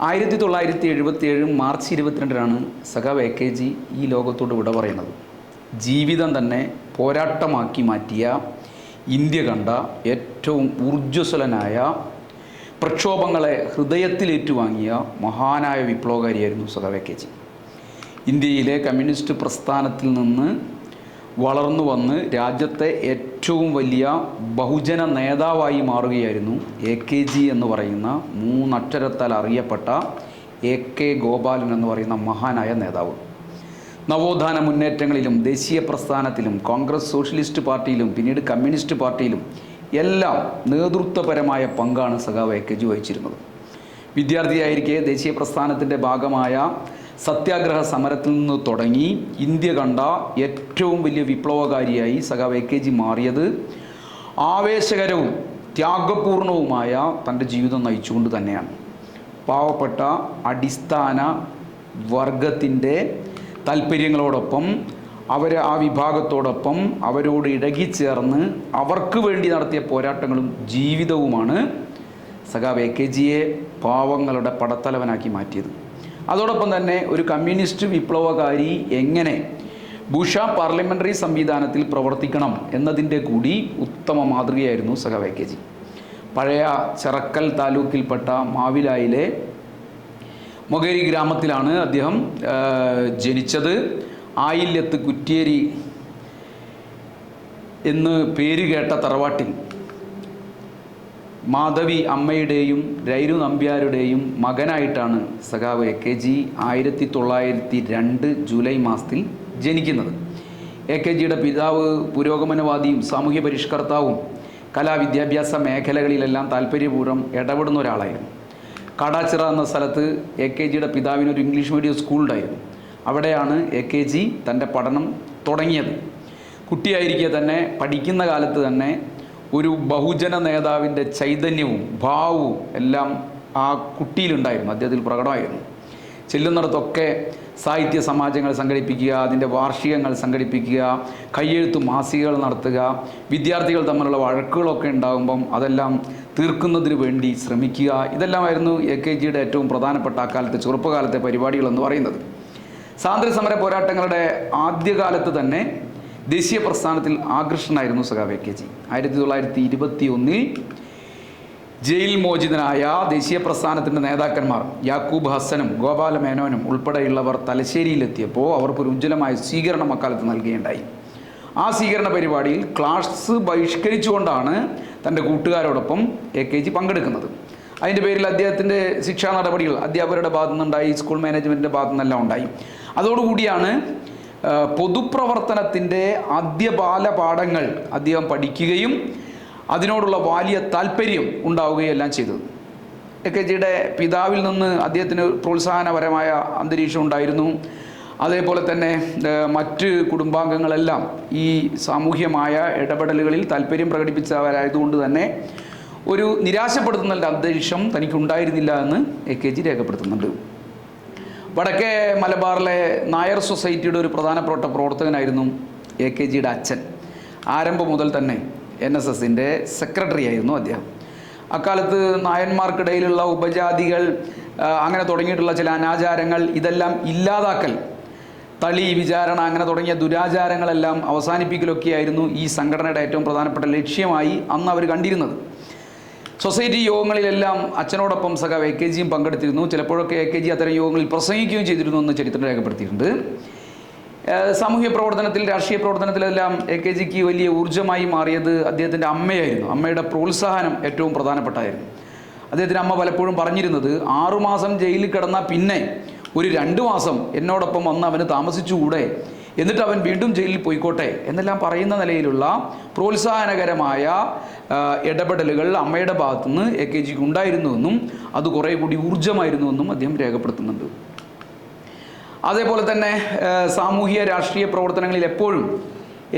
1977 March 22-നാണ് സഖാവ് AKG ഈ ലോകത്തോട് വിട പറയുന്നത്. ജീവിതം തന്നെ പോരാട്ടമാക്കി മാറ്റിയ, ഇന്ത്യ കണ്ട ഏറ്റവും ഊർജ്ജസ്വലനായ, പ്രക്ഷോഭങ്ങളെ ഹൃദയത്തിലേറ്റുവാങ്ങിയ മഹാനായ വിപ്ലവകാരിയായിരുന്നു സഖാവ് AKG. ഇന്ത്യയിലെ കമ്മ്യൂണിസ്റ്റ് പ്രസ്ഥാനത്തിൽ നിന്ന് വളർന്നു വന്ന് രാജ്യത്തെ ഏറ്റവും വലിയ ബഹുജന നേതാവായി മാറുകയായിരുന്നു AKG എന്ന് പറയുന്ന മൂന്നക്ഷരത്താൽ അറിയപ്പെട്ട AK ഗോപാലൻ എന്ന് പറയുന്ന മഹാനായ നേതാവ്. നവോത്ഥാന മുന്നേറ്റങ്ങളിലും ദേശീയ പ്രസ്ഥാനത്തിലും കോൺഗ്രസ് സോഷ്യലിസ്റ്റ് പാർട്ടിയിലും പിന്നീട് കമ്മ്യൂണിസ്റ്റ് പാർട്ടിയിലും എല്ലാം നേതൃത്വപരമായ പങ്കാണ് സഖാവ് AKG വഹിച്ചിരുന്നത്. വിദ്യാർത്ഥിയായിരിക്കെ ദേശീയ പ്രസ്ഥാനത്തിൻ്റെ ഭാഗമായ സത്യാഗ്രഹ സമരത്തിൽ നിന്ന് തുടങ്ങി ഇന്ത്യ കണ്ട ഏറ്റവും വലിയ വിപ്ലവകാരിയായി സഖാവ് AKG മാറിയത് ആവേശകരവും ത്യാഗപൂർണവുമായ തൻ്റെ ജീവിതം നയിച്ചുകൊണ്ട് തന്നെയാണ്. പാവപ്പെട്ട അടിസ്ഥാന വർഗത്തിൻ്റെ താല്പര്യങ്ങളോടൊപ്പം ആ വിഭാഗത്തോടൊപ്പം അവരോട് ഇഴകിച്ചേർന്ന് അവർക്ക് വേണ്ടി നടത്തിയ പോരാട്ടങ്ങളും ജീവിതവുമാണ് സഖാവ് AKGയെ പാവങ്ങളുടെ പടത്തലവനാക്കി മാറ്റിയത്. അതോടൊപ്പം തന്നെ ഒരു കമ്മ്യൂണിസ്റ്റ് വിപ്ലവകാരി എങ്ങനെ ബുഷ പാർലമെൻ്ററി സംവിധാനത്തിൽ പ്രവർത്തിക്കണം എന്നതിൻ്റെ കൂടി ഉത്തമ മാതൃകയായിരുന്നു സഖാവ് AKG. പഴയ ചിറക്കൽ താലൂക്കിൽപ്പെട്ട മാവിലായിലെ മൊകേരി ഗ്രാമത്തിലാണ് അദ്ദേഹം ജനിച്ചത്. ആയില്യത്ത് കുറ്റ്യേരി എന്ന് പേര് കേട്ട തറവാട്ടിൽ മാധവി അമ്മയുടെയും രൈരു നമ്പ്യാരുടെയും മകനായിട്ടാണ് സഖാവ് AKG 1902 ജൂലൈ മാസത്തിൽ ജനിക്കുന്നത്. AKGയുടെ പിതാവ് പുരോഗമനവാദിയും സാമൂഹ്യ പരിഷ്കർത്താവും കലാവിദ്യാഭ്യാസ മേഖലകളിലെല്ലാം താല്പര്യപൂർവ്വം ഇടപെടുന്ന ഒരാളായിരുന്നു. കാടാച്ചിറ എന്ന സ്ഥലത്ത് AKGയുടെ പിതാവിനൊരു ഇംഗ്ലീഷ് മീഡിയം സ്കൂളുണ്ടായിരുന്നു. അവിടെയാണ് AKG തൻ്റെ പഠനം തുടങ്ങിയത്. കുട്ടിയായിരിക്കെ തന്നെ പഠിക്കുന്ന കാലത്ത് തന്നെ ഒരു ബഹുജന നേതാവിൻ്റെ ചൈതന്യവും ഭാവവും എല്ലാം ആ കുട്ടിയിലുണ്ടായിരുന്നു, അദ്ദേഹത്തിൽ പ്രകടമായിരുന്നു. ചെല്ലുന്നിടത്തൊക്കെ സാഹിത്യ സമാജങ്ങൾ സംഘടിപ്പിക്കുക, അതിൻ്റെ വാർഷികങ്ങൾ സംഘടിപ്പിക്കുക, കയ്യെഴുത്ത് മാസികകൾ നടത്തുക, വിദ്യാർത്ഥികൾ തമ്മിലുള്ള വഴക്കുകളൊക്കെ ഉണ്ടാകുമ്പം അതെല്ലാം തീർക്കുന്നതിന് വേണ്ടി ശ്രമിക്കുക. ഇതെല്ലാമായിരുന്നു AKGയുടെ ഏറ്റവും പ്രധാനപ്പെട്ട അക്കാലത്തെ ചെറുപ്പകാലത്തെ പരിപാടികളെന്ന് പറയുന്നത്. സ്വാതന്ത്ര്യസമര പോരാട്ടങ്ങളുടെ ആദ്യകാലത്ത് തന്നെ ദേശീയ പ്രസ്ഥാനത്തിൽ ആകൃഷ്ടനായിരുന്നു സഖാവ് AKG. 1921 ജയിൽ മോചിതനായ ദേശീയ പ്രസ്ഥാനത്തിൻ്റെ നേതാക്കന്മാർ യാക്കൂബ് ഹസനും ഗോപാല മേനോനും ഉൾപ്പെടെയുള്ളവർ തലശ്ശേരിയിലെത്തിയപ്പോൾ അവർക്കൊരു ഉജ്ജ്വലമായ സ്വീകരണം അക്കാലത്ത് നൽകുകയുണ്ടായി. ആ സ്വീകരണ പരിപാടിയിൽ ക്ലാസ് ബഹിഷ്കരിച്ചുകൊണ്ടാണ് തൻ്റെ കൂട്ടുകാരോടൊപ്പം AKG പങ്കെടുക്കുന്നത്. അതിൻ്റെ പേരിൽ അദ്ദേഹത്തിൻ്റെ ശിക്ഷാ നടപടികൾ അധ്യാപകരുടെ ഭാഗത്തു നിന്നുണ്ടായി, സ്കൂൾ മാനേജ്മെൻറ്റിൻ്റെ ഭാഗത്തു നിന്നെല്ലാം ഉണ്ടായി. അതോടുകൂടിയാണ് പൊതുപ്രവർത്തനത്തിൻ്റെ ആദ്യ ബാലപാഠങ്ങൾ അദ്ദേഹം പഠിക്കുകയും അതിനോടുള്ള വലിയ താല്പര്യം ഉണ്ടാവുകയും എല്ലാം ചെയ്തത്. AKGയുടെ പിതാവിൽ നിന്ന് അദ്ദേഹത്തിന് പ്രോത്സാഹനപരമായ അന്തരീക്ഷം ഉണ്ടായിരുന്നു. അതേപോലെ തന്നെ മറ്റ് കുടുംബാംഗങ്ങളെല്ലാം ഈ സാമൂഹ്യമായ ഇടപെടലുകളിൽ താല്പര്യം പ്രകടിപ്പിച്ചവരായതുകൊണ്ട് തന്നെ ഒരു നിരാശപ്പെടുത്തുന്ന അന്തരീക്ഷം തനിക്കുണ്ടായിരുന്നില്ല എന്ന് AKG രേഖപ്പെടുത്തുന്നുണ്ട്. വടക്കേ മലബാറിലെ നായർ സൊസൈറ്റിയുടെ ഒരു പ്രധാനപ്പെട്ട പ്രവർത്തകനായിരുന്നു AKGയുടെ അച്ഛൻ. ആരംഭം മുതൽ തന്നെ NSSൻ്റെ സെക്രട്ടറി ആയിരുന്നു അദ്ദേഹം. അക്കാലത്ത് നായന്മാർക്കിടയിലുള്ള ഉപജാതികൾ അങ്ങനെ തുടങ്ങിയിട്ടുള്ള ചില അനാചാരങ്ങൾ ഇതെല്ലാം ഇല്ലാതാക്കൽ, തളി വിചാരണ അങ്ങനെ തുടങ്ങിയ ദുരാചാരങ്ങളെല്ലാം അവസാനിപ്പിക്കലൊക്കെയായിരുന്നു ഈ സംഘടനയുടെ ഏറ്റവും പ്രധാനപ്പെട്ട ലക്ഷ്യമായി അന്ന് അവർ കണ്ടിരുന്നത്. സൊസൈറ്റി യോഗങ്ങളിലെല്ലാം അച്ഛനോടൊപ്പം സഖാവ് AKGയും പങ്കെടുത്തിരുന്നു. ചിലപ്പോഴൊക്കെ AKG അത്തരം യോഗങ്ങളിൽ പ്രസംഗിക്കുകയും ചെയ്തിരുന്നു എന്ന് ചരിത്രം രേഖപ്പെടുത്തിയിട്ടുണ്ട്. സാമൂഹ്യ പ്രവർത്തനത്തിൽ, രാഷ്ട്രീയ പ്രവർത്തനത്തിലെല്ലാം AKGക്ക് വലിയ ഊർജ്ജമായി മാറിയത് അദ്ദേഹത്തിൻ്റെ അമ്മയായിരുന്നു. അമ്മയുടെ പ്രോത്സാഹനം ഏറ്റവും പ്രധാനപ്പെട്ടായിരുന്നു. അദ്ദേഹത്തിൻ്റെ അമ്മ പലപ്പോഴും പറഞ്ഞിരുന്നത് 6 മാസം ജയിലിൽ കിടന്നാൽ പിന്നെ ഒരു 2 മാസം എന്നോടൊപ്പം വന്ന് അവന് താമസിച്ചുകൂടെ, എന്നിട്ട് അവൻ വീണ്ടും ജയിലിൽ പോയിക്കോട്ടെ എന്നെല്ലാം പറയുന്ന നിലയിലുള്ള പ്രോത്സാഹനകരമായ ഇടപെടലുകൾ അമ്മയുടെ ഭാഗത്തുനിന്ന് AKGക്ക് ഉണ്ടായിരുന്നുവെന്നും അത് കുറേ കൂടി ഊർജ്ജമായിരുന്നുവെന്നും അദ്ദേഹം രേഖപ്പെടുത്തുന്നുണ്ട്. അതേപോലെ തന്നെ സാമൂഹിക രാഷ്ട്രീയ പ്രവർത്തനങ്ങളിൽ എപ്പോഴും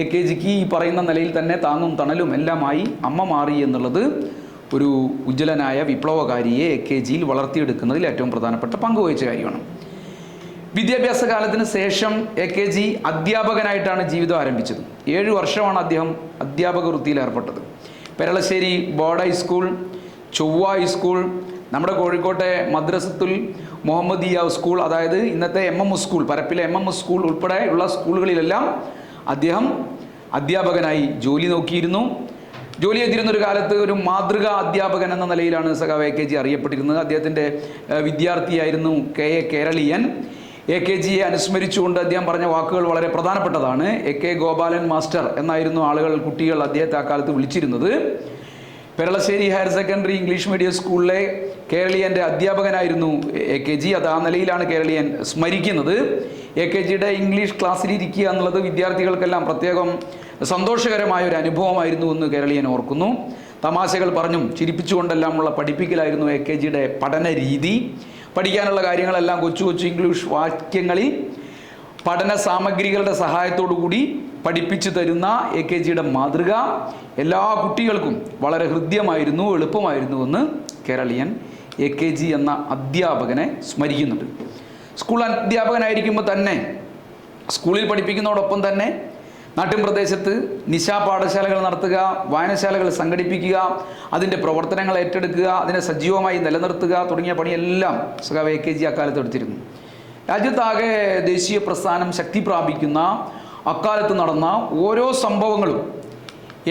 AKGക്ക് ഈ പറയുന്ന നിലയിൽ തന്നെ താങ്ങും തണലും എല്ലാമായി അമ്മ മാറി എന്നുള്ളത് ഒരു ഉജ്ജ്വലനായ വിപ്ലവകാരിയെ AKGയിൽ വളർത്തിയെടുക്കുന്നതിൽ ഏറ്റവും പ്രധാനപ്പെട്ട പങ്കുവഹിച്ച കാര്യമാണ്. വിദ്യാഭ്യാസ കാലത്തിന് ശേഷം AKG അധ്യാപകനായിട്ടാണ് ജീവിതം ആരംഭിച്ചത്. 7 വർഷമാണ് അദ്ദേഹം അധ്യാപക വൃത്തിയിൽ ഏർപ്പെട്ടത്. പെരളശ്ശേരി ബോർഡ് ഹൈസ്കൂൾ, ചൊവ്വ ഹൈസ്കൂൾ, നമ്മുടെ കോഴിക്കോട്ടെ മദ്രസത്തുൽ മുഹമ്മദിയ സ്കൂൾ, അതായത് ഇന്നത്തെ MMS സ്കൂൾ, പരപ്പിലെ MMS സ്കൂൾ ഉൾപ്പെടെയുള്ള സ്കൂളുകളിലെല്ലാം അദ്ദേഹം അധ്യാപകനായി ജോലി നോക്കിയിരുന്നു. ജോലി ചെയ്തിരുന്ന ഒരു കാലത്ത് ഒരു മാതൃകാ അധ്യാപകൻ എന്ന നിലയിലാണ് സഖാവ് AKG അറിയപ്പെട്ടിരുന്നത്. അദ്ദേഹത്തിൻ്റെ വിദ്യാർത്ഥിയായിരുന്നു KA കേരളീയൻ. AKGയെ അനുസ്മരിച്ചുകൊണ്ട് അദ്ദേഹം പറഞ്ഞ വാക്കുകൾ വളരെ പ്രധാനപ്പെട്ടതാണ്. AK ഗോപാലൻ മാസ്റ്റർ എന്നായിരുന്നു കുട്ടികൾ അദ്ദേഹത്തെ ആ കാലത്ത് വിളിച്ചിരുന്നത്. Peralassery higher secondary English medium സ്കൂളിലെ കേരളീയൻ്റെ അധ്യാപകനായിരുന്നു AKG. അത് ആ നിലയിലാണ് കേരളീയൻ സ്മരിക്കുന്നത്. AKGയുടെ ഇംഗ്ലീഷ് ക്ലാസ്സിലിരിക്കുക എന്നുള്ളത് വിദ്യാർത്ഥികൾക്കെല്ലാം പ്രത്യേകം സന്തോഷകരമായ ഒരു അനുഭവമായിരുന്നു എന്ന് കേരളീയൻ ഓർക്കുന്നു. തമാശകൾ പറഞ്ഞും ചിരിപ്പിച്ചുകൊണ്ടെല്ലാമുള്ള പഠിപ്പിക്കലായിരുന്നു AKGയുടെ പഠന രീതി. പഠിക്കാനുള്ള കാര്യങ്ങളെല്ലാം കൊച്ചു കൊച്ചു ഇംഗ്ലീഷ് വാക്യങ്ങളിൽ പഠന സാമഗ്രികളുടെ സഹായത്തോടു കൂടി പഠിപ്പിച്ചു തരുന്ന AKGയുടെ മാതൃക എല്ലാ കുട്ടികൾക്കും വളരെ ഹൃദ്യമായിരുന്നു, എളുപ്പമായിരുന്നു എന്ന് കേരളീയൻ AKG എന്ന അധ്യാപകനെ സ്മരിക്കുന്നുണ്ട്. സ്കൂൾ അധ്യാപകനായിരിക്കുമ്പോൾ തന്നെ സ്കൂളിൽ പഠിപ്പിക്കുന്നതോടൊപ്പം തന്നെ നാട്ടിൻ പ്രദേശത്ത് നിശാ പാഠശാലകൾ നടത്തുക, വായനശാലകൾ സംഘടിപ്പിക്കുക, അതിൻ്റെ പ്രവർത്തനങ്ങൾ ഏറ്റെടുക്കുക, അതിനെ സജീവമായി നിലനിർത്തുക തുടങ്ങിയ പണിയെല്ലാം സഖാവ് AKG അക്കാലത്ത് എടുത്തിരുന്നു. രാജ്യത്താകെ ദേശീയ പ്രസ്ഥാനം ശക്തി പ്രാപിക്കുന്ന അക്കാലത്ത് നടന്ന ഓരോ സംഭവങ്ങളും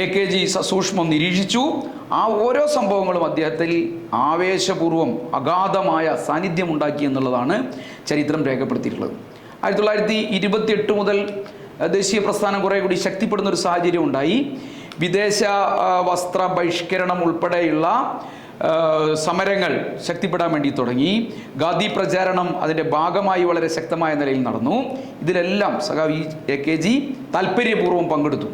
AKG സസൂക്ഷ്മം നിരീക്ഷിച്ചു. ആ ഓരോ സംഭവങ്ങളും അദ്ദേഹത്തിൽ ആവേശപൂർവ്വം അഗാധമായ സാന്നിധ്യമുണ്ടാക്കി എന്നുള്ളതാണ് ചരിത്രം രേഖപ്പെടുത്തിയിട്ടുള്ളത്. 1928 മുതൽ ദേശീയ പ്രസ്ഥാനം കുറേ കൂടി ശക്തിപ്പെടുന്ന ഒരു സാഹചര്യം ഉണ്ടായി. വിദേശ വസ്ത്ര ബഹിഷ്കരണം ഉൾപ്പെടെയുള്ള സമരങ്ങൾ ശക്തിപ്പെടാൻ വേണ്ടി തുടങ്ങി. ഗാന്ധി പ്രചാരണം അതിൻ്റെ ഭാഗമായി വളരെ ശക്തമായ നിലയിൽ നടന്നു. ഇതിലെല്ലാം സഖാവ് AKG താല്പര്യപൂർവ്വം പങ്കെടുത്തു.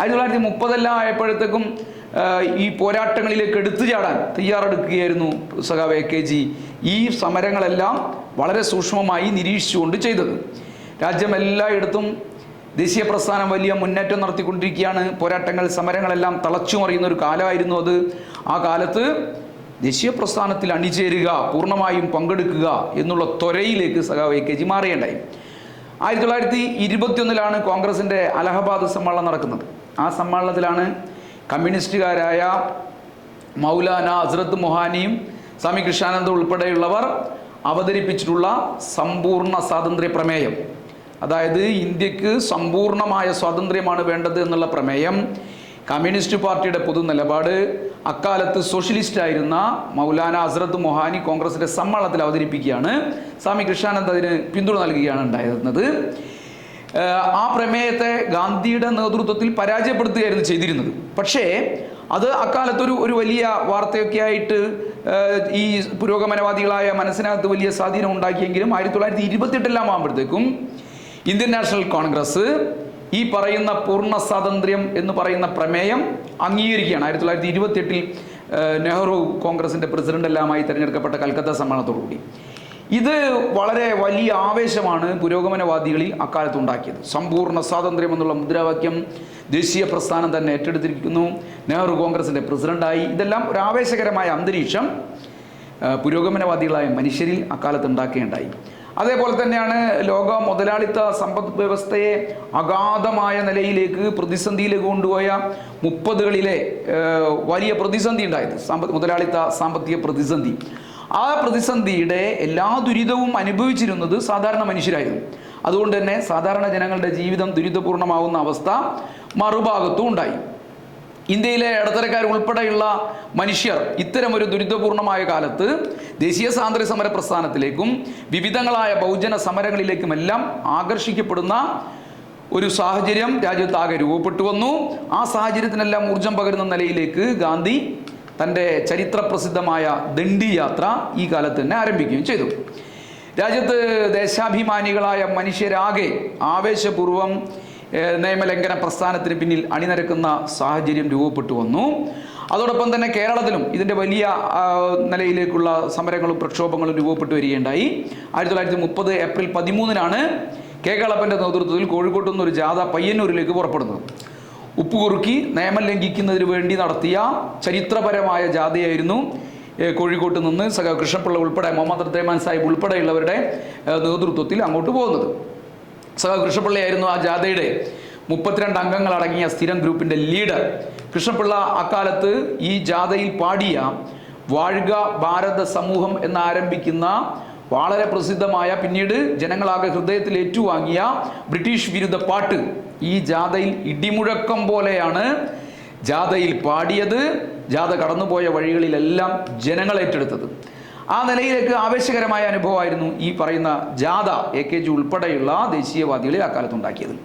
1930 ആയപ്പോഴത്തേക്കും ഈ പോരാട്ടങ്ങളിലേക്ക് എടുത്തു ചാടാൻ തയ്യാറെടുക്കുകയായിരുന്നു സഖാവ് AKG. ഈ സമരങ്ങളെല്ലാം വളരെ സൂക്ഷ്മമായി നിരീക്ഷിച്ചുകൊണ്ട് ചെയ്തത്. രാജ്യം എല്ലായിടത്തും ദേശീയ പ്രസ്ഥാനം വലിയ മുന്നേറ്റം നടത്തിക്കൊണ്ടിരിക്കുകയാണ്. പോരാട്ടങ്ങൾ, സമരങ്ങളെല്ലാം തളച്ചുമറിയുന്ന ഒരു കാലമായിരുന്നു അത്. ആ കാലത്ത് ദേശീയ പ്രസ്ഥാനത്തിൽ അണിചേരുക, പൂർണ്ണമായും പങ്കെടുക്കുക എന്നുള്ള ത്വരയിലേക്ക് സഖാവ് AKG മാറിയുണ്ടായി. 1921 കോൺഗ്രസിൻ്റെ അലഹബാദ് സമ്മേളനം നടക്കുന്നത്. ആ സമ്മേളനത്തിലാണ് കമ്മ്യൂണിസ്റ്റുകാരായ മൗലാന ഹസ്രത്ത് മൊഹാനിയും സ്വാമി കൃഷ്ണാനന്ദ ഉൾപ്പെടെയുള്ളവർ അവതരിപ്പിച്ചിട്ടുള്ള സമ്പൂർണ്ണ സ്വാതന്ത്ര്യ പ്രമേയം, അതായത് ഇന്ത്യക്ക് സമ്പൂർണമായ സ്വാതന്ത്ര്യമാണ് വേണ്ടത് എന്നുള്ള പ്രമേയം, കമ്മ്യൂണിസ്റ്റ് പാർട്ടിയുടെ പൊതു നിലപാട് അക്കാലത്ത് സോഷ്യലിസ്റ്റായിരുന്ന മൗലാന ഹസ്രത്ത് മൊഹാനി കോൺഗ്രസിൻ്റെ സമ്മേളനത്തിൽ അവതരിപ്പിക്കുകയാണ്. സ്വാമി കൃഷ്ണാനന്ദ അതിന് പിന്തുണ നൽകുകയാണ് ഉണ്ടായിരുന്നത്. ആ പ്രമേയത്തെ ഗാന്ധിയുടെ നേതൃത്വത്തിൽ പരാജയപ്പെടുത്തുകയായിരുന്നു ചെയ്തിരുന്നത്. പക്ഷേ അത് അക്കാലത്തൊരു വലിയ വാർത്തയൊക്കെ ആയിട്ട് ഈ പുരോഗമനവാദികളായ മനസ്സിനകത്ത് വലിയ സ്വാധീനം ഉണ്ടാക്കിയെങ്കിലും 1928 ആകുമ്പോഴത്തേക്കും ഇന്ത്യൻ നാഷണൽ കോൺഗ്രസ് ഈ പറയുന്ന പൂർണ്ണ സ്വാതന്ത്ര്യം എന്ന് പറയുന്ന പ്രമേയം അംഗീകരിക്കുകയാണ്. 1928 നെഹ്റു കോൺഗ്രസിൻ്റെ പ്രസിഡന്റെല്ലാമായി തിരഞ്ഞെടുക്കപ്പെട്ട കൽക്കത്ത സമ്മേളനത്തോടുകൂടി. ഇത് വളരെ വലിയ ആവേശമാണ് പുരോഗമനവാദികളിൽ അക്കാലത്ത് ഉണ്ടാക്കിയത്. സമ്പൂർണ്ണ സ്വാതന്ത്ര്യം എന്നുള്ള മുദ്രാവാക്യം ദേശീയ പ്രസ്ഥാനം തന്നെ ഏറ്റെടുത്തിരിക്കുന്നു. നെഹ്റു കോൺഗ്രസിൻ്റെ പ്രസിഡന്റായി. ഇതെല്ലാം ഒരു ആവേശകരമായ അന്തരീക്ഷം പുരോഗമനവാദികളായ മനുഷ്യരിൽ അക്കാലത്ത് ഉണ്ടാക്കുകയുണ്ടായി. അതേപോലെ തന്നെയാണ് ലോക മുതലാളിത്ത സമ്പദ് വ്യവസ്ഥയെ അഗാധമായ നിലയിലേക്ക് പ്രതിസന്ധിയിലേക്ക് കൊണ്ടുപോയ 30കളിലെ വലിയ പ്രതിസന്ധി ഉണ്ടായത്. മുതലാളിത്ത സാമ്പത്തിക പ്രതിസന്ധി. ആ പ്രതിസന്ധിയുടെ എല്ലാ ദുരിതവും അനുഭവിച്ചിരുന്നത് സാധാരണ മനുഷ്യരായിരുന്നു. അതുകൊണ്ട് തന്നെ സാധാരണ ജനങ്ങളുടെ ജീവിതം ദുരിതപൂർണമാവുന്ന അവസ്ഥ മറുഭാഗത്തും ഉണ്ടായി. ഇന്ത്യയിലെ ഇടത്തരക്കാർ ഉൾപ്പെടെയുള്ള മനുഷ്യർ ഇത്തരമൊരു ദുരിതപൂർണമായ കാലത്ത് ദേശീയ സ്വാതന്ത്ര്യ സമര പ്രസ്ഥാനത്തിലേക്കും വിവിധങ്ങളായ ബഹുജന സമരങ്ങളിലേക്കുമെല്ലാം ആകർഷിക്കപ്പെടുന്ന ഒരു സാഹചര്യം രാജ്യത്താകെ രൂപപ്പെട്ടു വന്നു. ആ സാഹചര്യത്തിനെല്ലാം ഊർജം പകരുന്ന നിലയിലേക്ക് ഗാന്ധി തൻ്റെ ചരിത്രപ്രസിദ്ധമായ ദണ്ഡി യാത്ര ഈ കാലത്ത് തന്നെ ആരംഭിക്കുകയും ചെയ്തു. രാജ്യത്ത് ദേശാഭിമാനികളായ മനുഷ്യരാകെ ആവേശപൂർവം നിയമലംഘന പ്രസ്ഥാനത്തിന് പിന്നിൽ അണിനിരക്കുന്ന സാഹചര്യം രൂപപ്പെട്ടു വന്നു. അതോടൊപ്പം തന്നെ കേരളത്തിലും ഇതിൻ്റെ വലിയ നിലയിലേക്കുള്ള സമരങ്ങളും പ്രക്ഷോഭങ്ങളും രൂപപ്പെട്ടു വരികയുണ്ടായി. 1930 ഏപ്രിൽ 13 കെ കേളപ്പൻ്റെ നേതൃത്വത്തിൽ കോഴിക്കോട്ടു നിന്നൊരു ജാഥ പയ്യന്നൂരിലേക്ക് പുറപ്പെടുന്നത്. ഉപ്പുകുറുക്കി നിയമം ലംഘിക്കുന്നതിന് വേണ്ടി നടത്തിയ ചരിത്രപരമായ ജാഥയായിരുന്നു കോഴിക്കോട്ട് നിന്ന് സഖാവ് കൃഷ്ണപിള്ള ഉൾപ്പെടെ മുഹമ്മദ് റഹ്മാൻ സാഹിബ് ഉൾപ്പെടെയുള്ളവരുടെ നേതൃത്വത്തിൽ അങ്ങോട്ട് പോകുന്നത്. സഖാവ് കൃഷ്ണപിള്ളയായിരുന്നു ആ ജാഥയുടെ 32 അംഗങ്ങളടങ്ങിയ സ്ഥിരം ഗ്രൂപ്പിൻ്റെ ലീഡർ. കൃഷ്ണപിള്ള അക്കാലത്ത് ഈ ജാഥയിൽ പാടിയ വാഴുക ഭാരത സമൂഹം എന്നാരംഭിക്കുന്ന വളരെ പ്രസിദ്ധമായ, പിന്നീട് ജനങ്ങളാകെ ഹൃദയത്തിൽ ഏറ്റുവാങ്ങിയ ബ്രിട്ടീഷ് വിരുദ്ധ പാട്ട് ഈ ജാഥയിൽ ഇടിമുഴക്കം പോലെയാണ് ജാഥയിൽ പാടിയത്. ജാഥ കടന്നുപോയ വഴികളിലെല്ലാം ജനങ്ങൾ ഏറ്റെടുത്തത്. ആ നിലയിലേക്ക് ആവേശകരമായ അനുഭവമായിരുന്നു ഈ പറയുന്ന ജാഥ AKG ഉൾപ്പെടെയുള്ള ദേശീയവാദികളിൽ അക്കാലത്തുണ്ടാക്കിയത്.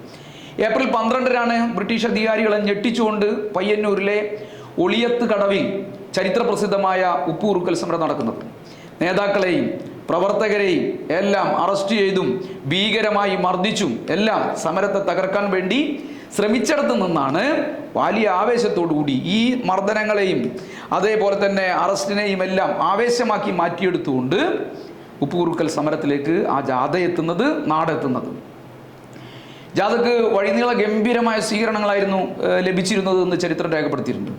ഏപ്രിൽ 12-നാണ് ബ്രിട്ടീഷ് അധികാരികളെ ഞെട്ടിച്ചുകൊണ്ട് പയ്യന്നൂരിലെ ഒളിയത്ത് കടവിൽ ചരിത്രപ്രസിദ്ധമായ ഉപ്പുകുറുക്കൽ സമരം നടക്കുന്നത്. നേതാക്കളെയും പ്രവർത്തകരെയും എല്ലാം അറസ്റ്റ് ചെയ്തും ഭീകരമായി മർദ്ദിച്ചും എല്ലാം സമരത്തെ തകർക്കാൻ വേണ്ടി ശ്രമിച്ചിടത്തു നിന്നാണ് വലിയ ആവേശത്തോടുകൂടി ഈ മർദ്ദനങ്ങളെയും അതേപോലെ തന്നെ അറസ്റ്റിനെയും എല്ലാം ആവേശമാക്കി മാറ്റിയെടുത്തുകൊണ്ട് ഉപ്പുകുറുക്കൽ സമരത്തിലേക്ക് ആ ജാഥ എത്തുന്നത്, നാടെത്തുന്നത്. ജാഥക്ക് വഴിനീള ഗംഭീരമായ സ്വീകരണങ്ങളായിരുന്നു ലഭിച്ചിരുന്നത് എന്ന് ചരിത്രം രേഖപ്പെടുത്തിയിട്ടുണ്ട്.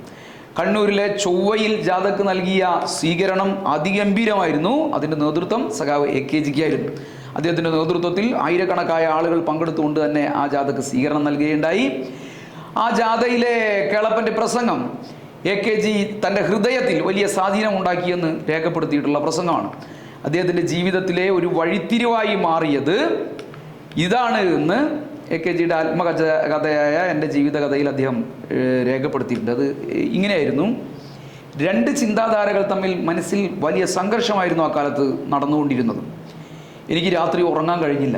കണ്ണൂരിലെ ചൊവ്വയിൽ ജാഥക്ക് നൽകിയ സ്വീകരണം അതിഗംഭീരമായിരുന്നു. അതിൻ്റെ നേതൃത്വം സഖാവ് AKGക്ക് ആയിരുന്നു. അദ്ദേഹത്തിൻ്റെ നേതൃത്വത്തിൽ ആയിരക്കണക്കായ ആളുകൾ പങ്കെടുത്തുകൊണ്ട് തന്നെ ആ ജാഥക്ക് സ്വീകരണം നൽകുകയുണ്ടായി. ആ ജാഥയിലെ കേളപ്പൻ്റെ പ്രസംഗം AKG തൻ്റെ ഹൃദയത്തിൽ വലിയ സ്വാധീനം ഉണ്ടാക്കിയെന്ന് രേഖപ്പെടുത്തിയിട്ടുള്ള പ്രസംഗമാണ്. അദ്ദേഹത്തിൻ്റെ ജീവിതത്തിലെ ഒരു വഴിത്തിരിവായി മാറിയത് ഇതാണ് എന്ന് AKGയുടെ ആത്മകഥയായ എൻ്റെ ജീവിതകഥയിൽ അദ്ദേഹം രേഖപ്പെടുത്തിയിട്ടുണ്ട്. അത് ഇങ്ങനെയായിരുന്നു: രണ്ട് ചിന്താധാരകൾ തമ്മിൽ മനസ്സിൽ വലിയ സംഘർഷമായിരുന്നു ആ കാലത്ത് നടന്നുകൊണ്ടിരുന്നത്. എനിക്ക് രാത്രി ഉറങ്ങാൻ കഴിഞ്ഞില്ല.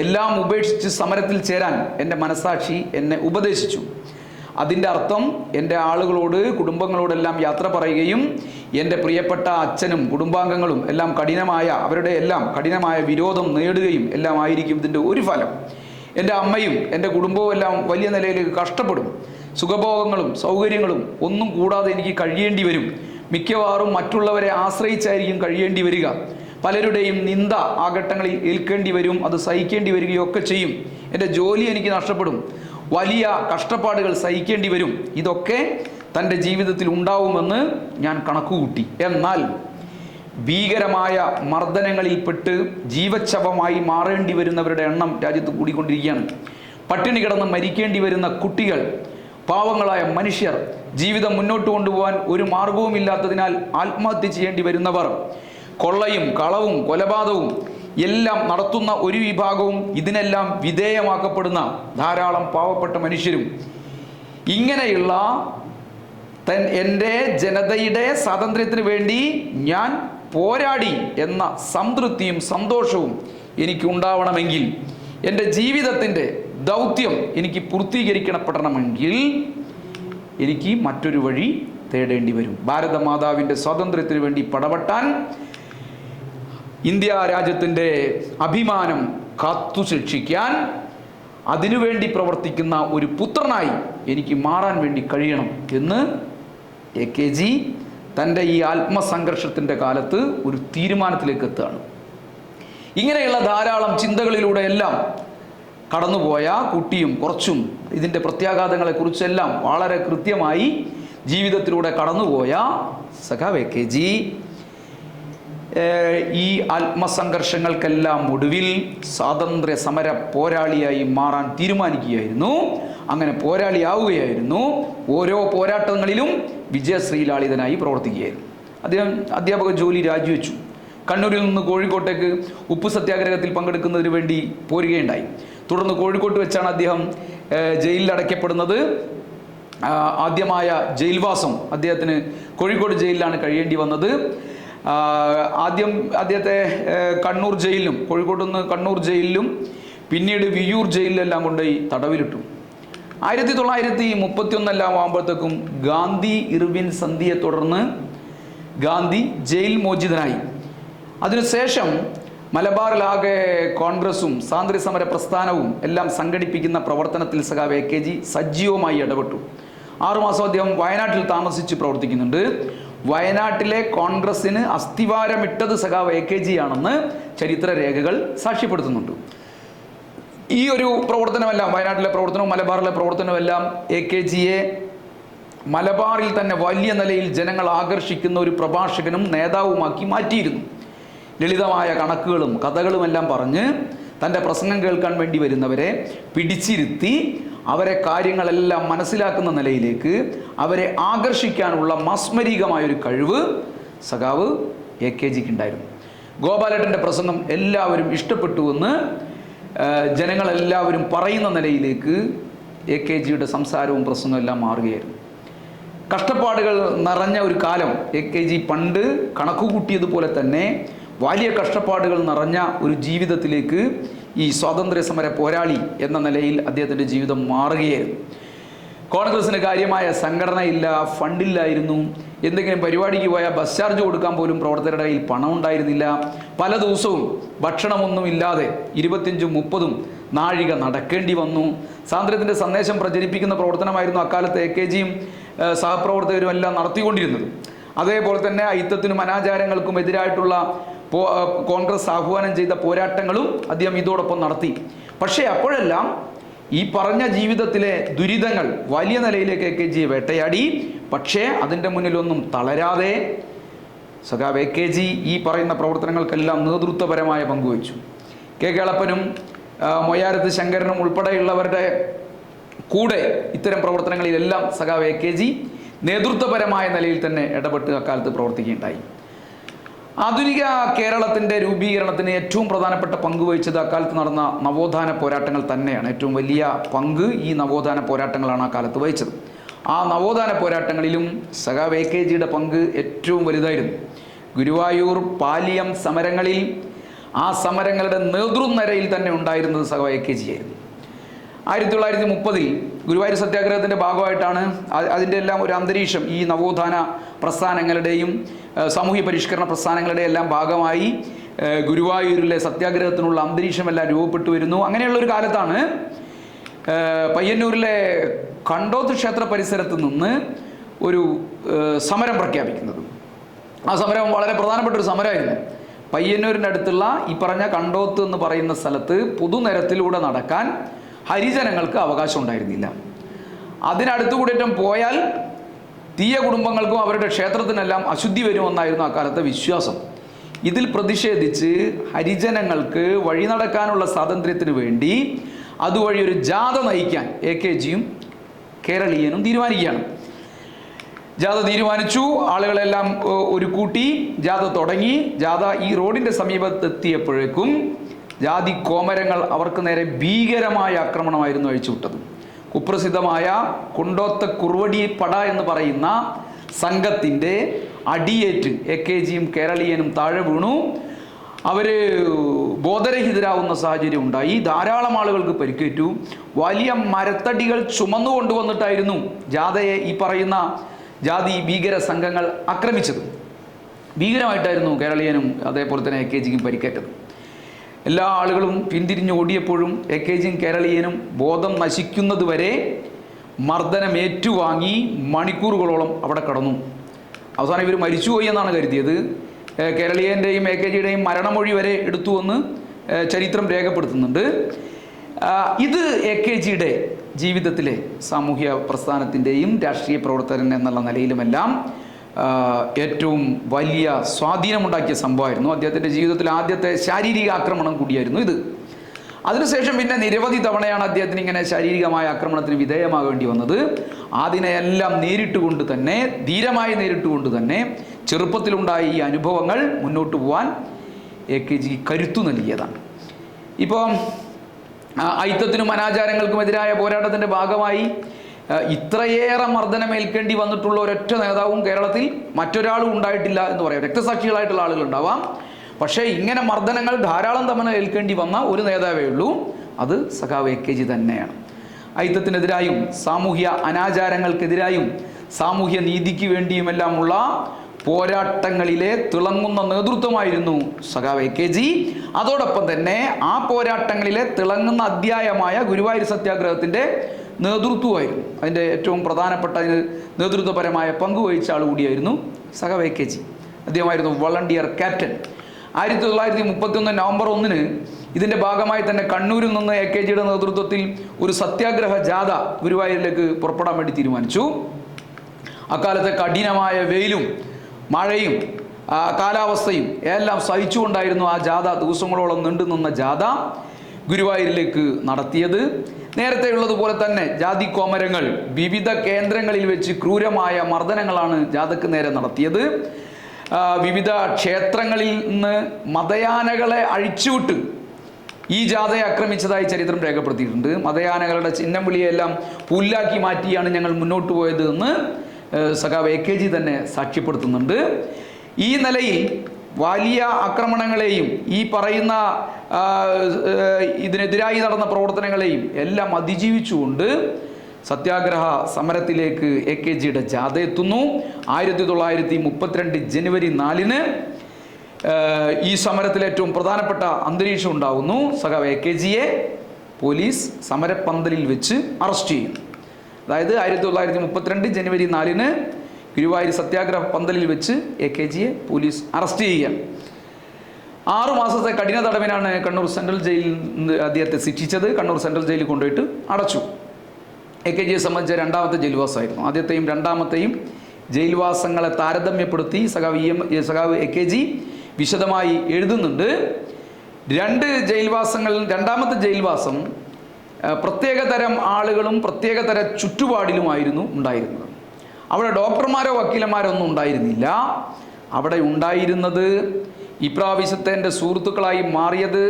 എല്ലാം ഉപേക്ഷിച്ച് സമരത്തിൽ ചേരാൻ എൻ്റെ മനസാക്ഷി എന്നെ ഉപദേശിച്ചു. അതിൻ്റെ അർത്ഥം എൻ്റെ ആളുകളോട്, കുടുംബങ്ങളോടെല്ലാം യാത്ര പറയുകയും എൻ്റെ പ്രിയപ്പെട്ട അച്ഛനും കുടുംബാംഗങ്ങളും എല്ലാം അവരുടെ എല്ലാം കഠിനമായ വിരോധം നേടുകയും എല്ലാം ആയിരിക്കും ഇതിൻ്റെ ഒരു ഫലം. എൻ്റെ അമ്മയും എൻ്റെ കുടുംബവും എല്ലാം വലിയ നിലയിലേക്ക് കഷ്ടപ്പെടും. സുഖഭോഗങ്ങളും സൗകര്യങ്ങളും ഒന്നും കൂടാതെ എനിക്ക് കഴിയേണ്ടി വരും. മിക്കവാറും മറ്റുള്ളവരെ ആശ്രയിച്ചായിരിക്കും കഴിയേണ്ടി വരിക. പലരുടെയും നിന്ദ ആ ഘട്ടങ്ങളിൽ ഏൽക്കേണ്ടി വരും, അത് സഹിക്കേണ്ടി വരികയൊക്കെ ചെയ്യും. എൻ്റെ ജോലി എനിക്ക് നഷ്ടപ്പെടും, വലിയ കഷ്ടപ്പാടുകൾ സഹിക്കേണ്ടി വരും. ഇതൊക്കെ തൻ്റെ ജീവിതത്തിൽ ഉണ്ടാവുമെന്ന് ഞാൻ കണക്കുകൂട്ടി. എന്നാൽ ഭീകരമായ മർദ്ദനങ്ങളിൽപ്പെട്ട് ജീവച്ഛവമായി മാറേണ്ടി വരുന്നവരുടെ എണ്ണം രാജ്യത്ത് കൂടിക്കൊണ്ടിരിക്കുകയാണ്. പട്ടിണി കിടന്ന് മരിക്കേണ്ടി വരുന്ന കുട്ടികൾ, പാവങ്ങളായ മനുഷ്യർ, ജീവിതം മുന്നോട്ട് കൊണ്ടുപോകാൻ ഒരു മാർഗവുമില്ലാത്തതിനാൽ ആത്മഹത്യ ചെയ്യേണ്ടി വരുന്നവർ, കൊള്ളയും കളവും കൊലപാതകവും എല്ലാം നടത്തുന്ന ഒരു വിഭാഗവും ഇതിനെല്ലാം വിധേയമാക്കപ്പെടുന്ന ധാരാളം പാവപ്പെട്ട മനുഷ്യരും, ഇങ്ങനെയുള്ള എൻ്റെ ജനതയുടെ സ്വാതന്ത്ര്യത്തിന് വേണ്ടി ഞാൻ പോരാടി എന്ന സംതൃപ്തിയും സന്തോഷവും എനിക്കുണ്ടാവണമെങ്കിൽ, എൻ്റെ ജീവിതത്തിൻ്റെ ദൗത്യം എനിക്ക് പൂർത്തീകരിക്കപ്പെടണമെങ്കിൽ എനിക്ക് മറ്റൊരു വഴി തേടേണ്ടി വരും. ഭാരതമാതാവിൻ്റെ സ്വാതന്ത്ര്യത്തിന് വേണ്ടി പടപെട്ടാൻ, ഇന്ത്യ രാജ്യത്തിൻ്റെ അഭിമാനം കാത്തു സൂക്ഷിക്കാൻ, അതിനുവേണ്ടി പ്രവർത്തിക്കുന്ന ഒരു പുത്രനായി എനിക്ക് മാറാൻ വേണ്ടി കഴിയണം എന്ന് AKG തൻ്റെ ഈ ആത്മസംഘർഷത്തിൻ്റെ കാലത്ത് ഒരു തീരുമാനത്തിലേക്ക് എത്തുകയാണ്. ഇങ്ങനെയുള്ള ധാരാളം ചിന്തകളിലൂടെ എല്ലാം കടന്നുപോയ, കൂട്ടിയും കുറച്ചും ഇതിൻ്റെ പ്രത്യാഘാതങ്ങളെക്കുറിച്ചെല്ലാം വളരെ കൃത്യമായി ജീവിതത്തിലൂടെ കടന്നുപോയ സഖാവ് AKG ഈ ആത്മസംഘർഷങ്ങൾക്കെല്ലാം ഒടുവിൽ സ്വാതന്ത്ര്യ സമര പോരാളിയായി മാറാൻ തീരുമാനിക്കുകയായിരുന്നു. അങ്ങനെ പോരാളിയാവുകയായിരുന്നു. ഓരോ പോരാട്ടങ്ങളിലും വിജയശ്രീലാളിതനായി പ്രവർത്തിക്കുകയായിരുന്നു. അദ്ദേഹം അധ്യാപക ജോലി രാജിവെച്ചു. കണ്ണൂരിൽ നിന്ന് കോഴിക്കോട്ടേക്ക് ഉപ്പ് സത്യാഗ്രഹത്തിൽ പങ്കെടുക്കുന്നതിന് വേണ്ടി പോരുകയുണ്ടായി. തുടർന്ന് കോഴിക്കോട്ട് വെച്ചാണ് അദ്ദേഹം ജയിലിൽ അടയ്ക്കപ്പെടുന്നത്. ആദ്യമായ ജയിൽവാസം അദ്ദേഹത്തിന് കോഴിക്കോട് ജയിലിലാണ് കഴിയേണ്ടി വന്നത്. ആദ്യം അദ്ദേഹത്തെ കണ്ണൂർ ജയിലിലും, കോഴിക്കോട്ട് നിന്ന് കണ്ണൂർ ജയിലിലും പിന്നീട് വിയ്യൂർ ജയിലിലെല്ലാം കൊണ്ടുപോയി തടവിലിട്ടു. 1931 ആകുമ്പോഴത്തേക്കും ഗാന്ധി ഇർവിൻ സന്ധിയെ തുടർന്ന് ഗാന്ധി ജയിൽ മോചിതനായി. അതിനുശേഷം മലബാറിലാകെ കോൺഗ്രസും സ്വാതന്ത്ര്യ സമര പ്രസ്ഥാനവും എല്ലാം സംഘടിപ്പിക്കുന്ന പ്രവർത്തനത്തിൽ സഖാവ് AKG സജീവമായി ഇടപെട്ടു. 6 മാസം അദ്ദേഹം വയനാട്ടിൽ താമസിച്ച് പ്രവർത്തിക്കുന്നുണ്ട്. വയനാട്ടിലെ കോൺഗ്രസിന് അസ്ഥിവാരമിട്ടത് സഖാവ് AKG ആണെന്ന് ചരിത്ര രേഖകൾ സാക്ഷ്യപ്പെടുത്തുന്നുണ്ട്. ഈ ഒരു പ്രവർത്തനമെല്ലാം, വയനാട്ടിലെ പ്രവർത്തനവും മലബാറിലെ പ്രവർത്തനവുമെല്ലാം AKGയെ മലബാറിൽ തന്നെ വലിയ നിലയിൽ ജനങ്ങൾ ആകർഷിക്കുന്ന ഒരു പ്രഭാഷകനും നേതാവുമാക്കി മാറ്റിയിരുന്നു. ലളിതമായ കണക്കുകളും കഥകളുമെല്ലാം പറഞ്ഞ് തൻ്റെ പ്രസംഗം കേൾക്കാൻ വേണ്ടി വരുന്നവരെ പിടിച്ചിരുത്തി അവരെ കാര്യങ്ങളെല്ലാം മനസ്സിലാക്കുന്ന നിലയിലേക്ക് അവരെ ആകർഷിക്കാനുള്ള മാസ്മരികമായൊരു കഴിവ് സഖാവ് AKG ഉണ്ടായിരുന്നു. ഗോപാലേട്ടൻ്റെ പ്രസംഗം എല്ലാവരും ഇഷ്ടപ്പെട്ടുവെന്ന് ജനങ്ങളെല്ലാവരും പറയുന്ന നിലയിലേക്ക് AKGയുടെ സംസാരവും പ്രസംഗവും എല്ലാം മാറുകയായിരുന്നു. കഷ്ടപ്പാടുകൾ നിറഞ്ഞ ഒരു കാലം AKG പണ്ട് കണക്കുകൂട്ടിയതുപോലെ തന്നെ വലിയ കഷ്ടപ്പാടുകൾ നിറഞ്ഞ ഒരു ജീവിതത്തിലേക്ക് ഈ സ്വാതന്ത്ര്യ സമര പോരാളി എന്ന നിലയിൽ അദ്ദേഹത്തിൻ്റെ ജീവിതം മാറുകയായിരുന്നു. കോൺഗ്രസിന് കാര്യമായ സംഘടനയില്ല, ഫണ്ടില്ലായിരുന്നു. എന്തെങ്കിലും പരിപാടിക്ക് പോയാൽ ബസ് ചാർജ് കൊടുക്കാൻ പോലും പ്രവർത്തകരുടെ കയ്യിൽ പണം ഉണ്ടായിരുന്നില്ല. പല ദിവസവും ഭക്ഷണമൊന്നുമില്ലാതെ 25-30 നാഴിക നടക്കേണ്ടി വന്നു. സ്വാതന്ത്ര്യത്തിൻ്റെ സന്ദേശം പ്രചരിപ്പിക്കുന്ന പ്രവർത്തനമായിരുന്നു അക്കാലത്ത് AKGയും സഹപ്രവർത്തകരും എല്ലാം നടത്തിക്കൊണ്ടിരുന്നത്. അതേപോലെ തന്നെ അയിത്തത്തിനും അനാചാരങ്ങൾക്കും എതിരായിട്ടുള്ള കോൺഗ്രസ് ആഹ്വാനം ചെയ്ത പോരാട്ടങ്ങളും അദ്ദേഹം ഇതോടൊപ്പം നടത്തി. പക്ഷേ അപ്പോഴെല്ലാം ഈ പറഞ്ഞ ജീവിതത്തിലെ ദുരിതങ്ങൾ വലിയ നിലയിലേക്ക് AKGയെ വേട്ടയാടി. പക്ഷേ അതിൻ്റെ മുന്നിലൊന്നും തളരാതെ സഖാവ് AKG ഈ പറയുന്ന പ്രവർത്തനങ്ങൾക്കെല്ലാം നേതൃത്വപരമായ പങ്കുവച്ചു. കേളപ്പനും മൊയ്യാരത്ത് ശങ്കരനും ഉൾപ്പെടെയുള്ളവരുടെ കൂടെ ഇത്തരം പ്രവർത്തനങ്ങളിലെല്ലാം സഖാവ് AKG നേതൃത്വപരമായ നിലയിൽ തന്നെ ഇടപെട്ട് അക്കാലത്ത് പ്രവർത്തിക്കുകയുണ്ടായി. ആധുനിക കേരളത്തിൻ്റെ രൂപീകരണത്തിന് ഏറ്റവും പ്രധാനപ്പെട്ട പങ്ക് വഹിച്ചത് അക്കാലത്ത് നടന്ന നവോത്ഥാന പോരാട്ടങ്ങൾ തന്നെയാണ്. ഏറ്റവും വലിയ പങ്ക് ഈ നവോത്ഥാന പോരാട്ടങ്ങളാണ് ആ കാലത്ത് വഹിച്ചത്. ആ നവോത്ഥാന പോരാട്ടങ്ങളിലും സഖാവ് AKGയുടെ പങ്ക് ഏറ്റവും വലുതായിരുന്നു. ഗുരുവായൂർ പാലിയം സമരങ്ങളിൽ ആ സമരങ്ങളുടെ നേതൃനിരയിൽ തന്നെ ഉണ്ടായിരുന്നത് സഖാവ് AKG ആയിരുന്നു. 1930 ഗുരുവായൂർ സത്യാഗ്രഹത്തിൻ്റെ ഭാഗമായിട്ടാണ് അതിൻ്റെ എല്ലാം ഒരു അന്തരീക്ഷം ഈ നവോത്ഥാന പ്രസ്ഥാനങ്ങളുടെയും സാമൂഹ്യ പരിഷ്കരണ പ്രസ്ഥാനങ്ങളുടെ എല്ലാം ഭാഗമായി ഗുരുവായൂരിലെ സത്യാഗ്രഹത്തിനുള്ള അന്തരീക്ഷമെല്ലാം രൂപപ്പെട്ടു വരുന്നു. അങ്ങനെയുള്ളൊരു കാലത്താണ് പയ്യന്നൂരിലെ കണ്ടോത്ത് ക്ഷേത്ര പരിസരത്ത് നിന്ന് ഒരു സമരം പ്രഖ്യാപിക്കുന്നത്. ആ സമരം വളരെ പ്രധാനപ്പെട്ട ഒരു സമരമായിരുന്നു. പയ്യന്നൂരിൻ്റെ അടുത്തുള്ള ഈ പറഞ്ഞ കണ്ടോത്ത് എന്ന് പറയുന്ന സ്ഥലത്ത് പൊതുനിരത്തിലൂടെ നടക്കാൻ ഹരിജനങ്ങൾക്ക് അവകാശം ഉണ്ടായിരുന്നില്ല. അതിനടുത്തുകൂടിയിട്ടും പോയാൽ തീയ കുടുംബങ്ങൾക്കും അവരുടെ ക്ഷേത്രത്തിനെല്ലാം അശുദ്ധി വരുമെന്നായിരുന്നു അക്കാലത്തെ വിശ്വാസം. ഇതിൽ പ്രതിഷേധിച്ച് ഹരിജനങ്ങൾക്ക് വഴി നടക്കാനുള്ള സ്വാതന്ത്ര്യത്തിന് വേണ്ടി അതുവഴി ഒരു ജാഥ നയിക്കാൻ AKGയും കേരളീയനും തീരുമാനിക്കുകയാണ്. ജാഥ തീരുമാനിച്ചു. ആളുകളെല്ലാം ഒരു കൂട്ടി ജാഥ തുടങ്ങി. ജാഥ ഈ റോഡിൻ്റെ സമീപത്തെത്തിയപ്പോഴേക്കും ജാതി കോമരങ്ങൾ അവർക്ക് നേരെ ഭീകരമായ ആക്രമണമായിരുന്നു അഴിച്ചുവിട്ടത്. കുപ്രസിദ്ധമായ കുണ്ടോത്ത കുറുവടി പട എന്ന് പറയുന്ന സംഘത്തിൻ്റെ അടിയേറ്റ് AKGയും കേരളീയനും താഴെ വീണു. അവർ ബോധരഹിതരാവുന്ന സാഹചര്യം ഉണ്ടായി. ധാരാളം ആളുകൾക്ക് പരിക്കേറ്റു. വലിയ മരത്തടികൾ ചുമന്നുകൊണ്ടുവന്നിട്ടായിരുന്നു ജാഥയെ ഈ പറയുന്ന ജാതി ഭീകര സംഘങ്ങൾ ആക്രമിച്ചത്. ഭീകരമായിട്ടായിരുന്നു കേരളീയനും അതേപോലെ തന്നെ AKGക്കും പരിക്കേറ്റത്. എല്ലാ ആളുകളും പിന്തിരിഞ്ഞ് ഓടിയപ്പോഴും AKGയും കേരളീയനും ബോധം നശിക്കുന്നത് വരെ മർദ്ദനം ഏറ്റുവാങ്ങി മണിക്കൂറുകളോളം അവിടെ കടന്നു. അവസാനം ഇവർ മരിച്ചുപോയി എന്നാണ് കരുതിയത്. കേരളീയൻ്റെയും AKGയുടെയും മരണമൊഴി വരെ എടുത്തുവെന്ന് ചരിത്രം രേഖപ്പെടുത്തുന്നുണ്ട്. ഇത് AKGയുടെ ജീവിതത്തിലെ സാമൂഹ്യ പ്രസ്ഥാനത്തിൻ്റെയും രാഷ്ട്രീയ പ്രവർത്തകൻ എന്നുള്ള നിലയിലുമെല്ലാം ഏറ്റവും വലിയ സ്വാധീനമുണ്ടാക്കിയ സംഭവമായിരുന്നു. അദ്ദേഹത്തിൻ്റെ ജീവിതത്തിൽ ആദ്യത്തെ ശാരീരിക ആക്രമണം കൂടിയായിരുന്നു ഇത്. അതിനുശേഷം പിന്നെ നിരവധി തവണയാണ് അദ്ദേഹത്തിന് ഇങ്ങനെ ശാരീരികമായ ആക്രമണത്തിന് വിധേയമാകേണ്ടി വന്നത്. അതിനെയെല്ലാം നേരിട്ടുകൊണ്ട് തന്നെ, ധീരമായി നേരിട്ടുകൊണ്ട് തന്നെ ചെറുപ്പത്തിലുണ്ടായ ഈ അനുഭവങ്ങൾ മുന്നോട്ട് പോകാൻ AKG കരുത്തു നൽകിയതാണ്. ഇപ്പോൾ അയിത്തത്തിനും അനാചാരങ്ങൾക്കുമെതിരായ പോരാട്ടത്തിൻ്റെ ഭാഗമായി ഇത്രയേറെ മർദ്ദനമേൽക്കേണ്ടി വന്നിട്ടുള്ള ഒരൊറ്റ നേതാവും കേരളത്തിൽ മറ്റൊരാളും ഉണ്ടായിട്ടില്ല എന്ന് പറയാം. രക്തസാക്ഷികളായിട്ടുള്ള ആളുകൾ ഉണ്ടാവാം, പക്ഷേ ഇങ്ങനെ മർദ്ദനങ്ങൾ ധാരാളം തവണ ഏൽക്കേണ്ടി വന്ന ഒരു നേതാവേ ഉള്ളൂ. അത് സഖാവ് AKG തന്നെയാണ്. അയിത്തത്തിനെതിരായും സാമൂഹ്യ അനാചാരങ്ങൾക്കെതിരായും സാമൂഹ്യ നീതിക്ക് വേണ്ടിയുമെല്ലാമുള്ള പോരാട്ടങ്ങളിലെ തിളങ്ങുന്ന നേതൃത്വമായിരുന്നു സഖാവ് AKG. അതോടൊപ്പം തന്നെ ആ പോരാട്ടങ്ങളിലെ തിളങ്ങുന്ന അധ്യായമായ ഗുരുവായൂർ സത്യാഗ്രഹത്തിൻ്റെ നേതൃത്വമായിരുന്നു. അതിൻ്റെ ഏറ്റവും പ്രധാനപ്പെട്ട നേതൃത്വപരമായ പങ്കുവഹിച്ച ആൾ കൂടിയായിരുന്നു സഖാവ് AKG. അദ്ദേഹമായിരുന്നു വളണ്ടിയർ ക്യാപ്റ്റൻ. 1931 നവംബർ 1 ഇതിൻ്റെ ഭാഗമായി തന്നെ കണ്ണൂരിൽ നിന്ന് AKGയുടെ നേതൃത്വത്തിൽ ഒരു സത്യാഗ്രഹ ജാഥ ഗുരുവായൂരിലേക്ക് പുറപ്പെടാൻ വേണ്ടി തീരുമാനിച്ചു. അക്കാലത്തെ കഠിനമായ വെയിലും മഴയും കാലാവസ്ഥയും എല്ലാം സഹിച്ചുകൊണ്ടായിരുന്നു ആ ജാഥ ദിവസങ്ങളോളം നീണ്ടുനിന്ന ജാഥ ഗുരുവായൂരിലേക്ക് നടത്തിയത്. നേരത്തെയുള്ളതുപോലെ തന്നെ ജാതി കോമരങ്ങൾ വിവിധ കേന്ദ്രങ്ങളിൽ വെച്ച് ക്രൂരമായ മർദ്ദനങ്ങളാണ് ജാഥക്ക് നേരെ നടത്തിയത്. വിവിധ ക്ഷേത്രങ്ങളിൽ നിന്ന് മതയാനകളെ അഴിച്ചുവിട്ട് ഈ ജാഥയെ ആക്രമിച്ചതായി ചരിത്രം രേഖപ്പെടുത്തിയിട്ടുണ്ട്. മതയാനകളുടെ ചിഹ്നം വിളിയെല്ലാം പുല്ലാക്കി മാറ്റിയാണ് ഞങ്ങൾ മുന്നോട്ട് പോയത് എന്ന് സഖാവ് AKG തന്നെ സാക്ഷ്യപ്പെടുത്തുന്നുണ്ട്. ഈ നിലയിൽ വലിയ ആക്രമണങ്ങളെയും ഈ പറയുന്ന ഇതിനെതിരായി നടന്ന പ്രവർത്തനങ്ങളെയും എല്ലാം അതിജീവിച്ചുകൊണ്ട് സത്യാഗ്രഹ സമരത്തിലേക്ക് AKGയുടെ ജാഥ എത്തുന്നു. 1932 ജനുവരി 4 ഈ സമരത്തിൽ ഏറ്റവും പ്രധാനപ്പെട്ട അന്തരീക്ഷം ഉണ്ടാകുന്നു. സഖാവ് AKGയെ പോലീസ് സമരപ്പന്തലിൽ വെച്ച് അറസ്റ്റ് ചെയ്യുന്നു. അതായത് 1932 ജനുവരി 4 ഗുരുവായൂർ സത്യാഗ്രഹ പന്തലിൽ വെച്ച് AKGയെ പോലീസ് അറസ്റ്റ് ചെയ്യുകയാണ്. 6 മാസത്തെ കഠിന തടവിനാണ് കണ്ണൂർ സെൻട്രൽ ജയിലിൽ അദ്ദേഹത്തെ ശിക്ഷിച്ചത്. കണ്ണൂർ സെൻട്രൽ ജയിലിൽ കൊണ്ടുപോയിട്ട് അടച്ചു. AKGയെ സംബന്ധിച്ച രണ്ടാമത്തെ ജയിൽവാസമായിരുന്നു. ആദ്യത്തെയും രണ്ടാമത്തെയും ജയിൽവാസങ്ങളെ താരതമ്യപ്പെടുത്തി സഖാവ് AKG വിശദമായി എഴുതുന്നുണ്ട്. 2 ജയിൽവാസങ്ങളിൽ രണ്ടാമത്തെ ജയിൽവാസം പ്രത്യേകതരം ആളുകളും പ്രത്യേകതര ചുറ്റുപാടിലുമായിരുന്നു ഉണ്ടായിരുന്നത്. അവിടെ ഡോക്ടർമാരോ വക്കീലന്മാരോ ഒന്നും ഉണ്ടായിരുന്നില്ല. അവിടെ ഉണ്ടായിരുന്നത് ഇപ്രാവശ്യത്തെ എൻ്റെ സുഹൃത്തുക്കളായി മാറിയത്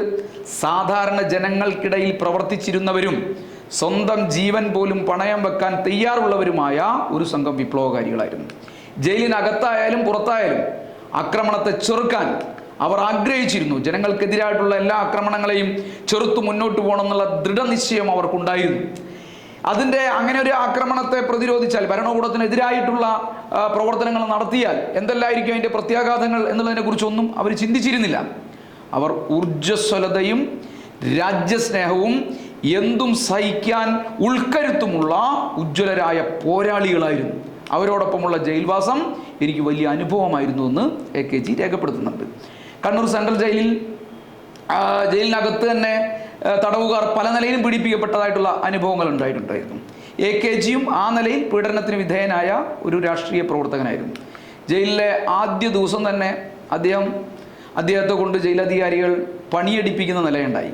സാധാരണ ജനങ്ങൾക്കിടയിൽ പ്രവർത്തിച്ചിരുന്നവരും സ്വന്തം ജീവൻ പോലും പണയം വെക്കാൻ തയ്യാറുള്ളവരുമായ ഒരു സംഘം വിപ്ലവകാരികളായിരുന്നു. ജയിലിനകത്തായാലും പുറത്തായാലും ആക്രമണത്തെ ചെറുക്കാൻ അവർ ആഗ്രഹിച്ചിരുന്നു. ജനങ്ങൾക്കെതിരായിട്ടുള്ള എല്ലാ ആക്രമണങ്ങളെയും ചെറുത്തു മുന്നോട്ട് പോകണമെന്നുള്ള ദൃഢനിശ്ചയം അവർക്കുണ്ടായിരുന്നു. അങ്ങനെ ഒരു ആക്രമണത്തെ പ്രതിരോധിച്ചാൽ, ഭരണകൂടത്തിനെതിരായിട്ടുള്ള പ്രവർത്തനങ്ങൾ നടത്തിയാൽ എന്തെല്ലാമായിരിക്കും അതിൻ്റെ പ്രത്യാഘാതങ്ങൾ എന്നുള്ളതിനെ കുറിച്ചൊന്നും അവർ ചിന്തിച്ചിരുന്നില്ല. അവർ ഊർജ്ജസ്വലതയും രാജ്യസ്നേഹവും എന്തും സഹിക്കാൻ ഉൾക്കരുത്തുമുള്ള ഉജ്ജ്വലരായ പോരാളികളായിരുന്നു. അവരോടൊപ്പമുള്ള ജയിൽവാസം എനിക്ക് വലിയ അനുഭവമായിരുന്നു എന്ന് AKG രേഖപ്പെടുത്തുന്നുണ്ട്. കണ്ണൂർ സെൻട്രൽ ജയിലിനകത്ത് തന്നെ തടവുകാർ പല നിലയിലും പീഡിപ്പിക്കപ്പെട്ടതായിട്ടുള്ള അനുഭവങ്ങൾ ഉണ്ടായിട്ടുണ്ടായിരുന്നു. AKGയും ആ നിലയിൽ പീഡനത്തിന് വിധേയനായ ഒരു രാഷ്ട്രീയ പ്രവർത്തകനായിരുന്നു. ജയിലിലെ ആദ്യ ദിവസം തന്നെ അദ്ദേഹത്തെ കൊണ്ട് ജയിലധികാരികൾ പണിയെടുപ്പിക്കുന്ന നിലയുണ്ടായി.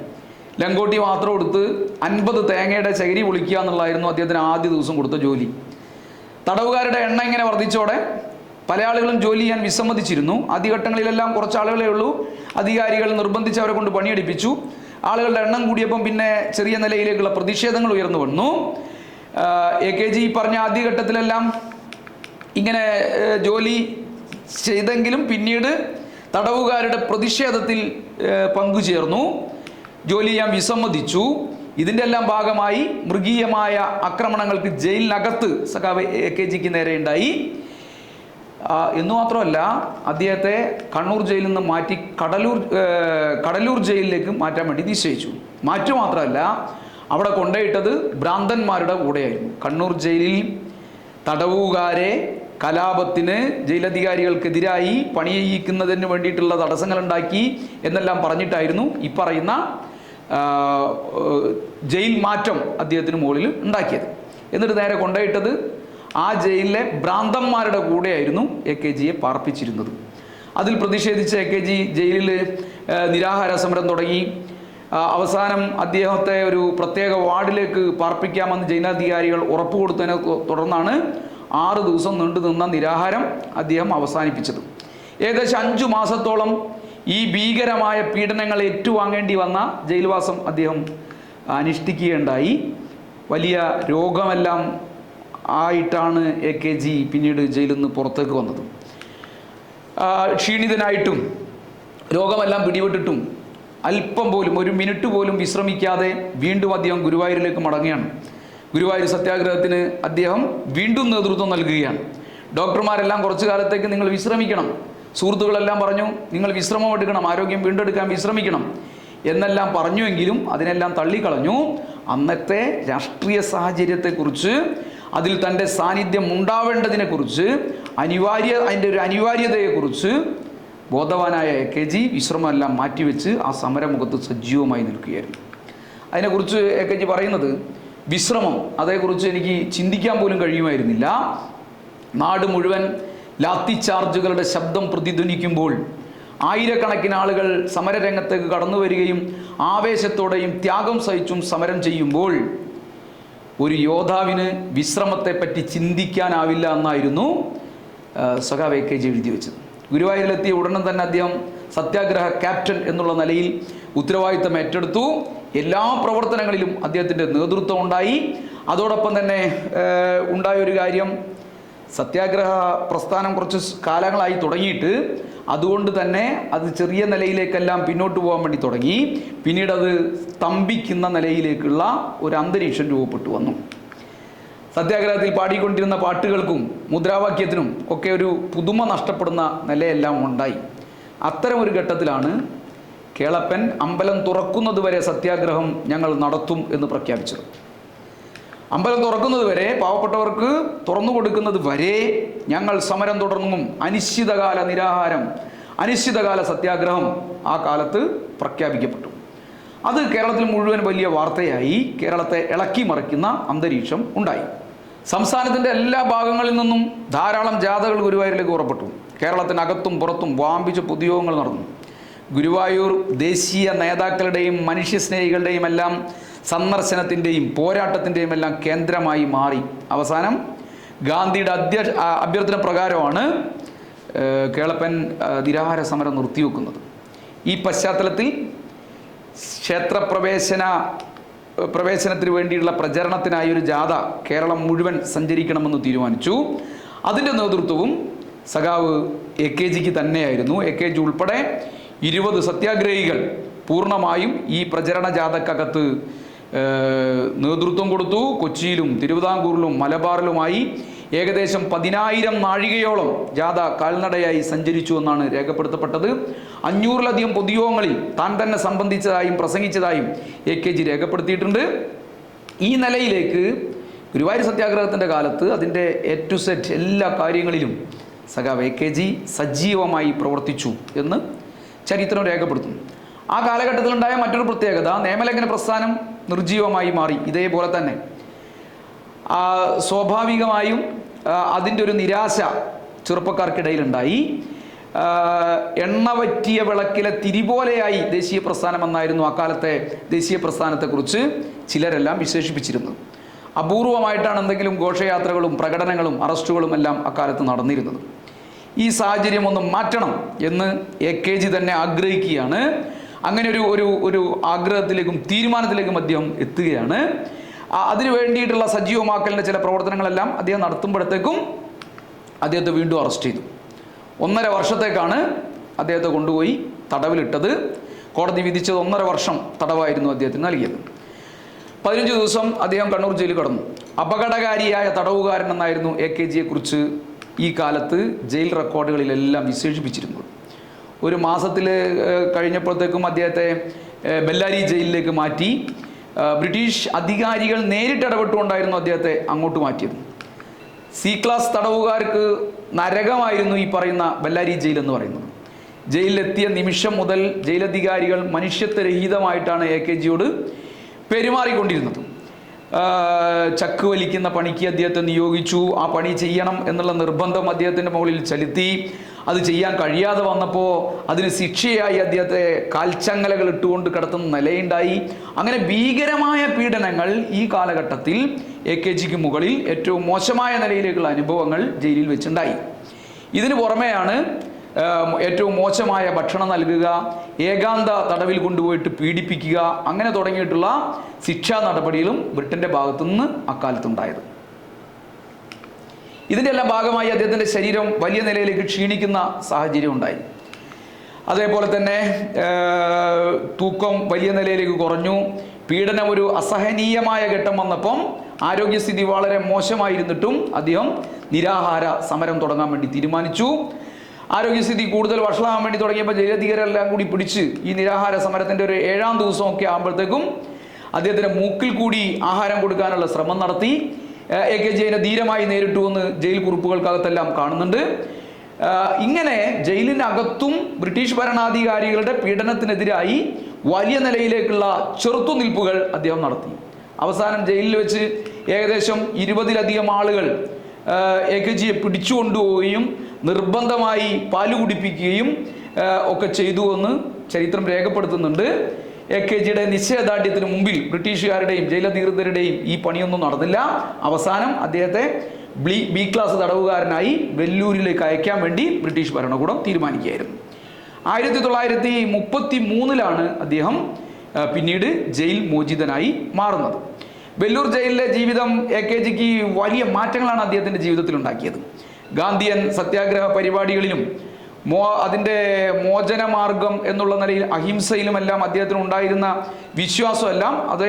ലങ്കോട്ടി മാത്രം കൊടുത്ത് 50 തേങ്ങയുടെ ചകിരി പൊളിക്കുക എന്നുള്ളതായിരുന്നു അദ്ദേഹത്തിന് ആദ്യ ദിവസം കൊടുത്ത ജോലി. തടവുകാരുടെ എണ്ണം ഇങ്ങനെ വർദ്ധിച്ചോടെ പല ആളുകളും ജോലി ചെയ്യാൻ വിസമ്മതിച്ചിരുന്നു. ആദ്യഘട്ടങ്ങളിലെല്ലാം കുറച്ച് ആളുകളേ ഉള്ളൂ. അധികാരികൾ നിർബന്ധിച്ച് അവരെ കൊണ്ട് പണിയെടുപ്പിച്ചു. ആളുകളുടെ എണ്ണം കൂടിയപ്പം പിന്നെ ചെറിയ നിലയിലേക്കുള്ള പ്രതിഷേധങ്ങൾ ഉയർന്നു വന്നു. AKG പറഞ്ഞ ആദ്യഘട്ടത്തിലെല്ലാം ഇങ്ങനെ ജോലി ചെയ്തെങ്കിലും പിന്നീട് തടവുകാരുടെ പ്രതിഷേധത്തിൽ പങ്കുചേർന്നു, ജോലി ചെയ്യാൻ വിസമ്മതിച്ചു. ഇതിൻ്റെ എല്ലാം ഭാഗമായി മൃഗീയമായ ആക്രമണങ്ങൾക്ക് ജയിലിനകത്ത് സഖാവ് AKGക്ക് നേരെ ഉണ്ടായി. എന്നുമാത്രമല്ല, അദ്ദേഹത്തെ കണ്ണൂർ ജയിലിൽ നിന്ന് മാറ്റി കടലൂർ ജയിലിലേക്ക് മാറ്റാൻ വേണ്ടി നിശ്ചയിച്ചു. മാറ്റുമാത്രമല്ല, അവിടെ കൊണ്ടുപോയിട്ടത് ഭ്രാന്തന്മാരുടെ കൂടെയായിരുന്നു. കണ്ണൂർ ജയിലിൽ തടവുകാരെ കലാപത്തിന് ജയിലധികാരികൾക്കെതിരായി പണിയിക്കുന്നതിന് വേണ്ടിയിട്ടുള്ള തടസ്സങ്ങളുണ്ടാക്കി എന്നെല്ലാം പറഞ്ഞിട്ടായിരുന്നു ഈ പറയുന്ന ജയിൽ മാറ്റം അദ്ദേഹത്തിന് മുകളിൽ ഉണ്ടാക്കിയത്. എന്നിട്ട് നേരെ കൊണ്ടുപോയിട്ടത് ആ ജയിലിലെ ഭ്രാന്തന്മാരുടെ കൂടെയായിരുന്നു AKGയെ പാർപ്പിച്ചിരുന്നത്. അതിൽ പ്രതിഷേധിച്ച് AKG ജയിലിൽ നിരാഹാര സമരം തുടങ്ങി. അവസാനം അദ്ദേഹത്തെ ഒരു പ്രത്യേക വാർഡിലേക്ക് പാർപ്പിക്കാമെന്ന് ജയിലധികാരികൾ ഉറപ്പ് കൊടുത്തതിനെ തുടർന്നാണ് 6 ദിവസം നീണ്ടു നിന്ന നിരാഹാരം അദ്ദേഹം അവസാനിപ്പിച്ചത്. ഏകദേശം 5 മാസത്തോളം ഈ ഭീകരമായ പീഡനങ്ങൾ ഏറ്റുവാങ്ങേണ്ടി വന്ന ജയിൽവാസം അദ്ദേഹം അനുഷ്ഠിക്കുകയുണ്ടായി. വലിയ രോഗമെല്ലാം ആയിട്ടാണ് AKG പിന്നീട് ജയിലിൽ നിന്ന് പുറത്തേക്ക് വന്നത്. ക്ഷീണിതനായിട്ടും രോഗമെല്ലാം പിടിപെട്ടിട്ടും അല്പം പോലും ഒരു മിനിറ്റ് പോലും വിശ്രമിക്കാതെ വീണ്ടും അദ്ദേഹം ഗുരുവായൂരിലേക്ക് മടങ്ങുകയാണ്. ഗുരുവായൂർ സത്യാഗ്രഹത്തിന് അദ്ദേഹം വീണ്ടും നേതൃത്വം നൽകുകയാണ്. ഡോക്ടർമാരെല്ലാം കുറച്ചു കാലത്തേക്ക് നിങ്ങൾ വിശ്രമിക്കണം, സുഹൃത്തുക്കളെല്ലാം പറഞ്ഞു നിങ്ങൾ വിശ്രമം എടുക്കണം, ആരോഗ്യം വീണ്ടെടുക്കാൻ വിശ്രമിക്കണം എന്നെല്ലാം പറഞ്ഞുവെങ്കിലും അതിനെല്ലാം തള്ളിക്കളഞ്ഞു. അന്നത്തെ രാഷ്ട്രീയ സാഹചര്യത്തെക്കുറിച്ച്, അതിൽ തൻ്റെ സാന്നിധ്യം ഉണ്ടാവേണ്ടതിനെക്കുറിച്ച്, അതിൻ്റെ ഒരു അനിവാര്യതയെക്കുറിച്ച് ബോധവാനായ AKG വിശ്രമമെല്ലാം മാറ്റിവെച്ച് ആ സമരമുഖത്ത് സജീവമായി നിൽക്കുകയായിരുന്നു. അതിനെക്കുറിച്ച് AKG പറയുന്നത്, വിശ്രമം, അതേക്കുറിച്ച് എനിക്ക് ചിന്തിക്കാൻ പോലും കഴിയുമായിരുന്നില്ല. നാട് മുഴുവൻ ലാത്തി ചാർജുകളുടെ ശബ്ദം പ്രതിധ്വനിക്കുമ്പോൾ ആയിരക്കണക്കിന് ആളുകൾ സമരരംഗത്തേക്ക് കടന്നു വരികയും ആവേശത്തോടെയും ത്യാഗം സഹിച്ചും സമരം ചെയ്യുമ്പോൾ ഒരു യോദ്ധാവിന് വിശ്രമത്തെപ്പറ്റി ചിന്തിക്കാനാവില്ല എന്നായിരുന്നു സഖാവ് AKG എഴുതി വെച്ചത്. ഗുരുവായൂരിലെത്തിയ ഉടനെ തന്നെ അദ്ദേഹം സത്യാഗ്രഹ ക്യാപ്റ്റൻ എന്നുള്ള നിലയിൽ ഉത്തരവാദിത്തം ഏറ്റെടുത്തു. എല്ലാ പ്രവർത്തനങ്ങളിലും അദ്ദേഹത്തിൻ്റെ നേതൃത്വം ഉണ്ടായി. അതോടൊപ്പം തന്നെ ഉണ്ടായ ഒരു കാര്യം, സത്യാഗ്രഹ പ്രസ്ഥാനം കുറച്ച് കാലങ്ങളായി തുടങ്ങിയിട്ട് അതുകൊണ്ട് തന്നെ അത് ചെറിയ നിലയിലേക്കെല്ലാം പിന്നോട്ട് പോകാൻ വേണ്ടി തുടങ്ങി. പിന്നീട് അത് സ്തംഭിക്കുന്ന നിലയിലേക്കുള്ള ഒരു അന്തരീക്ഷം രൂപപ്പെട്ടു വന്നു. സത്യാഗ്രഹത്തിൽ പാടിക്കൊണ്ടിരുന്ന പാട്ടുകൾക്കും മുദ്രാവാക്യത്തിനും ഒക്കെ ഒരു പുതുമ നഷ്ടപ്പെടുന്ന നിലയെല്ലാം ഉണ്ടായി. അത്തരം ഒരു ഘട്ടത്തിലാണ് കേളപ്പൻ അമ്പലം തുറക്കുന്നത് വരെ സത്യാഗ്രഹം ഞങ്ങൾ നടത്തും എന്ന് പ്രഖ്യാപിച്ചത്. അമ്പലം തുറക്കുന്നത് വരെ, പാവപ്പെട്ടവർക്ക് തുറന്നു കൊടുക്കുന്നത് വരെ ഞങ്ങൾ സമരം തുടർന്നും അനിശ്ചിതകാല നിരാഹാരം, അനിശ്ചിതകാല സത്യാഗ്രഹം ആ കാലത്ത് പ്രഖ്യാപിക്കപ്പെട്ടു. അത് കേരളത്തിൽ മുഴുവൻ വലിയ വാർത്തയായി. കേരളത്തെ ഇളക്കി മറിക്കുന്ന അന്തരീക്ഷം ഉണ്ടായി. സംസ്ഥാനത്തിൻ്റെ എല്ലാ ഭാഗങ്ങളിൽ നിന്നും ധാരാളം ജാഥകൾ ഗുരുവായൂരിലേക്ക് പുറപ്പെട്ടു. കേരളത്തിനകത്തും പുറത്തും വാമ്പിച്ച പൊതുയോഗങ്ങൾ നടന്നു. ഗുരുവായൂർ ദേശീയ നേതാക്കളുടെയും മനുഷ്യസ്നേഹികളുടെയും എല്ലാം സന്ദർശനത്തിൻ്റെയും പോരാട്ടത്തിൻ്റെയും എല്ലാം കേന്ദ്രമായി മാറി. അവസാനം ഗാന്ധിയുടെ അഭ്യർത്ഥന പ്രകാരമാണ് കേളപ്പൻ നിരാഹാര സമരം നിർത്തിവെക്കുന്നത്. ഈ പശ്ചാത്തലത്തിൽ പ്രവേശനത്തിന് വേണ്ടിയുള്ള പ്രചരണത്തിനായി ഒരു ജാഥ കേരളം മുഴുവൻ സഞ്ചരിക്കണമെന്ന് തീരുമാനിച്ചു. അതിൻ്റെ നേതൃത്വവും സഖാവ് AKGക്ക് തന്നെയായിരുന്നു. AKG ഉൾപ്പെടെ 20 സത്യാഗ്രഹികൾ പൂർണ്ണമായും ഈ പ്രചരണ ജാഥക്കകത്ത് നേതൃത്വം കൊടുത്തു. കൊച്ചിയിലും തിരുവിതാംകൂറിലും മലബാറിലുമായി ഏകദേശം 10,000 നാഴികയോളം ജാഥ കാൽനടയായി സഞ്ചരിച്ചു എന്നാണ് രേഖപ്പെടുത്തപ്പെട്ടത്. 500-ലധികം പൊതുയോഗങ്ങളിൽ താൻ തന്നെ സംബന്ധിച്ചതായും പ്രസംഗിച്ചതായും AKG രേഖപ്പെടുത്തിയിട്ടുണ്ട്. ഈ നിലയിലേക്ക് ഗുരുവായൂർ സത്യാഗ്രഹത്തിൻ്റെ കാലത്ത് അതിൻ്റെ A to Z എല്ലാ കാര്യങ്ങളിലും സഖാവ് AKG സജീവമായി പ്രവർത്തിച്ചു എന്ന് ചരിത്രം രേഖപ്പെടുത്തുന്നു. ആ കാലഘട്ടത്തിലുണ്ടായ മറ്റൊരു പ്രത്യേകത, നിയമലംഘന പ്രസ്ഥാനം നിർജീവമായി മാറി. ഇതേപോലെ തന്നെ സ്വാഭാവികമായും അതിൻ്റെ ഒരു നിരാശ ചെറുപ്പക്കാർക്കിടയിലുണ്ടായി. എണ്ണ വറ്റിയ വിളക്കിലെ തിരിപോലെയായി ദേശീയ പ്രസ്ഥാനം എന്നായിരുന്നു അക്കാലത്തെ ദേശീയ പ്രസ്ഥാനത്തെക്കുറിച്ച് ചിലരെല്ലാം വിശേഷിപ്പിച്ചിരുന്നത്. അപൂർവമായിട്ടാണ് എന്തെങ്കിലും ഘോഷയാത്രകളും പ്രകടനങ്ങളും അറസ്റ്റുകളും എല്ലാം അക്കാലത്ത് നടന്നിരുന്നത്. ഈ സാഹചര്യം ഒന്ന് മാറ്റണം എന്ന് AKG തന്നെ ആഗ്രഹിക്കുകയാണ്. അങ്ങനെ ഒരു ആഗ്രഹത്തിലേക്കും തീരുമാനത്തിലേക്കും അദ്ദേഹം എത്തുകയാണ്. അതിനു വേണ്ടിയിട്ടുള്ള സജീവമാക്കലിൻ്റെ ചില പ്രവർത്തനങ്ങളെല്ലാം അദ്ദേഹം നടത്തുമ്പോഴത്തേക്കും അദ്ദേഹത്തെ വീണ്ടും അറസ്റ്റ് ചെയ്തു. 1.5 വർഷത്തേക്കാണ് അദ്ദേഹത്തെ കൊണ്ടുപോയി തടവിലിട്ടത്. കോടതി വിധിച്ചത് 1.5 വർഷം തടവായിരുന്നു അദ്ദേഹത്തിന് നൽകിയത്. 15 ദിവസം അദ്ദേഹം കണ്ണൂർ ജയിലിൽ കടന്നു. അപകടകാരിയായ തടവുകാരൻ എന്നായിരുന്നു AKGയെക്കുറിച്ച് ഈ കാലത്ത് ജയിൽ റെക്കോർഡുകളിലെല്ലാം വിശേഷിപ്പിച്ചിരുന്നത്. ഒരു മാസത്തിൽ കഴിഞ്ഞപ്പോഴത്തേക്കും അദ്ദേഹത്തെ ബെല്ലാരി ജയിലിലേക്ക് മാറ്റി. ബ്രിട്ടീഷ് അധികാരികൾ നേരിട്ട് ഇടപെട്ടുകൊണ്ടായിരുന്നു അദ്ദേഹത്തെ അങ്ങോട്ട് മാറ്റിയത്. C ക്ലാസ് തടവുകാർക്ക് നരകമായിരുന്നു ഈ പറയുന്ന ബെല്ലാരി ജയിൽ എന്ന് പറയുന്നത്. ജയിലിലെത്തിയ നിമിഷം മുതൽ ജയിലധികാരികൾ മനുഷ്യത്വരഹിതമായിട്ടാണ് AKGയോട് പെരുമാറിക്കൊണ്ടിരുന്നത്. ചക്ക് വലിക്കുന്ന പണിക്ക് അദ്ദേഹത്തെ നിയോഗിച്ചു. ആ പണി ചെയ്യണം എന്നുള്ള നിർബന്ധം അദ്ദേഹത്തിൻ്റെ മുകളിൽ ചെലുത്തി. അത് ചെയ്യാൻ കഴിയാതെ വന്നപ്പോൾ അതിന് ശിക്ഷയായി അദ്ദേഹത്തെ കാൽച്ചങ്ങലകൾ ഇട്ടുകൊണ്ട് കിടത്തുന്ന നിലയുണ്ടായി. അങ്ങനെ ഭീകരമായ പീഡനങ്ങൾ ഈ കാലഘട്ടത്തിൽ AKGക്ക് മുകളിൽ ഏറ്റവും മോശമായ നിലയിലേക്കുള്ള അനുഭവങ്ങൾ ജയിലിൽ വെച്ചുണ്ടായി. ഇതിന് പുറമെയാണ് ഏറ്റവും മോശമായ ഭക്ഷണം നൽകുക, ഏകാന്ത തടവിൽ കൊണ്ടുപോയിട്ട് പീഡിപ്പിക്കുക, അങ്ങനെ തുടങ്ങിയിട്ടുള്ള ശിക്ഷാ നടപടികളും ബ്രിട്ടൻ്റെ ഭാഗത്തുനിന്ന് അക്കാലത്തുണ്ടായത്. ഇതിൻ്റെ എല്ലാം ഭാഗമായി അദ്ദേഹത്തിൻ്റെ ശരീരം വലിയ നിലയിലേക്ക് ക്ഷീണിക്കുന്ന സാഹചര്യം ഉണ്ടായി. അതേപോലെ തന്നെ തൂക്കം വലിയ നിലയിലേക്ക് കുറഞ്ഞു. പീഡനം ഒരു അസഹനീയമായ ഘട്ടം വന്നപ്പം ആരോഗ്യസ്ഥിതി വളരെ മോശമായിരുന്നിട്ടും അദ്ദേഹം നിരാഹാര സമരം തുടങ്ങാൻ വേണ്ടി തീരുമാനിച്ചു. ആരോഗ്യസ്ഥിതി കൂടുതൽ വഷളാകാൻ വേണ്ടി തുടങ്ങിയപ്പോൾ ജയിലധികാരെല്ലാം കൂടി പിടിച്ച് ഈ നിരാഹാര സമരത്തിൻ്റെ ഒരു 7ാം ദിവസമൊക്കെ ആകുമ്പോഴത്തേക്കും അദ്ദേഹത്തിൻ്റെ മൂക്കിൽ കൂടി ആഹാരം കൊടുക്കാനുള്ള ശ്രമം നടത്തി. AKG അതിനെ ധീരമായി നേരിട്ടു എന്ന് ജയിൽ കുറിപ്പുകൾക്കകത്തെല്ലാം കാണുന്നുണ്ട്. ഇങ്ങനെ ജയിലിനകത്തും ബ്രിട്ടീഷ് ഭരണാധികാരികളുടെ പീഡനത്തിനെതിരായി വലിയ നിലയിലേക്കുള്ള ചെറുത്തുനിൽപ്പുകൾ അദ്ദേഹം നടത്തി. അവസാനം ജയിലിൽ വെച്ച് ഏകദേശം 20-ലധികം ആളുകൾ AKGയെ പിടിച്ചുകൊണ്ടുപോവുകയും നിർബന്ധമായി പാല് കുടിപ്പിക്കുകയും ഒക്കെ ചെയ്തു എന്ന് ചരിത്രം രേഖപ്പെടുത്തുന്നുണ്ട്. AKGയുടെ നിശ്ചയദാർഢ്യത്തിന് മുമ്പിൽ ബ്രിട്ടീഷുകാരുടെയും ജയിലധികൃതരുടെയും ഈ പണിയൊന്നും നടന്നില്ല. അവസാനം അദ്ദേഹത്തെ ബി ക്ലാസ് തടവുകാരനായി വെല്ലൂരിലേക്ക് അയക്കാൻ വേണ്ടി ബ്രിട്ടീഷ് ഭരണകൂടം തീരുമാനിക്കുകയായിരുന്നു. 1933 അദ്ദേഹം പിന്നീട് ജയിൽ മോചിതനായി മാറുന്നത്. വെല്ലൂർ ജയിലിലെ ജീവിതം AKGക്ക് വലിയ മാറ്റങ്ങളാണ് അദ്ദേഹത്തിൻ്റെ ജീവിതത്തിൽ ഉണ്ടാക്കിയത്. ഗാന്ധിയൻ സത്യാഗ്രഹ പരിപാടികളിലും അതിൻ്റെ മോചനമാർഗം എന്നുള്ള നിലയിൽ അഹിംസയിലുമെല്ലാം അദ്ദേഹത്തിന് ഉണ്ടായിരുന്ന വിശ്വാസമെല്ലാം അതേ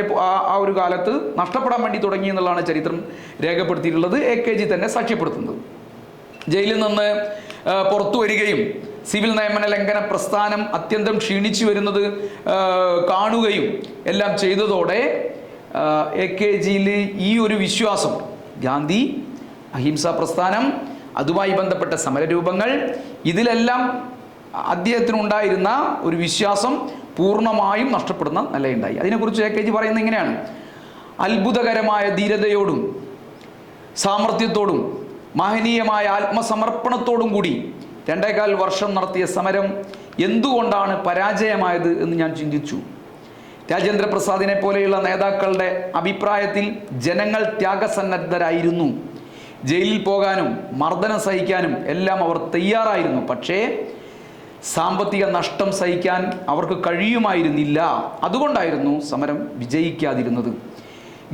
ആ ഒരു കാലത്ത് നഷ്ടപ്പെടാൻ വേണ്ടി തുടങ്ങി എന്നുള്ളതാണ് ചരിത്രം രേഖപ്പെടുത്തിയിട്ടുള്ളത്. AKG തന്നെ സാക്ഷ്യപ്പെടുത്തുന്നത്. ജയിലിൽ നിന്ന് പുറത്തു വരികയും സിവിൽ നിയമന ലംഘന പ്രസ്ഥാനം അത്യന്തം ക്ഷീണിച്ചു വരുന്നത് കാണുകയും എല്ലാം ചെയ്തതോടെ AKGയിൽ ഈ ഒരു വിശ്വാസം, ഗാന്ധി, അഹിംസാ പ്രസ്ഥാനം, അതുമായി ബന്ധപ്പെട്ട സമരരൂപങ്ങൾ, ഇതിലെല്ലാം അദ്ദേഹത്തിനുണ്ടായിരുന്ന ഒരു വിശ്വാസം പൂർണ്ണമായും നഷ്ടപ്പെടുന്ന നിലയുണ്ടായി. അതിനെക്കുറിച്ച് AKG പറയുന്നത് ഇങ്ങനെയാണ്: അത്ഭുതകരമായ ധീരതയോടും സാമർഥ്യത്തോടും മഹനീയമായ ആത്മസമർപ്പണത്തോടും കൂടി 2.25 വർഷം നടത്തിയ സമരം എന്തുകൊണ്ടാണ് പരാജയമായത് എന്ന് ഞാൻ ചിന്തിച്ചു. രാജേന്ദ്ര പ്രസാദിനെ പോലെയുള്ള നേതാക്കളുടെ അഭിപ്രായത്തിൽ ജനങ്ങൾ ത്യാഗസന്നദ്ധരായിരുന്നു. ജയിലിൽ പോകാനും മർദ്ദനം സഹിക്കാനും എല്ലാം അവർ തയ്യാറായിരുന്നു. പക്ഷേ സാമ്പത്തിക നഷ്ടം സഹിക്കാൻ അവർക്ക് കഴിയുമായിരുന്നില്ല. അതുകൊണ്ടായിരുന്നു സമരം വിജയിക്കാതിരുന്നത്.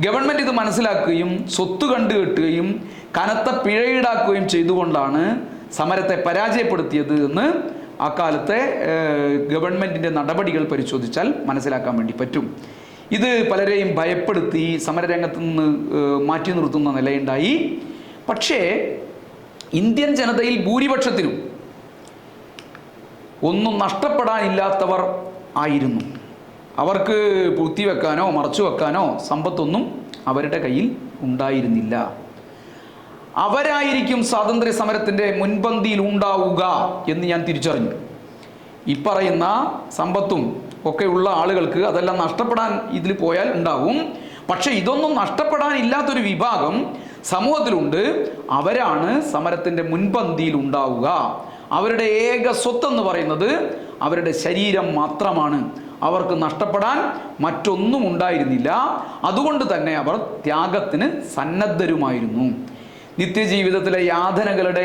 ഗവൺമെൻറ് ഇത് മനസ്സിലാക്കുകയും സ്വത്ത് കണ്ടുകെട്ടുകയും കനത്ത പിഴ ഈടാക്കുകയും ചെയ്തുകൊണ്ടാണ് സമരത്തെ പരാജയപ്പെടുത്തിയത് എന്ന് അക്കാലത്തെ ഗവൺമെൻറ്റിൻ്റെ നടപടികൾ പരിശോധിച്ചാൽ മനസ്സിലാക്കാൻ വേണ്ടി പറ്റും. ഇത് പലരെയും ഭയപ്പെടുത്തി സമരരംഗത്ത് നിന്ന് മാറ്റി നിർത്തുന്ന നിലയുണ്ടായി. പക്ഷേ ഇന്ത്യൻ ജനതയിൽ ഭൂരിപക്ഷത്തിനും ഒന്നും നഷ്ടപ്പെടാനില്ലാത്തവർ ആയിരുന്നു. അവർക്ക് പൂഴ്ത്തിവെക്കാനോ മറച്ചു വെക്കാനോ സമ്പത്തൊന്നും അവരുടെ കയ്യിൽ ഉണ്ടായിരുന്നില്ല. അവരായിരിക്കും സ്വാതന്ത്ര്യ സമരത്തിൻ്റെ മുൻപന്തിയിൽ ഉണ്ടാവുക എന്ന് ഞാൻ തിരിച്ചറിഞ്ഞു. ഈ പറയുന്ന സമ്പത്തും ഒക്കെ ഉള്ള ആളുകൾക്ക് അതെല്ലാം നഷ്ടപ്പെടാൻ ഇതിൽ പോയാൽ ഉണ്ടാവും. പക്ഷേ ഇതൊന്നും നഷ്ടപ്പെടാനില്ലാത്തൊരു വിഭാഗം സമൂഹത്തിലുണ്ട്. അവരാണ് സമരത്തിൻ്റെ മുൻപന്തിയിൽ ഉണ്ടാവുക. അവരുടെ ഏക സ്വത്തെന്ന് പറയുന്നത് അവരുടെ ശരീരം മാത്രമാണ്. അവർക്ക് നഷ്ടപ്പെടാൻ മറ്റൊന്നും ഉണ്ടായിരുന്നില്ല. അതുകൊണ്ട് തന്നെ അവർ ത്യാഗത്തിന് സന്നദ്ധരുമായിരുന്നു. നിത്യജീവിതത്തിലെ യാതനകളുടെ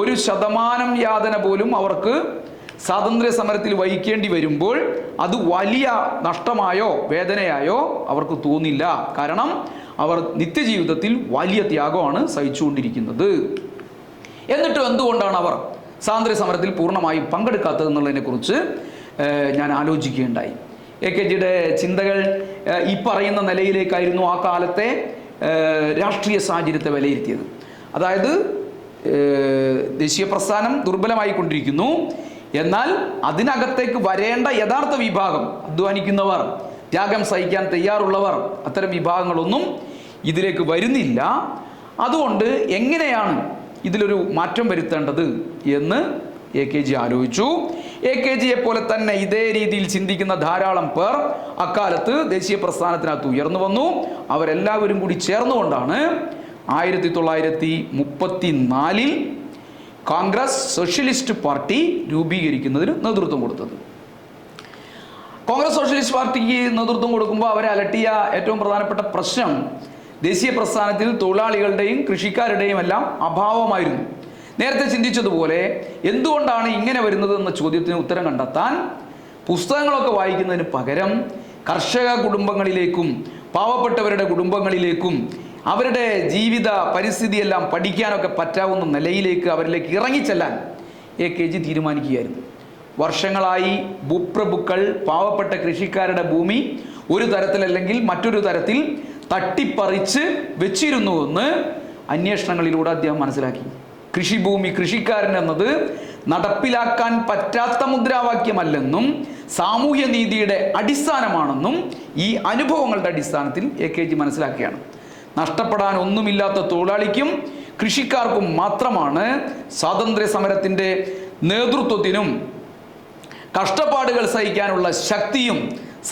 1% യാതന പോലും അവർക്ക് സ്വാതന്ത്ര്യ സമരത്തിൽ വഹിക്കേണ്ടി വരുമ്പോൾ അത് വലിയ നഷ്ടമായോ വേദനയായോ അവർക്ക് തോന്നില്ല. കാരണം അവർ നിത്യജീവിതത്തിൽ വലിയ ത്യാഗമാണ് സഹിച്ചുകൊണ്ടിരിക്കുന്നത്. എന്നിട്ടും എന്തുകൊണ്ടാണ് അവർ സ്വാതന്ത്ര്യ സമരത്തിൽ പൂർണ്ണമായും പങ്കെടുക്കാത്തതെന്നുള്ളതിനെക്കുറിച്ച് ഞാൻ ആലോചിക്കുകയുണ്ടായി. AKGയുടെ ചിന്തകൾ ഈ പറയുന്ന നിലയിലേക്കായിരുന്നു ആ കാലത്തെ രാഷ്ട്രീയ സാഹചര്യത്തെ വിലയിരുത്തിയത്. അതായത് ദേശീയ പ്രസ്ഥാനം ദുർബലമായിക്കൊണ്ടിരിക്കുന്നു, എന്നാൽ അതിനകത്തേക്ക് വരേണ്ട യഥാർത്ഥ വിഭാഗം, അധ്വാനിക്കുന്നവർ, ത്യാഗം സഹിക്കാൻ തയ്യാറുള്ളവർ, അത്തരം വിഭാഗങ്ങളൊന്നും ഇതിലേക്ക് വരുന്നില്ല. അതുകൊണ്ട് എങ്ങനെയാണ് ഇതിലൊരു മാറ്റം വരുത്തേണ്ടത് എന്ന് AKG ആലോചിച്ചു. AKGയെ പോലെ തന്നെ ഇതേ രീതിയിൽ ചിന്തിക്കുന്ന ധാരാളം പേർ അക്കാലത്ത് ദേശീയ പ്രസ്ഥാനത്തിനകത്ത് ഉയർന്നു വന്നു. അവരെല്ലാവരും കൂടി ചേർന്നുകൊണ്ടാണ് 1934 കോൺഗ്രസ് സോഷ്യലിസ്റ്റ് പാർട്ടി രൂപീകരിക്കുന്നതിന് നേതൃത്വം കൊടുത്തത്. കോൺഗ്രസ് സോഷ്യലിസ്റ്റ് പാർട്ടിക്ക് നേതൃത്വം കൊടുക്കുമ്പോൾ അവരെ അലട്ടിയ ഏറ്റവും പ്രധാനപ്പെട്ട പ്രശ്നം ദേശീയ പ്രസ്ഥാനത്തിൽ തൊഴിലാളികളുടെയും കൃഷിക്കാരുടെയും എല്ലാം അഭാവമായിരുന്നു. നേരത്തെ ചിന്തിച്ചതുപോലെ എന്തുകൊണ്ടാണ് ഇങ്ങനെ വരുന്നത് എന്ന ചോദ്യത്തിന് ഉത്തരം കണ്ടെത്താൻ പുസ്തകങ്ങളൊക്കെ വായിക്കുന്നതിന് പകരം കർഷക കുടുംബങ്ങളിലേക്കും പാവപ്പെട്ടവരുടെ കുടുംബങ്ങളിലേക്കും അവരുടെ ജീവിത പരിസ്ഥിതിയെല്ലാം പഠിക്കാനൊക്കെ പറ്റാവുന്ന നിലയിലേക്ക് അവരിലേക്ക് ഇറങ്ങിച്ചെല്ലാൻ AKG തീരുമാനിക്കുകയായിരുന്നു. വർഷങ്ങളായി ഭൂപ്രഭുക്കൾ പാവപ്പെട്ട കൃഷിക്കാരുടെ ഭൂമി ഒരു തരത്തിലല്ലെങ്കിൽ മറ്റൊരു തരത്തിൽ തട്ടിപ്പറിച്ച് വെച്ചിരുന്നുവെന്ന് അന്വേഷണങ്ങളിലൂടെ അദ്ദേഹം മനസ്സിലാക്കി. കൃഷിഭൂമി കൃഷിക്കാരൻ എന്നത് നടപ്പിലാക്കാൻ പറ്റാത്ത മുദ്രാവാക്യമല്ലെന്നും സാമൂഹ്യ നീതിയുടെ അടിസ്ഥാനമാണെന്നും ഈ അനുഭവങ്ങളുടെ അടിസ്ഥാനത്തിൽ AKG മനസ്സിലാക്കുകയാണ്. നഷ്ടപ്പെടാൻ ഒന്നുമില്ലാത്ത തൊഴിലാളിക്കും കൃഷിക്കാർക്കും മാത്രമാണ് സ്വാതന്ത്ര്യ സമരത്തിൻ്റെ നേതൃത്വത്തിനും കഷ്ടപ്പാടുകൾ സഹിക്കാനുള്ള ശക്തിയും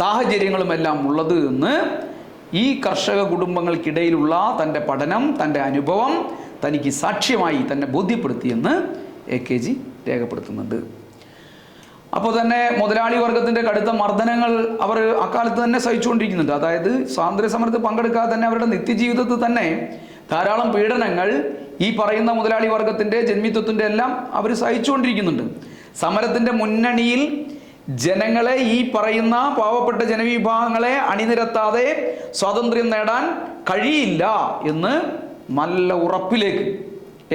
സാഹചര്യങ്ങളുമെല്ലാം ഉള്ളത് എന്ന് ഈ കർഷക കുടുംബങ്ങൾക്കിടയിലുള്ള തൻ്റെ പഠനം, തൻ്റെ അനുഭവം തനിക്ക് സാക്ഷ്യമായി തന്നെ ബോധ്യപ്പെടുത്തിയെന്ന് AKG രേഖപ്പെടുത്തുന്നുണ്ട്. അപ്പോൾ തന്നെ മുതലാളി വർഗത്തിൻ്റെ കടുത്ത മർദ്ദനങ്ങൾ അവർ അക്കാലത്ത് തന്നെ സഹിച്ചുകൊണ്ടിരിക്കുന്നുണ്ട്. അതായത് സ്വാതന്ത്ര്യ സമരത്തിൽ പങ്കെടുക്കാതെ തന്നെ അവരുടെ നിത്യജീവിതത്തിൽ തന്നെ ധാരാളം പീഡനങ്ങൾ ഈ പറയുന്ന മുതലാളി വർഗത്തിൻ്റെ ജന്മിത്വത്തിൻ്റെ എല്ലാം അവർ സഹിച്ചുകൊണ്ടിരിക്കുന്നുണ്ട്. സമരത്തിൻ്റെ മുന്നണിയിൽ ജനങ്ങളെ, ഈ പറയുന്ന പാവപ്പെട്ട ജനവിഭാഗങ്ങളെ അണിനിരത്താതെ സ്വാതന്ത്ര്യം നേടാൻ കഴിയില്ല എന്ന് നല്ല ഉറപ്പിലേക്ക്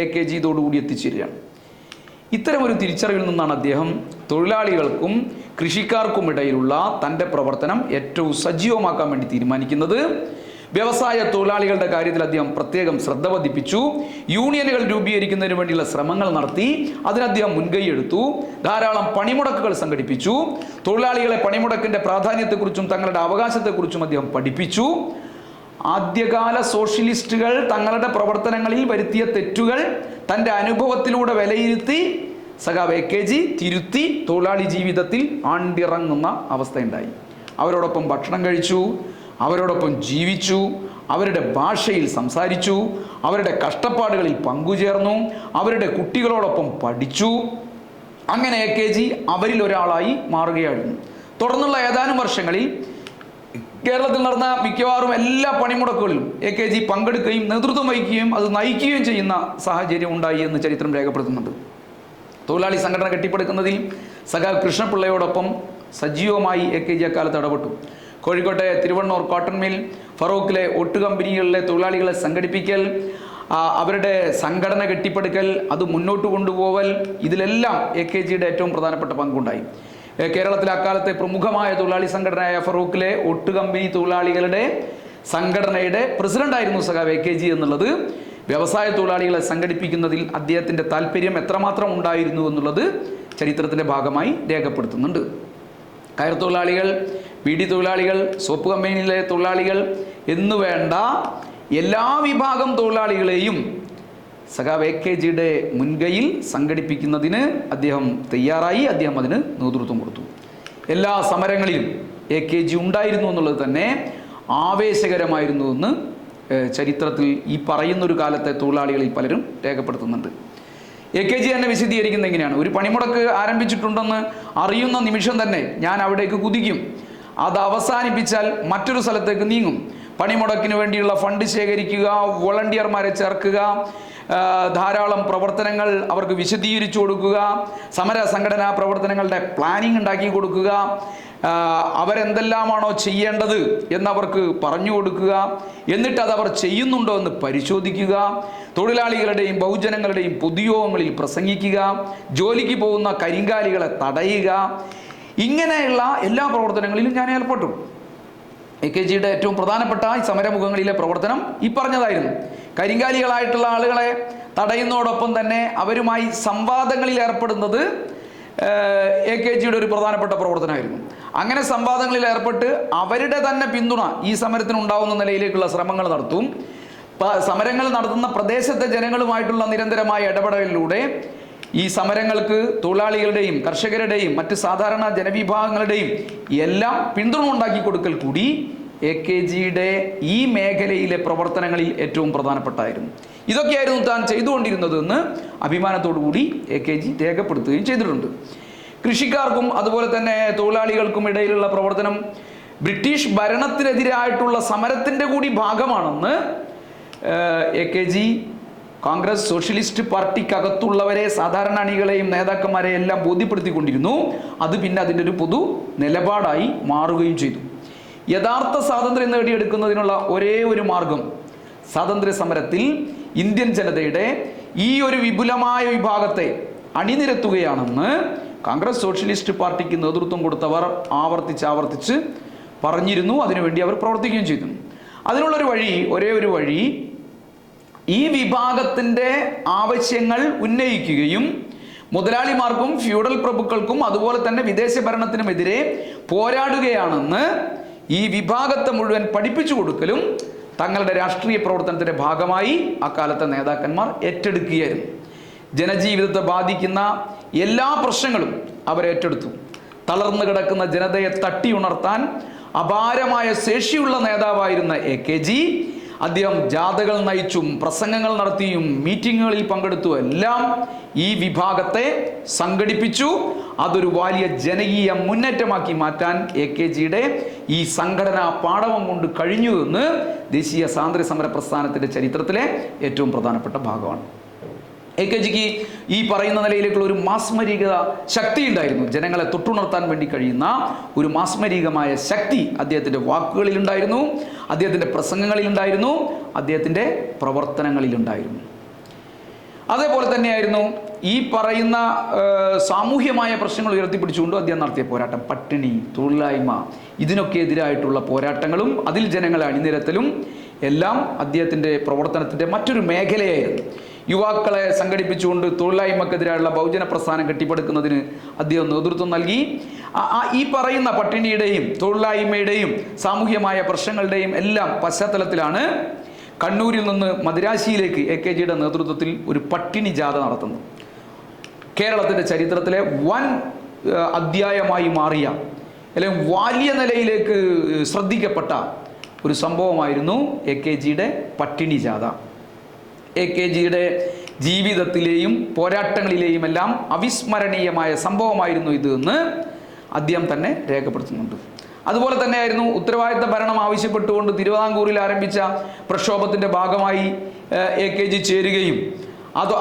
AKG ഇതോടുകൂടി എത്തിച്ചേരുകയാണ്. ഇത്തരമൊരു തിരിച്ചറിവിൽ നിന്നാണ് അദ്ദേഹം തൊഴിലാളികൾക്കും കൃഷിക്കാർക്കും ഇടയിലുള്ള തൻ്റെ പ്രവർത്തനം ഏറ്റവും സജീവമാക്കാൻ വേണ്ടി തീരുമാനിക്കുന്നത്. വ്യവസായ തൊഴിലാളികളുടെ കാര്യത്തിൽ അദ്ദേഹം പ്രത്യേകം ശ്രദ്ധ പതിപ്പിച്ചു. യൂണിയനുകൾ രൂപീകരിക്കുന്നതിന് വേണ്ടിയുള്ള ശ്രമങ്ങൾ നടത്തി. അതിന് അദ്ദേഹം മുൻകൈയെടുത്തു. ധാരാളം പണിമുടക്കുകൾ സംഘടിപ്പിച്ചു. തൊഴിലാളികളെ പണിമുടക്കിൻ്റെ പ്രാധാന്യത്തെക്കുറിച്ചും തങ്ങളുടെ അവകാശത്തെക്കുറിച്ചും അദ്ദേഹം പഠിപ്പിച്ചു. ആദ്യകാല സോഷ്യലിസ്റ്റുകൾ തങ്ങളുടെ പ്രവർത്തനങ്ങളിൽ വരുത്തിയ തെറ്റുകൾ തൻ്റെ അനുഭവത്തിലൂടെ വിലയിരുത്തി സഖാവ് AKG തിരുത്തി തൊഴിലാളി ജീവിതത്തിൽ ആണ്ടിറങ്ങുന്ന അവസ്ഥയുണ്ടായി. അവരോടൊപ്പം ഭക്ഷണം കഴിച്ചു, അവരോടൊപ്പം ജീവിച്ചു, അവരുടെ ഭാഷയിൽ സംസാരിച്ചു, അവരുടെ കഷ്ടപ്പാടുകളിൽ പങ്കുചേർന്നു, അവരുടെ കുട്ടികളോടൊപ്പം പഠിച്ചു. അങ്ങനെ AKG അവരിൽ ഒരാളായി മാറുകയായിരുന്നു. തുടർന്നുള്ള ഏതാനും വർഷങ്ങളിൽ കേരളത്തിൽ നടന്ന മിക്കവാറും എല്ലാ പണിമുടക്കുകളിലും AKG പങ്കെടുക്കുകയും നേതൃത്വം വഹിക്കുകയും അത് നയിക്കുകയും ചെയ്യുന്ന സാഹചര്യം ഉണ്ടായി എന്ന് ചരിത്രം രേഖപ്പെടുത്തുന്നുണ്ട്. തൊഴിലാളി സംഘടന കെട്ടിപ്പടുക്കുന്നതിൽ സഖാവ് കൃഷ്ണപിള്ളയോടൊപ്പം സജീവമായി AKG അക്കാലത്ത് ഇടപെട്ടു. കോഴിക്കോട്ടെ തിരുവണ്ണൂർ കോട്ടൺ മിൽ, ഫറൂഖിലെ ഒട്ട് കമ്പനികളിലെ തൊഴിലാളികളെ സംഘടിപ്പിക്കൽ, അവരുടെ സംഘടന കെട്ടിപ്പടുക്കൽ, അത് മുന്നോട്ട് കൊണ്ടുപോകൽ, ഇതിലെല്ലാം AKGയുടെ ഏറ്റവും പ്രധാനപ്പെട്ട പങ്കുണ്ടായി. കേരളത്തിലെ അക്കാലത്തെ പ്രമുഖമായ തൊഴിലാളി സംഘടനയായ ഫറൂഖിലെ ഒട്ട് കമ്പനി തൊഴിലാളികളുടെ സംഘടനയുടെ പ്രസിഡന്റായിരുന്നു സഖാവ് AKG എന്നുള്ളത് വ്യവസായ തൊഴിലാളികളെ സംഘടിപ്പിക്കുന്നതിൽ അദ്ദേഹത്തിൻ്റെ താല്പര്യം എത്രമാത്രം ഉണ്ടായിരുന്നു എന്നുള്ളത് ചരിത്രത്തിൻ്റെ ഭാഗമായി രേഖപ്പെടുത്തുന്നുണ്ട്. കയർ തൊഴിലാളികൾ, ബീഡി തൊഴിലാളികൾ, സോപ്പ് കമ്പനിയിലെ തൊഴിലാളികൾ എന്നുവേണ്ട എല്ലാ വിഭാഗം തൊഴിലാളികളെയും സഖാവ് AKGയുടെ മുൻകൈയിൽ സംഘടിപ്പിക്കുന്നതിന് അദ്ദേഹം തയ്യാറായി. അദ്ദേഹം അതിന് നേതൃത്വം കൊടുത്തു. എല്ലാ സമരങ്ങളിലും AKG ഉണ്ടായിരുന്നു എന്നുള്ളത് തന്നെ ആവേശകരമായിരുന്നു എന്ന് ചരിത്രത്തിൽ ഈ പറയുന്നൊരു കാലത്തെ തൊഴിലാളികളിൽ പലരും രേഖപ്പെടുത്തുന്നുണ്ട്. AKG തന്നെ വിശദീകരിക്കുന്നത് എങ്ങനെയാണ്? ഒരു പണിമുടക്ക് ആരംഭിച്ചിട്ടുണ്ടെന്ന് അറിയുന്ന നിമിഷം തന്നെ ഞാൻ അവിടേക്ക് കുതിക്കും. അത് അവസാനിപ്പിച്ചാൽ മറ്റൊരു സ്ഥലത്തേക്ക് നീങ്ങും. പണിമുടക്കിന് വേണ്ടിയുള്ള ഫണ്ട് ശേഖരിക്കുക, വോളണ്ടിയർമാരെ ചേർക്കുക, ധാരാളം പ്രവർത്തനങ്ങൾ അവർക്ക് വിശദീകരിച്ചു കൊടുക്കുക, സമര സംഘടനാ പ്രവർത്തനങ്ങളുടെ പ്ലാനിങ് ഉണ്ടാക്കി കൊടുക്കുക, അവരെന്തെല്ലാമാണോ ചെയ്യേണ്ടത് എന്നവർക്ക് പറഞ്ഞു കൊടുക്കുക, എന്നിട്ട് അതവർ ചെയ്യുന്നുണ്ടോ എന്ന് പരിശോധിക്കുക, തൊഴിലാളികളുടെയും ബഹുജനങ്ങളുടെയും പൊതുയോഗങ്ങളിൽ പ്രസംഗിക്കുക, ജോലിക്ക് പോകുന്ന കരിങ്കാലികളെ തടയുക, ഇങ്ങനെയുള്ള എല്ലാ പ്രവർത്തനങ്ങളിലും ഞാൻ ഏർപ്പെട്ടു. AKGയുടെ ഏറ്റവും പ്രധാനപ്പെട്ട ഈ സമരമുഖങ്ങളിലെ പ്രവർത്തനം ഈ പറഞ്ഞതായിരുന്നു. കരിങ്കാലികളായിട്ടുള്ള ആളുകളെ തടയുന്നതോടൊപ്പം തന്നെ അവരുമായി സംവാദങ്ങളിൽ ഏർപ്പെടുന്നത് AKGയുടെ ഒരു പ്രധാനപ്പെട്ട പ്രവർത്തനമായിരുന്നു. അങ്ങനെ സംവാദങ്ങളിൽ ഏർപ്പെട്ട് അവരുടെ തന്നെ പിന്തുണ ഈ സമരത്തിന് ഉണ്ടാവുന്ന നിലയിലേക്കുള്ള ശ്രമങ്ങൾ നടത്തും. സമരങ്ങൾ നടത്തുന്ന പ്രദേശത്തെ ജനങ്ങളുമായിട്ടുള്ള നിരന്തരമായ ഇടപെടലിലൂടെ ഈ സമരങ്ങൾക്ക് തൊഴിലാളികളുടെയും കർഷകരുടെയും മറ്റ് സാധാരണ ജനവിഭാഗങ്ങളുടെയും എല്ലാം പിന്തുണ ഉണ്ടാക്കി കൊടുക്കൽ കൂടി AKGയുടെ ഈ മേഖലയിലെ പ്രവർത്തനങ്ങളിൽ ഏറ്റവും പ്രധാനപ്പെട്ടായിരുന്നു. ഇതൊക്കെയായിരുന്നു താൻ ചെയ്തുകൊണ്ടിരുന്നത് എന്ന് അഭിമാനത്തോടുകൂടി AKG രേഖപ്പെടുത്തുകയും ചെയ്തിട്ടുണ്ട്. കൃഷിക്കാർക്കും അതുപോലെ തന്നെ തൊഴിലാളികൾക്കും ഇടയിലുള്ള പ്രവർത്തനം ബ്രിട്ടീഷ് ഭരണത്തിനെതിരായിട്ടുള്ള സമരത്തിൻ്റെ കൂടി ഭാഗമാണെന്ന് AKG കോൺഗ്രസ് സോഷ്യലിസ്റ്റ് പാർട്ടിക്കകത്തുള്ളവരെ, സാധാരണ അണികളെയും നേതാക്കന്മാരെയും എല്ലാം ബോധ്യപ്പെടുത്തിക്കൊണ്ടിരുന്നു. അത് പിന്നെ അതിൻ്റെ ഒരു പൊതു നിലപാടായി മാറുകയും ചെയ്തു. യഥാർത്ഥ സ്വാതന്ത്ര്യം നേടിയെടുക്കുന്നതിനുള്ള ഒരേ ഒരു മാർഗം സ്വാതന്ത്ര്യ സമരത്തിൽ ഇന്ത്യൻ ജനതയുടെ ഈ ഒരു വിപുലമായ വിഭാഗത്തെ അണിനിരത്തുകയാണെന്ന് കോൺഗ്രസ് സോഷ്യലിസ്റ്റ് പാർട്ടിക്ക് നേതൃത്വം കൊടുത്തവർ ആവർത്തിച്ച് പറഞ്ഞിരുന്നു. അതിനുവേണ്ടി അവർ പ്രവർത്തിക്കുകയും ചെയ്തു. അതിനുള്ളൊരു വഴി, ഒരേ ഒരു വഴി, ഈ വിഭാഗത്തിൻ്റെ ആവശ്യങ്ങൾ ഉന്നയിക്കുകയും മുതലാളിമാർക്കും ഫ്യൂഡൽ പ്രഭുക്കൾക്കും അതുപോലെ തന്നെ വിദേശ ഭരണത്തിനുമെതിരെ പോരാടുകയാണെന്ന് ഈ വിഭാഗത്തെ മുഴുവൻ പഠിപ്പിച്ചു കൊടുക്കലും തങ്ങളുടെ രാഷ്ട്രീയ പ്രവർത്തനത്തിൻ്റെ ഭാഗമായി അക്കാലത്തെ നേതാക്കന്മാർ ഏറ്റെടുക്കുകയായിരുന്നു. ജനജീവിതത്തെ ബാധിക്കുന്ന എല്ലാ പ്രശ്നങ്ങളും അവരേറ്റെടുത്തു. തളർന്നു കിടക്കുന്ന ജനതയെ തട്ടിയുണർത്താൻ അപാരമായ ശേഷിയുള്ള നേതാവായിരുന്ന AKG അദ്ദേഹം ജാഥകൾ നയിച്ചും പ്രസംഗങ്ങൾ നടത്തിയും മീറ്റിങ്ങുകളിൽ പങ്കെടുത്തും എല്ലാം ഈ വിഭാഗത്തെ സംഘടിപ്പിച്ചു. അതൊരു വലിയ ജനകീയ മുന്നേറ്റമാക്കി മാറ്റാൻ AKGയുടെ ഈ സംഘടനാ പാടവം കൊണ്ട് കഴിഞ്ഞു എന്ന് ദേശീയ സ്വാതന്ത്ര്യ സമര പ്രസ്ഥാനത്തിൻ്റെ ചരിത്രത്തിലെ ഏറ്റവും പ്രധാനപ്പെട്ട ഭാഗമാണ്. AKGക്ക് ഈ പറയുന്ന നിലയിലേക്കുള്ള ഒരു മാസ്മരിക ശക്തി ഉണ്ടായിരുന്നു. ജനങ്ങളെ തൊട്ടുണർത്താൻ വേണ്ടി കഴിയുന്ന ഒരു മാസ്മരികമായ ശക്തി അദ്ദേഹത്തിൻ്റെ വാക്കുകളിലുണ്ടായിരുന്നു, അദ്ദേഹത്തിൻ്റെ പ്രസംഗങ്ങളിലുണ്ടായിരുന്നു, അദ്ദേഹത്തിൻ്റെ പ്രവർത്തനങ്ങളിലുണ്ടായിരുന്നു. അതേപോലെ തന്നെയായിരുന്നു ഈ പറയുന്ന സാമൂഹ്യമായ പ്രശ്നങ്ങൾ ഉയർത്തിപ്പിടിച്ചുകൊണ്ട് അദ്ദേഹം നടത്തിയ പോരാട്ടം. പട്ടിണി, തൊഴിലില്ലായ്മ, ഇതിനൊക്കെ എതിരായിട്ടുള്ള പോരാട്ടങ്ങളും അതിൽ ജനങ്ങളെ അണിനിരത്തലും എല്ലാം അദ്ദേഹത്തിൻ്റെ പ്രവർത്തനത്തിൻ്റെ മറ്റൊരു മേഖലയായിരുന്നു. യുവാക്കളെ സംഘടിപ്പിച്ചുകൊണ്ട് തൊഴിലില്ലായ്മക്കെതിരായുള്ള ബഹുജന പ്രസ്ഥാനം കെട്ടിപ്പടുക്കുന്നതിന് അദ്ദേഹം നേതൃത്വം നൽകി. ഈ പറയുന്ന പട്ടിണിയുടെയും തൊഴിലില്ലായ്മയുടെയും സാമൂഹ്യമായ പ്രശ്നങ്ങളുടെയും എല്ലാം പശ്ചാത്തലത്തിലാണ് കണ്ണൂരിൽ നിന്ന് മദിരാശിയിലേക്ക് AKGയുടെ നേതൃത്വത്തിൽ ഒരു പട്ടിണി ജാഥ നടത്തുന്നത്. കേരളത്തിൻ്റെ ചരിത്രത്തിലെ വൻ അധ്യായമായി മാറിയ അല്ലെങ്കിൽ വലിയ നിലയിലേക്ക് ശ്രദ്ധിക്കപ്പെട്ട ഒരു സംഭവമായിരുന്നു AKGയുടെ പട്ടിണി ജാഥ. AKGയുടെ ജീവിതത്തിലെയും പോരാട്ടങ്ങളിലെയും എല്ലാം അവിസ്മരണീയമായ സംഭവമായിരുന്നു ഇത് എന്ന് അദ്ദേഹം തന്നെ രേഖപ്പെടുത്തുന്നുണ്ട്. അതുപോലെ തന്നെയായിരുന്നു ഉത്തരവാദിത്ത ഭരണം ആവശ്യപ്പെട്ടുകൊണ്ട് തിരുവിതാംകൂറിൽ ആരംഭിച്ച പ്രക്ഷോഭത്തിൻ്റെ ഭാഗമായി AKG ചേരുകയും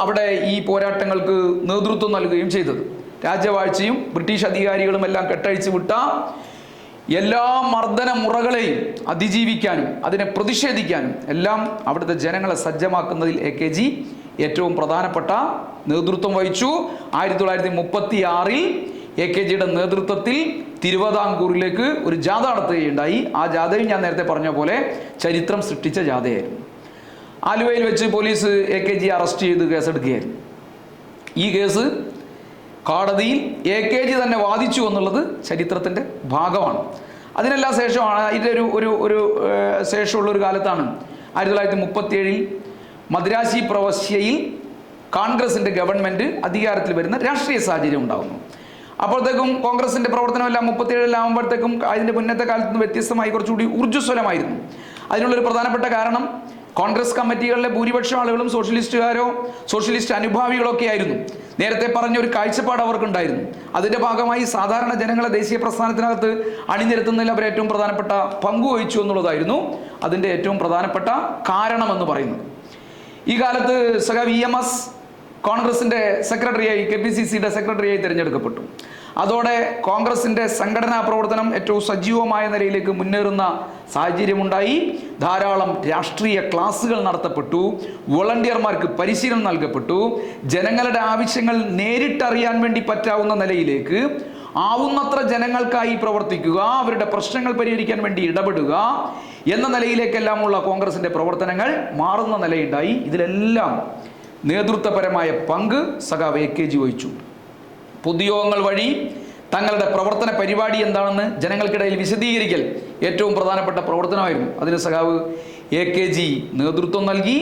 അവിടെ ഈ പോരാട്ടങ്ങൾക്ക് നേതൃത്വം നൽകുകയും ചെയ്തത്. രാജവാഴ്ചയും ബ്രിട്ടീഷ് അധികാരികളും എല്ലാം കെട്ടഴിച്ചു വിട്ട എല്ലാ മർദ്ദന മുറകളെയും അതിജീവിക്കാനും അതിനെ പ്രതിഷേധിക്കാനും എല്ലാം അവിടുത്തെ ജനങ്ങളെ സജ്ജമാക്കുന്നതിൽ AKG ഏറ്റവും പ്രധാനപ്പെട്ട നേതൃത്വം വഹിച്ചു. 1936 AKGയുടെ നേതൃത്വത്തിൽ തിരുവിതാംകൂറിലേക്ക് ഒരു ജാഥ നടത്തുകയുണ്ടായി. ആ ജാഥയും ഞാൻ നേരത്തെ പറഞ്ഞ പോലെ ചരിത്രം സൃഷ്ടിച്ച ജാഥയായിരുന്നു. ആലുവയിൽ വെച്ച് പോലീസ് AKG അറസ്റ്റ് ചെയ്ത് കേസെടുക്കുകയായിരുന്നു. ഈ കേസ് കോടതിയിൽ AKG തന്നെ വാദിച്ചു എന്നുള്ളത് ചരിത്രത്തിൻ്റെ ഭാഗമാണ്. അതിനെല്ലാം ശേഷമാണ് ഇതിൻ്റെ ഒരു ശേഷമുള്ളൊരു കാലത്താണ് 1937 മദ്രാശി പ്രവിശ്യയിൽ കോൺഗ്രസിൻ്റെ ഗവൺമെൻറ് അധികാരത്തിൽ വരുന്ന രാഷ്ട്രീയ സാഹചര്യം ഉണ്ടാകുന്നു. അപ്പോഴത്തേക്കും കോൺഗ്രസിൻ്റെ പ്രവർത്തനമെല്ലാം 37 ആകുമ്പോഴത്തേക്കും അതിൻ്റെ മുന്നത്തെ കാലത്ത് നിന്ന് വ്യത്യസ്തമായി കുറച്ചുകൂടി ഊർജ്ജസ്വലമായിരുന്നു. അതിനുള്ളൊരു പ്രധാനപ്പെട്ട കാരണം കോൺഗ്രസ് കമ്മിറ്റികളിലെ ഭൂരിപക്ഷം ആളുകളും സോഷ്യലിസ്റ്റ് അനുഭാവികളോ ഒക്കെ ആയിരുന്നു. നേരത്തെ പറഞ്ഞൊരു കാഴ്ചപ്പാട് അവർക്കുണ്ടായിരുന്നു. അതിൻ്റെ ഭാഗമായി സാധാരണ ജനങ്ങളെ ദേശീയ പ്രസ്ഥാനത്തിനകത്ത് അണിനിരത്തുന്നതിൽ അവർ ഏറ്റവും പ്രധാനപ്പെട്ട പങ്കുവഹിച്ചു എന്നുള്ളതായിരുന്നു അതിൻ്റെ ഏറ്റവും പ്രധാനപ്പെട്ട കാരണമെന്ന് പറയുന്നത്. ഈ കാലത്ത് EMS കോൺഗ്രസിൻ്റെ സെക്രട്ടറിയായി KPCCയുടെ സെക്രട്ടറിയായി തിരഞ്ഞെടുക്കപ്പെട്ടു. അതോടെ കോൺഗ്രസിൻ്റെ സംഘടനാ പ്രവർത്തനം ഏറ്റവും സജീവമായ നിലയിലേക്ക് മുന്നേറുന്ന സാഹചര്യമുണ്ടായി. ധാരാളം രാഷ്ട്രീയ ക്ലാസുകൾ നടത്തപ്പെട്ടു, വോളണ്ടിയർമാർക്ക് പരിശീലനം നൽകപ്പെട്ടു. ജനങ്ങളുടെ ആവശ്യങ്ങൾ നേരിട്ടറിയാൻ വേണ്ടി പറ്റാവുന്ന നിലയിലേക്ക് ആവുന്നത്ര ജനങ്ങൾക്കായി പ്രവർത്തിക്കുക, അവരുടെ പ്രശ്നങ്ങൾ പരിഹരിക്കാൻ വേണ്ടി ഇടപെടുക എന്ന നിലയിലേക്കെല്ലാമുള്ള കോൺഗ്രസിൻ്റെ പ്രവർത്തനങ്ങൾ മാറുന്ന നിലയുണ്ടായി. ഇതിലെല്ലാം നേതൃത്വപരമായ പങ്ക് സഖാവ് AKG വഹിച്ചു. പൊതുയോഗങ്ങൾ വഴി തങ്ങളുടെ പ്രവർത്തന പരിപാടി എന്താണെന്ന് ജനങ്ങൾക്കിടയിൽ വിശദീകരിക്കൽ ഏറ്റവും പ്രധാനപ്പെട്ട പ്രവർത്തനമായിരുന്നു. അതിന് സഖാവ് AKG നേതൃത്വം നൽകി.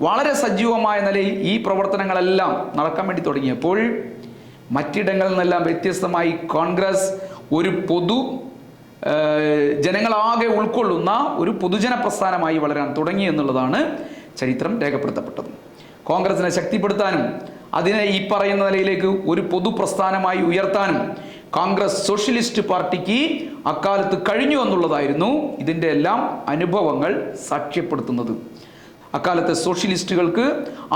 വളരെ സജീവമായ നിലയിൽ ഈ പ്രവർത്തനങ്ങളെല്ലാം നടക്കാൻ വേണ്ടി തുടങ്ങിയപ്പോൾ മറ്റിടങ്ങളിൽ നിന്നെല്ലാം വ്യത്യസ്തമായി കോൺഗ്രസ് ഒരു ജനങ്ങളാകെ ഉൾക്കൊള്ളുന്ന ഒരു പൊതുജന പ്രസ്ഥാനമായി വളരാൻ തുടങ്ങി എന്നുള്ളതാണ് ചരിത്രം രേഖപ്പെടുത്തപ്പെട്ടത്. കോൺഗ്രസിനെ ശക്തിപ്പെടുത്താനും അതിനെ ഈ പറയുന്ന നിലയിലേക്ക് ഒരു പൊതുപ്രസ്ഥാനമായി ഉയർത്താനും കോൺഗ്രസ് സോഷ്യലിസ്റ്റ് പാർട്ടിക്ക് അക്കാലത്ത് കഴിഞ്ഞു എന്നുള്ളതായിരുന്നു ഇതിൻ്റെ എല്ലാം അനുഭവങ്ങൾ സാക്ഷ്യപ്പെടുത്തുന്നത്. അക്കാലത്തെ സോഷ്യലിസ്റ്റുകൾക്ക്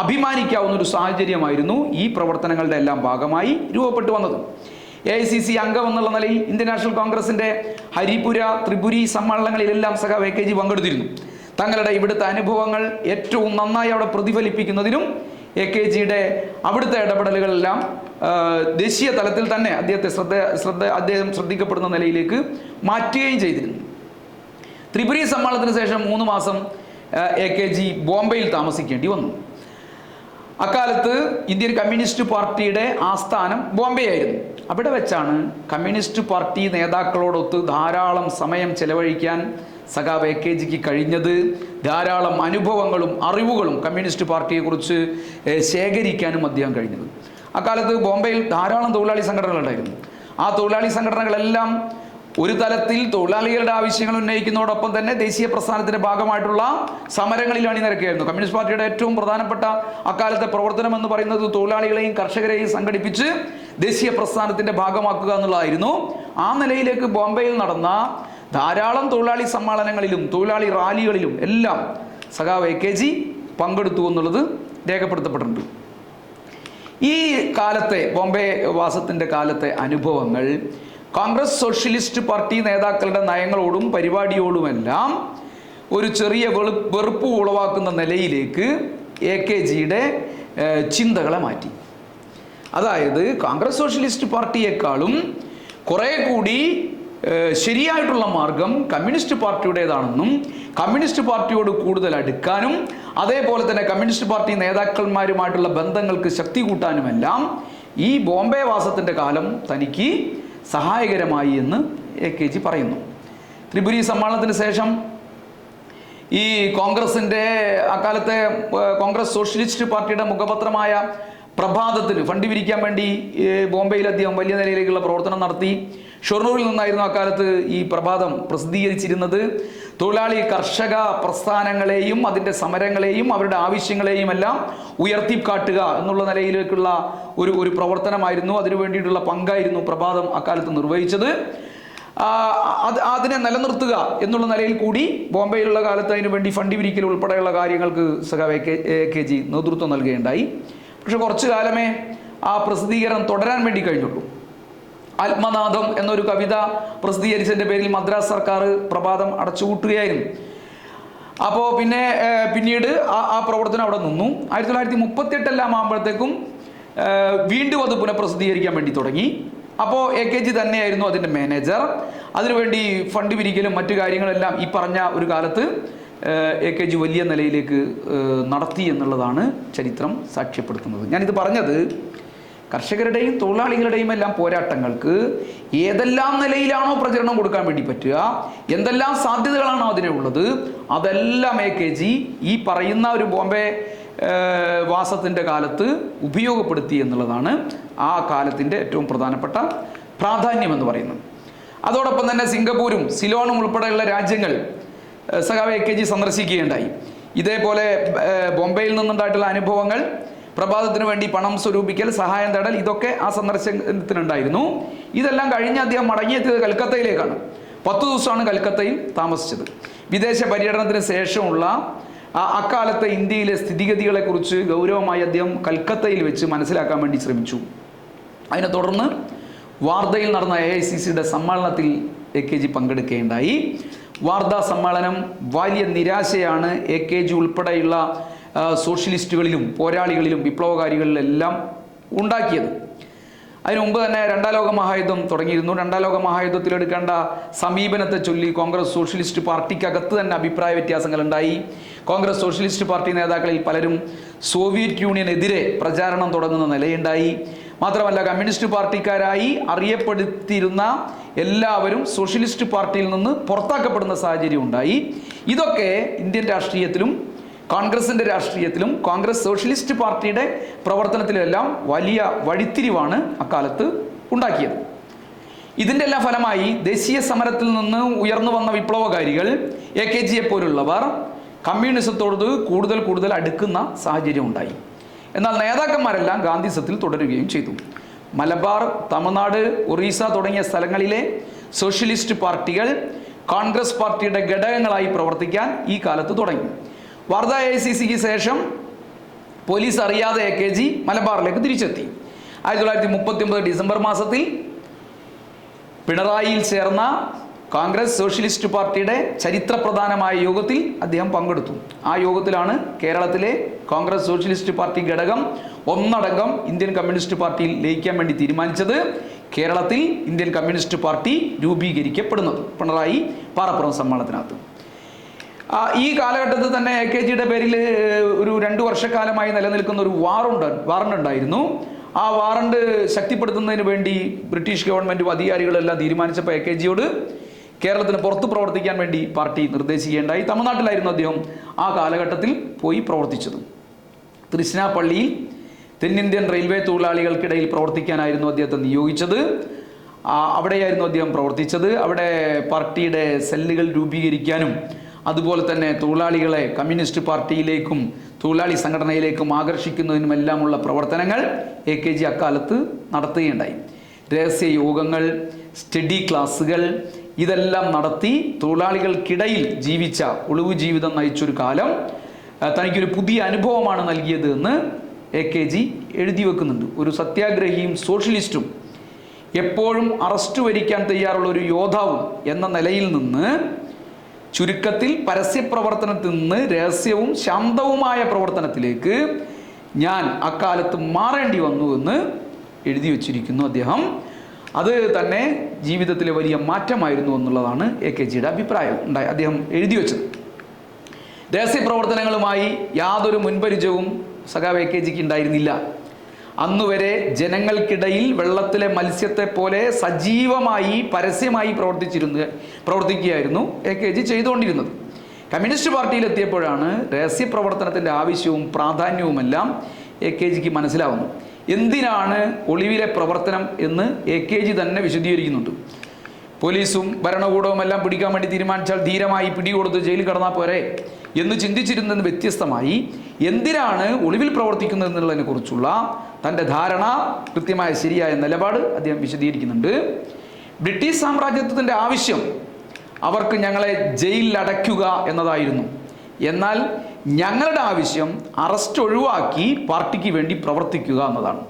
അഭിമാനിക്കാവുന്ന ഒരു സാഹചര്യമായിരുന്നു ഈ പ്രവർത്തനങ്ങളുടെ എല്ലാം ഭാഗമായി രൂപപ്പെട്ടു വന്നത്. AICC അംഗം എന്നുള്ള നിലയിൽ ഇന്ത്യൻ നാഷണൽ കോൺഗ്രസിൻ്റെ ഹരിപുര, ത്രിപുരി സമ്മേളനങ്ങളിലെല്ലാം സഖാവ് AKG പങ്കെടുത്തിരുന്നു. തങ്ങളുടെ ഇവിടുത്തെ അനുഭവങ്ങൾ ഏറ്റവും നന്നായി അവിടെ പ്രതിഫലിപ്പിക്കുന്നതിനും AKGയുടെ അവിടുത്തെ ഇടപെടലുകളെല്ലാം ദേശീയ തലത്തിൽ തന്നെ അദ്ദേഹം ശ്രദ്ധിക്കപ്പെടുന്ന നിലയിലേക്ക് മാറ്റുകയും ചെയ്തിരുന്നു. ത്രിപുരി സമ്മേളനത്തിന് ശേഷം 3 മാസം AKG ബോംബെയിൽ താമസിക്കേണ്ടി വന്നു. അക്കാലത്ത് ഇന്ത്യൻ കമ്മ്യൂണിസ്റ്റ് പാർട്ടിയുടെ ആസ്ഥാനം ബോംബെ ആയിരുന്നു. അവിടെ വെച്ചാണ് കമ്മ്യൂണിസ്റ്റ് പാർട്ടി നേതാക്കളോടൊത്ത് ധാരാളം സമയം ചെലവഴിക്കാൻ സഖാവ് AKGക്ക് കഴിഞ്ഞത്. ധാരാളം അനുഭവങ്ങളും അറിവുകളും കമ്മ്യൂണിസ്റ്റ് പാർട്ടിയെക്കുറിച്ച് ശേഖരിക്കാനും അദ്ദേഹം കഴിഞ്ഞത്. അക്കാലത്ത് ബോംബെയിൽ ധാരാളം തൊഴിലാളി സംഘടനകളുണ്ടായിരുന്നു. ആ തൊഴിലാളി സംഘടനകളെല്ലാം ഒരു തലത്തിൽ തൊഴിലാളികളുടെ ആവശ്യങ്ങൾ ഉന്നയിക്കുന്നതോടൊപ്പം തന്നെ ദേശീയ പ്രസ്ഥാനത്തിന്റെ ഭാഗമായിട്ടുള്ള സമരങ്ങളിൽ അണിനിരക്കുകയായിരുന്നു. കമ്മ്യൂണിസ്റ്റ് പാർട്ടിയുടെ ഏറ്റവും പ്രധാനപ്പെട്ട അക്കാലത്തെ പ്രവർത്തനം എന്ന് പറയുന്നത് തൊഴിലാളികളെയും കർഷകരെയും സംഘടിപ്പിച്ച് ദേശീയ പ്രസ്ഥാനത്തിൻ്റെ ഭാഗമാക്കുക എന്നുള്ളതായിരുന്നു. ആ നിലയിലേക്ക് ബോംബെയിൽ നടന്ന ധാരാളം തൊഴിലാളി സമ്മേളനങ്ങളിലും തൊഴിലാളി റാലികളിലും എല്ലാം സഖാവ് AKG പങ്കെടുത്തു എന്നുള്ളത് രേഖപ്പെടുത്തപ്പെട്ടിട്ടുണ്ട്. ഈ കാലത്തെ ബോംബെ വാസത്തിൻ്റെ കാലത്തെ അനുഭവങ്ങൾ കോൺഗ്രസ് സോഷ്യലിസ്റ്റ് പാർട്ടി നേതാക്കളുടെ നയങ്ങളോടും പരിപാടിയോടുമെല്ലാം ഒരു ചെറിയ വെറുപ്പ് ഉളവാക്കുന്ന നിലയിലേക്ക് AKGയുടെ ചിന്തകളെ മാറ്റി. അതായത് കോൺഗ്രസ് സോഷ്യലിസ്റ്റ് പാർട്ടിയെക്കാളും കുറേ കൂടി ശരിയായിട്ടുള്ള മാർഗം കമ്മ്യൂണിസ്റ്റ് പാർട്ടിയുടേതാണെന്നും കമ്മ്യൂണിസ്റ്റ് പാർട്ടിയോട് കൂടുതൽ അടുക്കാനും അതേപോലെ തന്നെ കമ്മ്യൂണിസ്റ്റ് പാർട്ടി നേതാക്കന്മാരുമായിട്ടുള്ള ബന്ധങ്ങൾക്ക് ശക്തി കൂട്ടാനുമെല്ലാം ഈ ബോംബെ വാസത്തിൻ്റെ കാലം തനിക്ക് സഹായകരമായി എന്ന് AKG പറയുന്നു. ത്രിപുരി സമ്മേളനത്തിന് ശേഷം ഈ കോൺഗ്രസിൻ്റെ അക്കാലത്തെ കോൺഗ്രസ് സോഷ്യലിസ്റ്റ് പാർട്ടിയുടെ മുഖപത്രമായ പ്രഭാതത്തിന് ഫണ്ട് പിരിക്കാൻ വേണ്ടി ബോംബെയിൽ അദ്ദേഹം വലിയ നിലയിലേക്കുള്ള പ്രവർത്തനം നടത്തി. ഷൊർണൂരിൽ നിന്നായിരുന്നു അക്കാലത്ത് ഈ പ്രഭാതം പ്രസിദ്ധീകരിച്ചിരുന്നത്. തൊഴിലാളി കർഷക പ്രസ്ഥാനങ്ങളെയും അതിൻ്റെ സമരങ്ങളെയും അവരുടെ ആവശ്യങ്ങളെയും എല്ലാം ഉയർത്തിക്കാട്ടുക എന്നുള്ള നിലയിലേക്കുള്ള ഒരു പ്രവർത്തനമായിരുന്നു. അതിനു വേണ്ടിയിട്ടുള്ള പങ്കായിരുന്നു പ്രഭാതം അക്കാലത്ത് നിർവഹിച്ചത്. അതിനെ നിലനിർത്തുക എന്നുള്ള നിലയിൽ കൂടി ബോംബെയിലുള്ള കാലത്ത് അതിനു വേണ്ടി ഫണ്ട് പിരിക്കൽ ഉൾപ്പെടെയുള്ള കാര്യങ്ങൾക്ക് സഖാവ് AKG നേതൃത്വം നൽകുകയുണ്ടായി. പക്ഷെ കുറച്ചു കാലമേ ആ പ്രസിദ്ധീകരണം തുടരാൻ വേണ്ടി കഴിഞ്ഞുള്ളൂ. ആത്മനാഥം എന്നൊരു കവിത പ്രസിദ്ധീകരിച്ചതിൻ്റെ പേരിൽ മദ്രാസ് സർക്കാർ പ്രഭാതം അടച്ചുപൂട്ടുകയായിരുന്നു. അപ്പോൾ പിന്നീട് ആ പ്രവർത്തനം അവിടെ നിന്നു. 1938 ആകുമ്പോഴത്തേക്കും വീണ്ടും അത് പുനഃപ്രസിദ്ധീകരിക്കാൻ വേണ്ടി തുടങ്ങി. അപ്പോൾ AKG തന്നെയായിരുന്നു അതിൻ്റെ മാനേജർ. അതിനുവേണ്ടി ഫണ്ട് പിരിക്കലും മറ്റു കാര്യങ്ങളെല്ലാം ഈ പറഞ്ഞ ഒരു കാലത്ത് AKG വലിയ നിലയിലേക്ക് നടത്തി എന്നുള്ളതാണ് ചരിത്രം സാക്ഷ്യപ്പെടുത്തുന്നത്. ഞാനിത് പറഞ്ഞത് കർഷകരുടെയും തൊഴിലാളികളുടെയും എല്ലാം പോരാട്ടങ്ങൾക്ക് ഏതെല്ലാം നിലയിലാണോ പ്രചരണം കൊടുക്കാൻ വേണ്ടി പറ്റുക, എന്തെല്ലാം സാധ്യതകളാണോ അതിനുള്ളത്, അതെല്ലാം AKG ഈ പറയുന്ന ഒരു ബോംബെ വാസത്തിൻ്റെ കാലത്ത് ഉപയോഗപ്പെടുത്തി എന്നുള്ളതാണ് ആ കാലത്തിൻ്റെ ഏറ്റവും പ്രധാനപ്പെട്ട പ്രാധാന്യം എന്ന് പറയുന്നത്. അതോടൊപ്പം തന്നെ സിംഗപ്പൂരും സിലോണും ഉൾപ്പെടെയുള്ള രാജ്യങ്ങൾ സഖാവ് AKG സന്ദർശിക്കുകയുണ്ടായി. ഇതേപോലെ ബോംബെയിൽ നിന്നുണ്ടായിട്ടുള്ള അനുഭവങ്ങൾ, പ്രഭാതത്തിന് വേണ്ടി പണം സ്വരൂപിക്കൽ, സഹായം തേടൽ, ഇതൊക്കെ ആ സന്ദർശനത്തിനുണ്ടായിരുന്നു. ഇതെല്ലാം കഴിഞ്ഞ് അദ്ദേഹം മടങ്ങിയെത്തിയത് കൽക്കത്തയിലേക്കാണ്. 10 ദിവസമാണ് കൽക്കത്തയിൽ താമസിച്ചത്. വിദേശ പര്യടനത്തിന് ശേഷമുള്ള അക്കാലത്തെ ഇന്ത്യയിലെ സ്ഥിതിഗതികളെക്കുറിച്ച് ഗൗരവമായി അദ്ദേഹം കൽക്കത്തയിൽ വെച്ച് മനസ്സിലാക്കാൻ വേണ്ടി ശ്രമിച്ചു. അതിനെ തുടർന്ന് വാർധയിൽ നടന്ന AICCയുടെ സമ്മേളനത്തിൽ AKG പങ്കെടുക്കുകയുണ്ടായി. വാർധ സമ്മേളനം വലിയ നിരാശയാണ് AKG ഉൾപ്പെടെയുള്ള സോഷ്യലിസ്റ്റുകളിലും പോരാളികളിലും വിപ്ലവകാരികളിലെല്ലാം ഉണ്ടാക്കിയത്. അതിനു മുമ്പ് തന്നെ 2ാം ലോക മഹായുദ്ധം തുടങ്ങിയിരുന്നു. 2ാം ലോക മഹായുദ്ധത്തിൽ എടുക്കേണ്ട സമീപനത്തെ ചൊല്ലി കോൺഗ്രസ് സോഷ്യലിസ്റ്റ് പാർട്ടിക്കകത്ത് തന്നെ അഭിപ്രായ വ്യത്യാസങ്ങളുണ്ടായി. കോൺഗ്രസ് സോഷ്യലിസ്റ്റ് പാർട്ടി നേതാക്കളിൽ പലരും സോവിയറ്റ് യൂണിയനെതിരെ പ്രചാരണം തുടങ്ങുന്ന നിലയുണ്ടായി. മാത്രമല്ല കമ്മ്യൂണിസ്റ്റ് പാർട്ടിക്കാരായി അറിയപ്പെടുത്തിയിരുന്ന എല്ലാവരും സോഷ്യലിസ്റ്റ് പാർട്ടിയിൽ നിന്ന് പുറത്താക്കപ്പെടുന്ന സാഹചര്യം ഉണ്ടായി. ഇതൊക്കെ ഇന്ത്യൻ രാഷ്ട്രീയത്തിലും കോൺഗ്രസിൻ്റെ രാഷ്ട്രീയത്തിലും കോൺഗ്രസ് സോഷ്യലിസ്റ്റ് പാർട്ടിയുടെ പ്രവർത്തനത്തിലെല്ലാം വലിയ വഴിത്തിരിവാണ് അക്കാലത്ത് ഉണ്ടാക്കിയത്. ഇതിൻ്റെ എല്ലാം ഫലമായി ദേശീയ സമരത്തിൽ നിന്ന് ഉയർന്നു വന്ന വിപ്ലവകാരികൾ AKGയെ പോലുള്ളവർ കമ്മ്യൂണിസത്തോട് കൂടുതൽ അടുക്കുന്ന സാഹചര്യം ഉണ്ടായി. എന്നാൽ നേതാക്കന്മാരെല്ലാം ഗാന്ധിസത്തിൽ തുടരുകയും ചെയ്തു. മലബാർ, തമിഴ്നാട്, ഒറീസ തുടങ്ങിയ സ്ഥലങ്ങളിലെ സോഷ്യലിസ്റ്റ് പാർട്ടികൾ കോൺഗ്രസ് പാർട്ടിയുടെ ഘടകങ്ങളായി പ്രവർത്തിക്കാൻ ഈ കാലത്ത് തുടങ്ങി. വാർധ AICCക്ക് ശേഷം പോലീസ് അറിയാതെ AKG മലബാറിലേക്ക് തിരിച്ചെത്തി. 1939 ഡിസംബർ മാസത്തിൽ പിണറായിയിൽ ചേർന്ന കോൺഗ്രസ് സോഷ്യലിസ്റ്റ് പാർട്ടിയുടെ ചരിത്രപ്രധാനമായ യോഗത്തിൽ അദ്ദേഹം പങ്കെടുത്തു. ആ യോഗത്തിലാണ് കേരളത്തിലെ കോൺഗ്രസ് സോഷ്യലിസ്റ്റ് പാർട്ടി ഘടകം ഒന്നടങ്കം ഇന്ത്യൻ കമ്മ്യൂണിസ്റ്റ് പാർട്ടിയിൽ ലയിക്കാൻ വേണ്ടി തീരുമാനിച്ചത്. കേരളത്തിൽ ഇന്ത്യൻ കമ്മ്യൂണിസ്റ്റ് പാർട്ടി രൂപീകരിക്കപ്പെടുന്നത് പിണറായി പാറപ്പുറം സമ്മേളനത്തിനകത്ത്. ഈ കാലഘട്ടത്തിൽ തന്നെ AKGയുടെ പേരിൽ ഒരു 2 വർഷക്കാലമായി നിലനിൽക്കുന്ന ഒരു വാറണ്ട് ഉണ്ടായിരുന്നു. ആ വാറണ്ട് ശക്തിപ്പെടുത്തുന്നതിന് വേണ്ടി ബ്രിട്ടീഷ് ഗവൺമെൻറ്റും അധികാരികളെല്ലാം തീരുമാനിച്ചപ്പോൾ AKGയോട് കേരളത്തിന് പുറത്ത് പ്രവർത്തിക്കാൻ വേണ്ടി പാർട്ടി നിർദ്ദേശിക്കുകയുണ്ടായി. തമിഴ്നാട്ടിലായിരുന്നു അദ്ദേഹം ആ കാലഘട്ടത്തിൽ പോയി പ്രവർത്തിച്ചത്. തൃശ്ശിനാപ്പള്ളിയിൽ തെന്നിന്ത്യൻ റെയിൽവേ തൊഴിലാളികൾക്കിടയിൽ പ്രവർത്തിക്കാനായിരുന്നു അദ്ദേഹത്തെ നിയോഗിച്ചത്. അവിടെയായിരുന്നു അദ്ദേഹം പ്രവർത്തിച്ചത്. അവിടെ പാർട്ടിയുടെ സെല്ലുകൾ രൂപീകരിക്കാനും അതുപോലെ തന്നെ തൊഴിലാളികളെ കമ്മ്യൂണിസ്റ്റ് പാർട്ടിയിലേക്കും തൊഴിലാളി സംഘടനയിലേക്കും ആകർഷിക്കുന്നതിനുമെല്ലാമുള്ള പ്രവർത്തനങ്ങൾ AKG അക്കാലത്ത് നടത്തുകയുണ്ടായി. രഹസ്യ യോഗങ്ങൾ, സ്റ്റഡി ക്ലാസ്സുകൾ ഇതെല്ലാം നടത്തി തൊഴിലാളികൾക്കിടയിൽ ജീവിച്ച, ഒളിവു ജീവിതം നയിച്ചൊരു കാലം തനിക്കൊരു പുതിയ അനുഭവമാണ് നൽകിയത് എന്ന് AKG എഴുതി വെക്കുന്നുണ്ട്. ഒരു സത്യാഗ്രഹിയും സോഷ്യലിസ്റ്റും എപ്പോഴും അറസ്റ്റ് വരിക്കാൻ തയ്യാറുള്ള ഒരു യോദ്ധാവും എന്ന നിലയിൽ നിന്ന് ചുരുക്കത്തിൽ പരസ്യപ്രവർത്തനത്തിൽ നിന്ന് രഹസ്യവും ശാന്തവുമായ പ്രവർത്തനത്തിലേക്ക് ഞാൻ അക്കാലത്ത് മാറേണ്ടി വന്നു എന്ന് എഴുതി വച്ചിരിക്കുന്നു അദ്ദേഹം. അത് തന്നെ ജീവിതത്തിലെ വലിയ മാറ്റമായിരുന്നു എന്നുള്ളതാണ് AKGയുടെ അഭിപ്രായം അദ്ദേഹം എഴുതി വെച്ചത്. രഹസ്യപ്രവർത്തനങ്ങളുമായി യാതൊരു മുൻപരിചയവും സഖാവ് AKGക്ക് ഉണ്ടായിരുന്നില്ല. അന്നുവരെ ജനങ്ങൾക്കിടയിൽ വെള്ളത്തിലെ മത്സ്യത്തെ പോലെ സജീവമായി പരസ്യമായി പ്രവർത്തിക്കുകയായിരുന്നു AKG ചെയ്തുകൊണ്ടിരുന്നത്. കമ്മ്യൂണിസ്റ്റ് പാർട്ടിയിലെത്തിയപ്പോഴാണ് രഹസ്യപ്രവർത്തനത്തിൻ്റെ ആവശ്യവും പ്രാധാന്യവുമെല്ലാം AKGക്ക് മനസ്സിലാവുന്നു. എന്തിനാണ് ഒളിവിലെ പ്രവർത്തനം എന്ന് AKG തന്നെ വിശദീകരിക്കുന്നുണ്ട്. പോലീസും ഭരണകൂടവും എല്ലാം പിടിക്കാൻ വേണ്ടി തീരുമാനിച്ചാൽ ധീരമായി പിടികൊടുത്ത് ജയിലിൽ കടന്നാൽ പോരെ എന്ന് ചിന്തിച്ചിരുന്നതിന് വ്യത്യസ്തമായി എന്തിനാണ് ഒളിവിൽ പ്രവർത്തിക്കുന്നത് എന്നുള്ളതിനെ കുറിച്ചുള്ള തൻ്റെ ധാരണ, കൃത്യമായ ശരിയായ നിലപാട് അദ്ദേഹം വിശദീകരിക്കുന്നുണ്ട്. ബ്രിട്ടീഷ് സാമ്രാജ്യത്വത്തിൻ്റെ ആവശ്യം അവർക്ക് ഞങ്ങളെ ജയിലിൽ അടയ്ക്കുക എന്നതായിരുന്നു. എന്നാൽ ഞങ്ങളുടെ ആവശ്യം അറസ്റ്റ് ഒഴിവാക്കി പാർട്ടിക്ക് വേണ്ടി പ്രവർത്തിക്കുക എന്നതാണ്.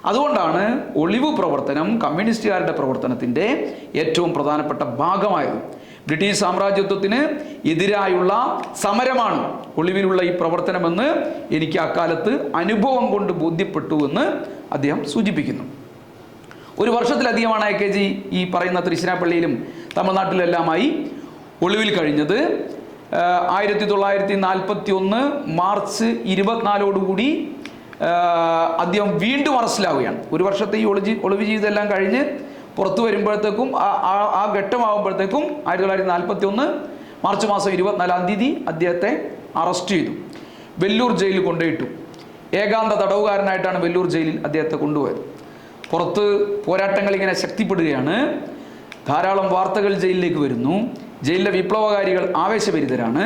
അതുകൊണ്ടാണ് ഒളിവു പ്രവർത്തനം കമ്മ്യൂണിസ്റ്റുകാരുടെ പ്രവർത്തനത്തിൻ്റെ ഏറ്റവും പ്രധാനപ്പെട്ട ഭാഗമായത്. ബ്രിട്ടീഷ് സാമ്രാജ്യത്വത്തിന് എതിരായുള്ള സമരമാണ് ഒളിവിലുള്ള ഈ പ്രവർത്തനമെന്ന് എനിക്ക് അക്കാലത്ത് അനുഭവം കൊണ്ട് ബോധ്യപ്പെട്ടു എന്ന് അദ്ദേഹം സൂചിപ്പിക്കുന്നു. ഒരു വർഷത്തിലധികമാണ് AKG ഈ പറയുന്ന തൃശ്ശിനാപ്പള്ളിയിലും തമിഴ്നാട്ടിലെല്ലാമായി ഒളിവിൽ കഴിഞ്ഞത്. 1941 മാർച്ച് 24 അദ്ദേഹം വീണ്ടും അറസ്റ്റിലാവുകയാണ്. ഒരു വർഷത്തെ ഈ ഒളിവ് ജീവിതം എല്ലാം കഴിഞ്ഞ് പുറത്തു വരുമ്പോഴത്തേക്കും ആ ഘട്ടമാകുമ്പോഴത്തേക്കും 1941 മാർച്ച് മാസം 24 അദ്ദേഹത്തെ അറസ്റ്റ് ചെയ്തു. വെല്ലൂർ ജയിലിൽ കൊണ്ടുപോയിട്ടു. ഏകാന്ത തടവുകാരനായിട്ടാണ് വെല്ലൂർ ജയിലിൽ അദ്ദേഹത്തെ കൊണ്ടുപോയത്. പുറത്ത് പോരാട്ടങ്ങൾ ഇങ്ങനെ ശക്തിപ്പെടുകയാണ്. ധാരാളം വാർത്തകൾ ജയിലിലേക്ക് വരുന്നു. ജയിലിലെ വിപ്ലവകാരികൾ ആവേശഭരിതരാണ്.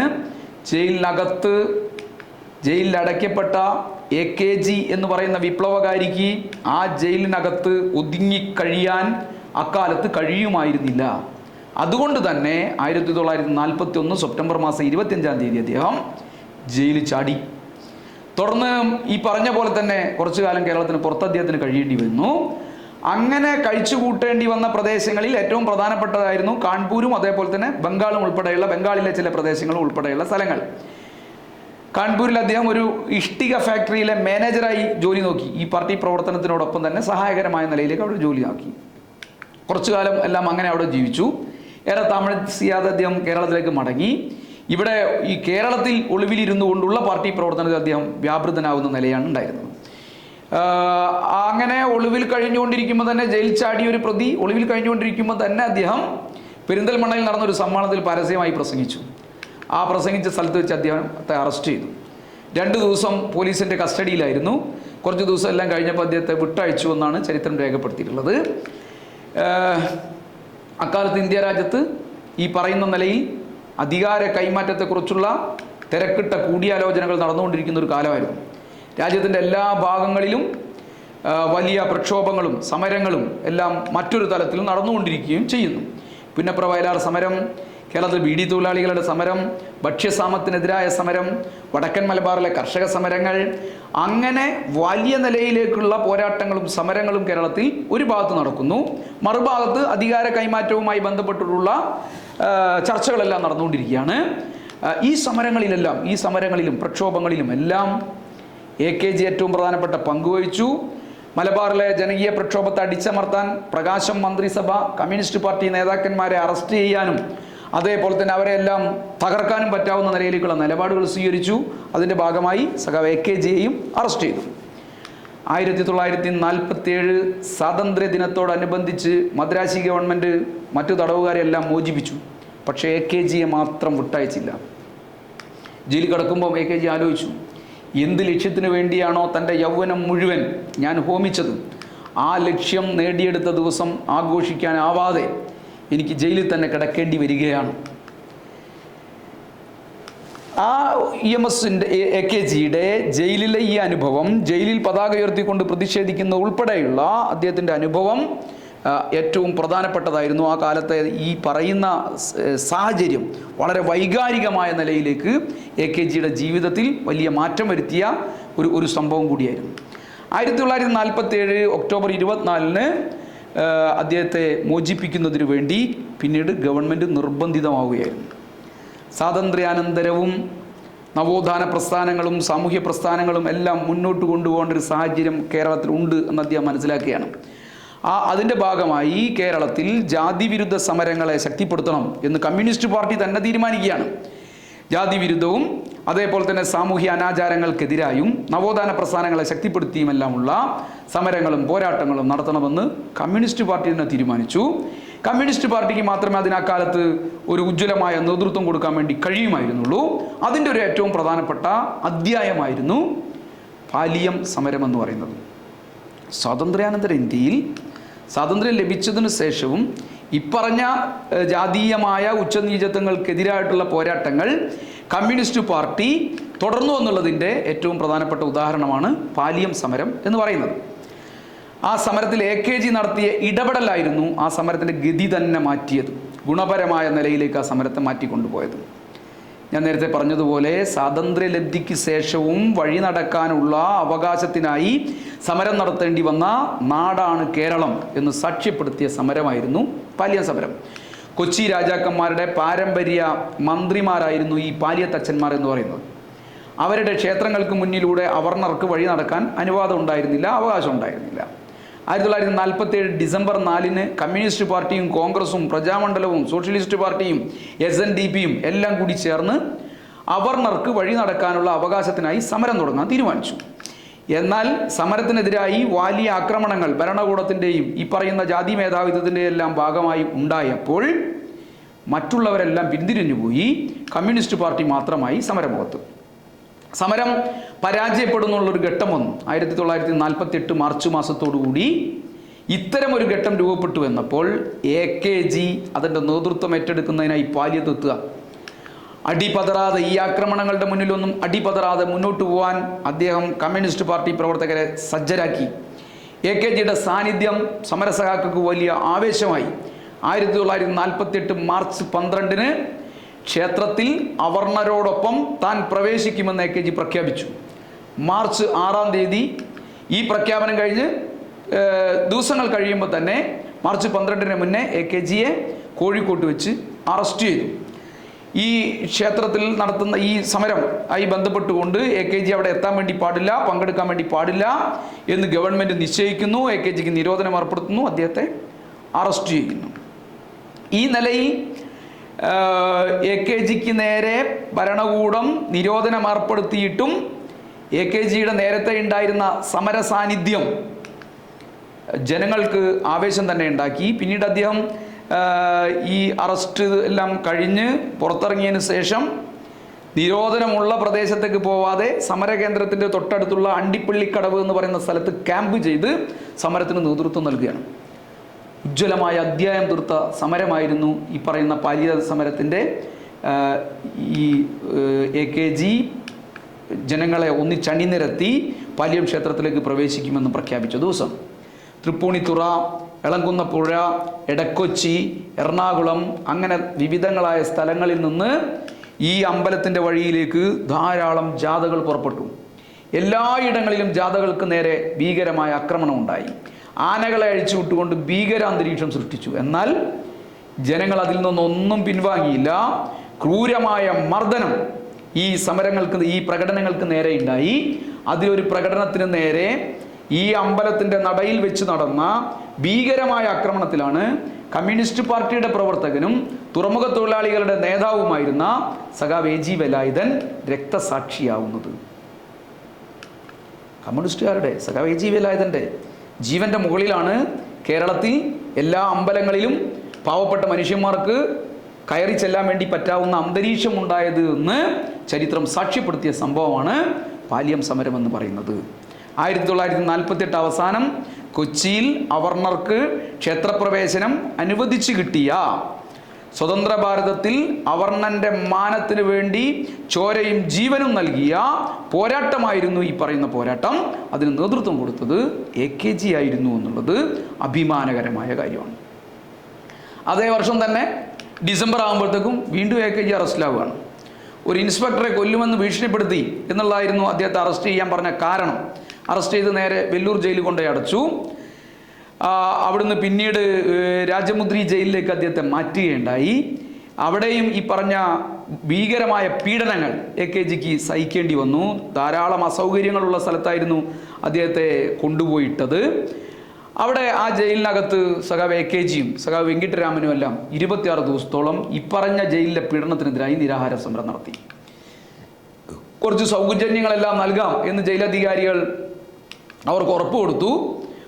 ജയിലിൽ അടയ്ക്കപ്പെട്ട AKG എന്ന് പറയുന്ന വിപ്ലവകാരിക്ക് ആ ജയിലിനകത്ത് ഒതുങ്ങിക്കഴിയാൻ അക്കാലത്ത് കഴിയുമായിരുന്നില്ല. അതുകൊണ്ട് തന്നെ 1941 സെപ്റ്റംബർ മാസം 25 അദ്ദേഹം ജയിലിൽ ചാടി. തുടർന്ന് ഈ പറഞ്ഞ പോലെ തന്നെ കുറച്ചു കാലം കേരളത്തിന് പുറത്ത് അദ്ദേഹത്തിന് കഴിയേണ്ടി വന്നു. അങ്ങനെ കഴിച്ചുകൂട്ടേണ്ടി വന്ന പ്രദേശങ്ങളിൽ ഏറ്റവും പ്രധാനപ്പെട്ടതായിരുന്നു കാൺപൂരും അതേപോലെ തന്നെ ബംഗാളിലെ ചില പ്രദേശങ്ങളും ഉൾപ്പെടെയുള്ള സ്ഥലങ്ങൾ. കാൺപൂരിൽ അദ്ദേഹം ഒരു ഇഷ്ടിക ഫാക്ടറിയിലെ മാനേജറായി ജോലി നോക്കി. ഈ പാർട്ടി പ്രവർത്തനത്തിനോടൊപ്പം തന്നെ സഹായകരമായ നിലയിലേക്ക് അവിടെ ജോലി ആക്കി. കുറച്ചു കാലം എല്ലാം അങ്ങനെ അവിടെ ജീവിച്ചു. ഏറെ താമസിയാതെ അദ്ദേഹം കേരളത്തിലേക്ക് മടങ്ങി. ഇവിടെ ഈ കേരളത്തിൽ ഒളിവിലിരുന്നു കൊണ്ടുള്ള പാർട്ടി പ്രവർത്തനത്തിൽ അദ്ദേഹം വ്യാപൃതനാവുന്ന നിലയാണ് ഉണ്ടായിരുന്നത്. അങ്ങനെ ഒളിവിൽ കഴിഞ്ഞുകൊണ്ടിരിക്കുമ്പോൾ തന്നെ ജയിൽ ചാടിയ ഒരു പ്രതി ഒളിവിൽ കഴിഞ്ഞുകൊണ്ടിരിക്കുമ്പോൾ തന്നെ അദ്ദേഹം പെരിന്തൽമണ്ണയിൽ നടന്നൊരു സമ്മേളനത്തിൽ പരസ്യമായി പ്രസംഗിച്ചു. ആ പ്രസംഗിച്ച സ്ഥലത്ത് വെച്ച് അദ്ദേഹത്തെ അറസ്റ്റ് ചെയ്തു. 2 ദിവസം പോലീസിൻ്റെ കസ്റ്റഡിയിലായിരുന്നു. കുറച്ച് ദിവസം എല്ലാം കഴിഞ്ഞപ്പോൾ അദ്ദേഹത്തെ വിട്ടയച്ചു എന്നാണ് ചരിത്രം രേഖപ്പെടുത്തിയിട്ടുള്ളത്. അക്കാലത്ത് ഇന്ത്യ രാജ്യത്ത് ഈ പറയുന്ന നിലയിൽ അധികാര കൈമാറ്റത്തെക്കുറിച്ചുള്ള തിരക്കിട്ട കൂടിയാലോചനകൾ നടന്നുകൊണ്ടിരിക്കുന്ന ഒരു കാലമായിരുന്നു. രാജ്യത്തിൻ്റെ എല്ലാ ഭാഗങ്ങളിലും വലിയ പ്രക്ഷോഭങ്ങളും സമരങ്ങളും എല്ലാം മറ്റൊരു തലത്തിലും നടന്നുകൊണ്ടിരിക്കുകയും ചെയ്യുന്നു. പുന്നപ്ര വയലാർ സമരം, കേരളത്തിൽ BD തൊഴിലാളികളുടെ സമരം, ഭക്ഷ്യസാമത്തിനെതിരായ സമരം, വടക്കൻ മലബാറിലെ കർഷക സമരങ്ങൾ, അങ്ങനെ വലിയ നിലയിലേക്കുള്ള പോരാട്ടങ്ങളും സമരങ്ങളും കേരളത്തിൽ ഒരു ഭാഗത്ത് നടക്കുന്നു. മറുഭാഗത്ത് അധികാര കൈമാറ്റവുമായി ബന്ധപ്പെട്ടിട്ടുള്ള ചർച്ചകളെല്ലാം നടന്നുകൊണ്ടിരിക്കുകയാണ്. ഈ സമരങ്ങളിലും പ്രക്ഷോഭങ്ങളിലും എല്ലാം AKG ഏറ്റവും പ്രധാനപ്പെട്ട പങ്കുവഹിച്ചു. മലബാറിലെ ജനകീയ പ്രക്ഷോഭത്തെ അടിച്ചമർത്താൻ പ്രകാശം മന്ത്രിസഭ കമ്മ്യൂണിസ്റ്റ് പാർട്ടി നേതാക്കന്മാരെ അറസ്റ്റ് ചെയ്യാനും അതേപോലെ തന്നെ അവരെല്ലാം തകർക്കാനും പറ്റാവുന്ന നിലയിലേക്കുള്ള നിലപാടുകൾ സ്വീകരിച്ചു. അതിൻ്റെ ഭാഗമായി സഖാവ് AKGയെയും അറസ്റ്റ് ചെയ്തു. 1947 സ്വാതന്ത്ര്യ ദിനത്തോടനുബന്ധിച്ച് മദ്രാശി ഗവൺമെൻറ് മറ്റു തടവുകാരെല്ലാം മോചിപ്പിച്ചു. പക്ഷേ AKGയെ മാത്രം വിട്ടയച്ചില്ല. ജയിലിൽ കിടക്കുമ്പോൾ AKG ആലോചിച്ചു, എന്ത് ലക്ഷ്യത്തിന് വേണ്ടിയാണോ തൻ്റെ യൗവനം മുഴുവൻ ഞാൻ ഹോമിച്ചത്, ആ ലക്ഷ്യം നേടിയെടുത്ത ദിവസം ആഘോഷിക്കാനാവാതെ എനിക്ക് ജയിലിൽ തന്നെ കിടക്കേണ്ടി വരികയാണ്. ആ EMSന്റെ AKGയുടെ ജയിലിലെ ഈ അനുഭവം, ജയിലിൽ പതാക ഉയർത്തിക്കൊണ്ട് പ്രതിഷേധിക്കുന്ന ഉൾപ്പെടെയുള്ള അദ്ദേഹത്തിൻ്റെ അനുഭവം ഏറ്റവും പ്രധാനപ്പെട്ടതായിരുന്നു. ആ കാലത്തെ ഈ പറയുന്ന സാഹചര്യം വളരെ വൈകാരികമായ നിലയിലേക്ക് AKGയുടെ ജീവിതത്തിൽ വലിയ മാറ്റം വരുത്തിയ ഒരു സംഭവം കൂടിയായിരുന്നു. 1947 ഒക്ടോബർ 24 അദ്ദേഹത്തെ മോചിപ്പിക്കുന്നതിന് വേണ്ടി പിന്നീട് ഗവൺമെൻറ് നിർബന്ധിതമാവുകയായിരുന്നു. സ്വാതന്ത്ര്യാനന്തരവും നവോത്ഥാന പ്രസ്ഥാനങ്ങളും സാമൂഹ്യ പ്രസ്ഥാനങ്ങളും എല്ലാം മുന്നോട്ട് കൊണ്ടുപോകേണ്ട ഒരു സാഹചര്യം കേരളത്തിലുണ്ട് എന്ന് അദ്ദേഹം മനസ്സിലാക്കുകയാണ്. അതിൻ്റെ ഭാഗമായി കേരളത്തിൽ ജാതി വിരുദ്ധ സമരങ്ങളെ ശക്തിപ്പെടുത്തണം എന്ന് കമ്മ്യൂണിസ്റ്റ് പാർട്ടി തന്നെ തീരുമാനിക്കുകയാണ്. ജാതി വിരുദ്ധവും അതേപോലെ തന്നെ സാമൂഹ്യ അനാചാരങ്ങൾക്കെതിരായും നവോത്ഥാന പ്രസ്ഥാനങ്ങളെ ശക്തിപ്പെടുത്തിയുമെല്ലാമുള്ള സമരങ്ങളും പോരാട്ടങ്ങളും നടത്തണമെന്ന് കമ്മ്യൂണിസ്റ്റ് പാർട്ടി തന്നെ തീരുമാനിച്ചു. കമ്മ്യൂണിസ്റ്റ് പാർട്ടിക്ക് മാത്രമേ അതിനക്കാലത്ത് ഒരു ഉജ്ജ്വലമായ നേതൃത്വം കൊടുക്കാൻ വേണ്ടി കഴിയുമായിരുന്നുള്ളൂ. അതിൻ്റെ ഒരു ഏറ്റവും പ്രധാനപ്പെട്ട അധ്യായമായിരുന്നു പാലിയം സമരം എന്ന് പറയുന്നത്. സ്വാതന്ത്ര്യാനന്തര ഇന്ത്യയിൽ സ്വാതന്ത്ര്യം ലഭിച്ചതിന് ശേഷവും ഇപ്പറഞ്ഞ ജാതീയമായ ഉച്ചനീചത്വങ്ങൾക്കെതിരായിട്ടുള്ള പോരാട്ടങ്ങൾ കമ്മ്യൂണിസ്റ്റ് പാർട്ടി തുടർന്നു എന്നുള്ളതിൻ്റെ ഏറ്റവും പ്രധാനപ്പെട്ട ഉദാഹരണമാണ് പാലിയം സമരം എന്ന് പറയുന്നത്. ആ സമരത്തിൽ AKG നടത്തിയ ഇടപെടലായിരുന്നു ആ സമരത്തിൻ്റെ ഗതി തന്നെ മാറ്റിയത്, ഗുണപരമായ നിലയിലേക്ക് ആ സമരത്തെ മാറ്റിക്കൊണ്ടുപോയത്. ഞാൻ നേരത്തെ പറഞ്ഞതുപോലെ സ്വാതന്ത്ര്യലബ്ധിക്ക് ശേഷവും വഴി നടക്കാനുള്ള അവകാശത്തിനായി സമരം നടത്തേണ്ടി വന്ന നാടാണ് കേരളം എന്ന് സാക്ഷ്യപ്പെടുത്തിയ സമരമായിരുന്നു പാലിയം സമരം. കൊച്ചി രാജാക്കന്മാരുടെ പാരമ്പര്യ മന്ത്രിമാരായിരുന്നു ഈ പാലിയത്തച്ഛന്മാർ എന്ന് പറയുന്നത്. അവരുടെ ക്ഷേത്രങ്ങൾക്ക് മുന്നിലൂടെ അവർണർക്ക് വഴി നടക്കാൻ അനുവാദം ഉണ്ടായിരുന്നില്ല, അവകാശം ഉണ്ടായിരുന്നില്ല. 1947 ഡിസംബർ 4 കമ്മ്യൂണിസ്റ്റ് പാർട്ടിയും കോൺഗ്രസും പ്രജാമണ്ഡലവും സോഷ്യലിസ്റ്റ് പാർട്ടിയും SNDPയും എല്ലാം കൂടി ചേർന്ന് അവർണർക്ക് വഴി നടക്കാനുള്ള അവകാശത്തിനായി സമരം തുടങ്ങാൻ തീരുമാനിച്ചു. എന്നാൽ സമരത്തിനെതിരായി വലിയ ആക്രമണങ്ങൾ ഭരണകൂടത്തിൻ്റെയും ഈ പറയുന്ന ജാതി മേധാവിത്വത്തിൻ്റെയും എല്ലാം ഭാഗമായി ഉണ്ടായപ്പോൾ മറ്റുള്ളവരെല്ലാം പിന്തിരിഞ്ഞുപോയി. കമ്മ്യൂണിസ്റ്റ് പാർട്ടി മാത്രമായി സമരമുഖത്ത്. സമരം പരാജയപ്പെടുന്നുള്ളൊരു ഘട്ടം വന്നു. 1948 മാർച്ച് മാസത്തോടുകൂടി ഇത്തരമൊരു ഘട്ടം രൂപപ്പെട്ടു എന്നപ്പോൾ AKG അതിൻ്റെ നേതൃത്വം ഏറ്റെടുക്കുന്നതിനായി പാലിയത്തെത്തുക. അടിപതറാതെ, ഈ ആക്രമണങ്ങളുടെ മുന്നിലൊന്നും അടിപതറാതെ മുന്നോട്ട് പോകാൻ അദ്ദേഹം കമ്മ്യൂണിസ്റ്റ് പാർട്ടി പ്രവർത്തകരെ സജ്ജരാക്കി. AKGയുടെ സാന്നിധ്യം സമരസഖാക്കൾക്ക് വലിയ ആവേശമായി. 1948 മാർച്ച് 12 ക്ഷേത്രത്തിൽ അവർണരോടൊപ്പം താൻ പ്രവേശിക്കുമെന്ന് AKG പ്രഖ്യാപിച്ചു. മാർച്ച് 6 ഈ പ്രഖ്യാപനം കഴിഞ്ഞ് ദിവസങ്ങൾ കഴിയുമ്പോൾ തന്നെ മാർച്ച് 12 മുന്നേ AKGയെ കോഴിക്കോട്ട് വെച്ച് അറസ്റ്റ് ചെയ്തു. ഈ ക്ഷേത്രത്തിൽ നടത്തുന്ന ഈ സമരം ആയി ബന്ധപ്പെട്ടുകൊണ്ട് AKG അവിടെ എത്താൻ വേണ്ടി പാടില്ല, പങ്കെടുക്കാൻ വേണ്ടി പാടില്ല എന്ന് ഗവൺമെൻറ് നിശ്ചയിക്കുന്നു. AKGക്ക് നിരോധനം ഏർപ്പെടുത്തുന്നു, അദ്ദേഹത്തെ അറസ്റ്റ് ചെയ്യുന്നു. ഈ നിലയിൽ AKGക്ക് നേരെ ഭരണകൂടം നിരോധനം ഏർപ്പെടുത്തിയിട്ടും AKGയുടെ നേരത്തെ ഉണ്ടായിരുന്ന സമര സാന്നിധ്യം ജനങ്ങൾക്ക് ആവേശം തന്നെ ഉണ്ടാക്കി. പിന്നീട് അദ്ദേഹം ഈ അറസ്റ്റ് എല്ലാം കഴിഞ്ഞ് പുറത്തിറങ്ങിയതിന് ശേഷം നിരോധനമുള്ള പ്രദേശത്തേക്ക് പോവാതെ സമരകേന്ദ്രത്തിൻ്റെ തൊട്ടടുത്തുള്ള അണ്ടിപ്പള്ളിക്കടവ് എന്ന് പറയുന്ന സ്ഥലത്ത് ക്യാമ്പ് ചെയ്ത് സമരത്തിന് നേതൃത്വം നൽകുകയാണ്. ഉജ്ജ്വലമായ അധ്യായം തീർത്ത സമരമായിരുന്നു ഈ പറയുന്ന പാലിയ സമരത്തിൻ്റെ. ഈ AKG ജനങ്ങളെ ഒന്നിച്ചണിനിരത്തി പാലിയം ക്ഷേത്രത്തിലേക്ക് പ്രവേശിക്കുമെന്ന് പ്രഖ്യാപിച്ച ദിവസം തൃപ്പൂണിത്തുറ, എളങ്കുന്നപ്പുഴ, എടക്കൊച്ചി, എറണാകുളം അങ്ങനെ വിവിധങ്ങളായ സ്ഥലങ്ങളിൽ നിന്ന് ഈ അമ്പലത്തിൻ്റെ വഴിയിലേക്ക് ധാരാളം ജാഥകൾ പുറപ്പെട്ടു. എല്ലായിടങ്ങളിലും ജാഥകൾക്ക് നേരെ ഭീകരമായ ആക്രമണം ഉണ്ടായി. ആനകളെ അഴിച്ചുവിട്ടുകൊണ്ട് ഭീകരാന്തരീക്ഷം സൃഷ്ടിച്ചു. എന്നാൽ ജനങ്ങൾ അതിൽ നിന്നൊന്നും പിൻവാങ്ങിയില്ല. ക്രൂരമായ മർദ്ദനം ഈ സമരങ്ങൾക്ക്, ഈ പ്രകടനങ്ങൾക്ക് നേരെ ഉണ്ടായി. അതിലൊരു പ്രകടനത്തിന് നേരെ ഈ അമ്പലത്തിൻ്റെ നടയിൽ വെച്ച് നടന്ന ഭീകരമായ ആക്രമണത്തിലാണ് കമ്മ്യൂണിസ്റ്റ് പാർട്ടിയുടെ പ്രവർത്തകനും തുറമുഖ തൊഴിലാളികളുടെ നേതാവുമായിരുന്ന സഖാവ് AG വേലായുധൻ രക്തസാക്ഷിയാവുന്നത്. കമ്മ്യൂണിസ്റ്റുകാരുടെ സഖാവ് AG വേലായുധൻ്റെ ജീവൻ്റെ മുകളിലാണ് കേരളത്തിൽ എല്ലാ അമ്പലങ്ങളിലും പാവപ്പെട്ട മനുഷ്യന്മാർക്ക് കയറി ചെല്ലാൻ വേണ്ടി പറ്റാവുന്ന അന്തരീക്ഷം ഉണ്ടായത് എന്ന് ചരിത്രം സാക്ഷ്യപ്പെടുത്തിയ സംഭവമാണ് പാലിയം സമരം എന്ന് പറയുന്നത്. 1948 അവസാനം കൊച്ചിയിൽ അവർണർക്ക് ക്ഷേത്രപ്രവേശനം അനുവദിച്ചു കിട്ടിയ സ്വതന്ത്ര ഭാരതത്തിൽ അവർണ്ണന്റെ മാനത്തിന് വേണ്ടി ചോരയും ജീവനും നൽകിയ പോരാട്ടമായിരുന്നു ഈ പറയുന്ന പോരാട്ടം. അതിന് നേതൃത്വം കൊടുത്തത് AKG ആയിരുന്നു എന്നുള്ളത് അഭിമാനകരമായ കാര്യമാണ്. അതേ വർഷം തന്നെ ഡിസംബർ ആകുമ്പോഴത്തേക്കും വീണ്ടും AKG അറസ്റ്റിലാവുകയാണ്. ഒരു ഇൻസ്പെക്ടറെ കൊല്ലുമെന്ന് ഭീഷണിപ്പെടുത്തി എന്നുള്ളതായിരുന്നു അദ്ദേഹത്തെ അറസ്റ്റ് ചെയ്യാൻ പറഞ്ഞ കാരണം. അറസ്റ്റ് ചെയ്ത് നേരെ വെല്ലൂർ ജയിലിൽ കൊണ്ടുപോയി അടച്ചു. അവിടുന്ന് പിന്നീട് രാജമുദ്രി ജയിലിലേക്ക് അദ്ദേഹത്തെ മാറ്റുകയുണ്ടായി. അവിടെയും ഈ പറഞ്ഞ ഭീകരമായ പീഡനങ്ങൾ AKGക്ക് സഹിക്കേണ്ടി വന്നു. ധാരാളം അസൗകര്യങ്ങളുള്ള സ്ഥലത്തായിരുന്നു അദ്ദേഹത്തെ കൊണ്ടുപോയിട്ടത്. അവിടെ ആ ജയിലിനകത്ത് സഖാവ് AKGയും സഖാവ് വെങ്കിട്ടരാമനും എല്ലാം 26 ദിവസത്തോളം ഈ പറഞ്ഞ ജയിലിലെ പീഡനത്തിനെതിരായി നിരാഹാര സമരം നടത്തി. കുറച്ച് സൗകര്യങ്ങളെല്ലാം നൽകാം എന്ന് ജയിലധികാരികൾ അവർക്ക് ഉറപ്പ് കൊടുത്തു.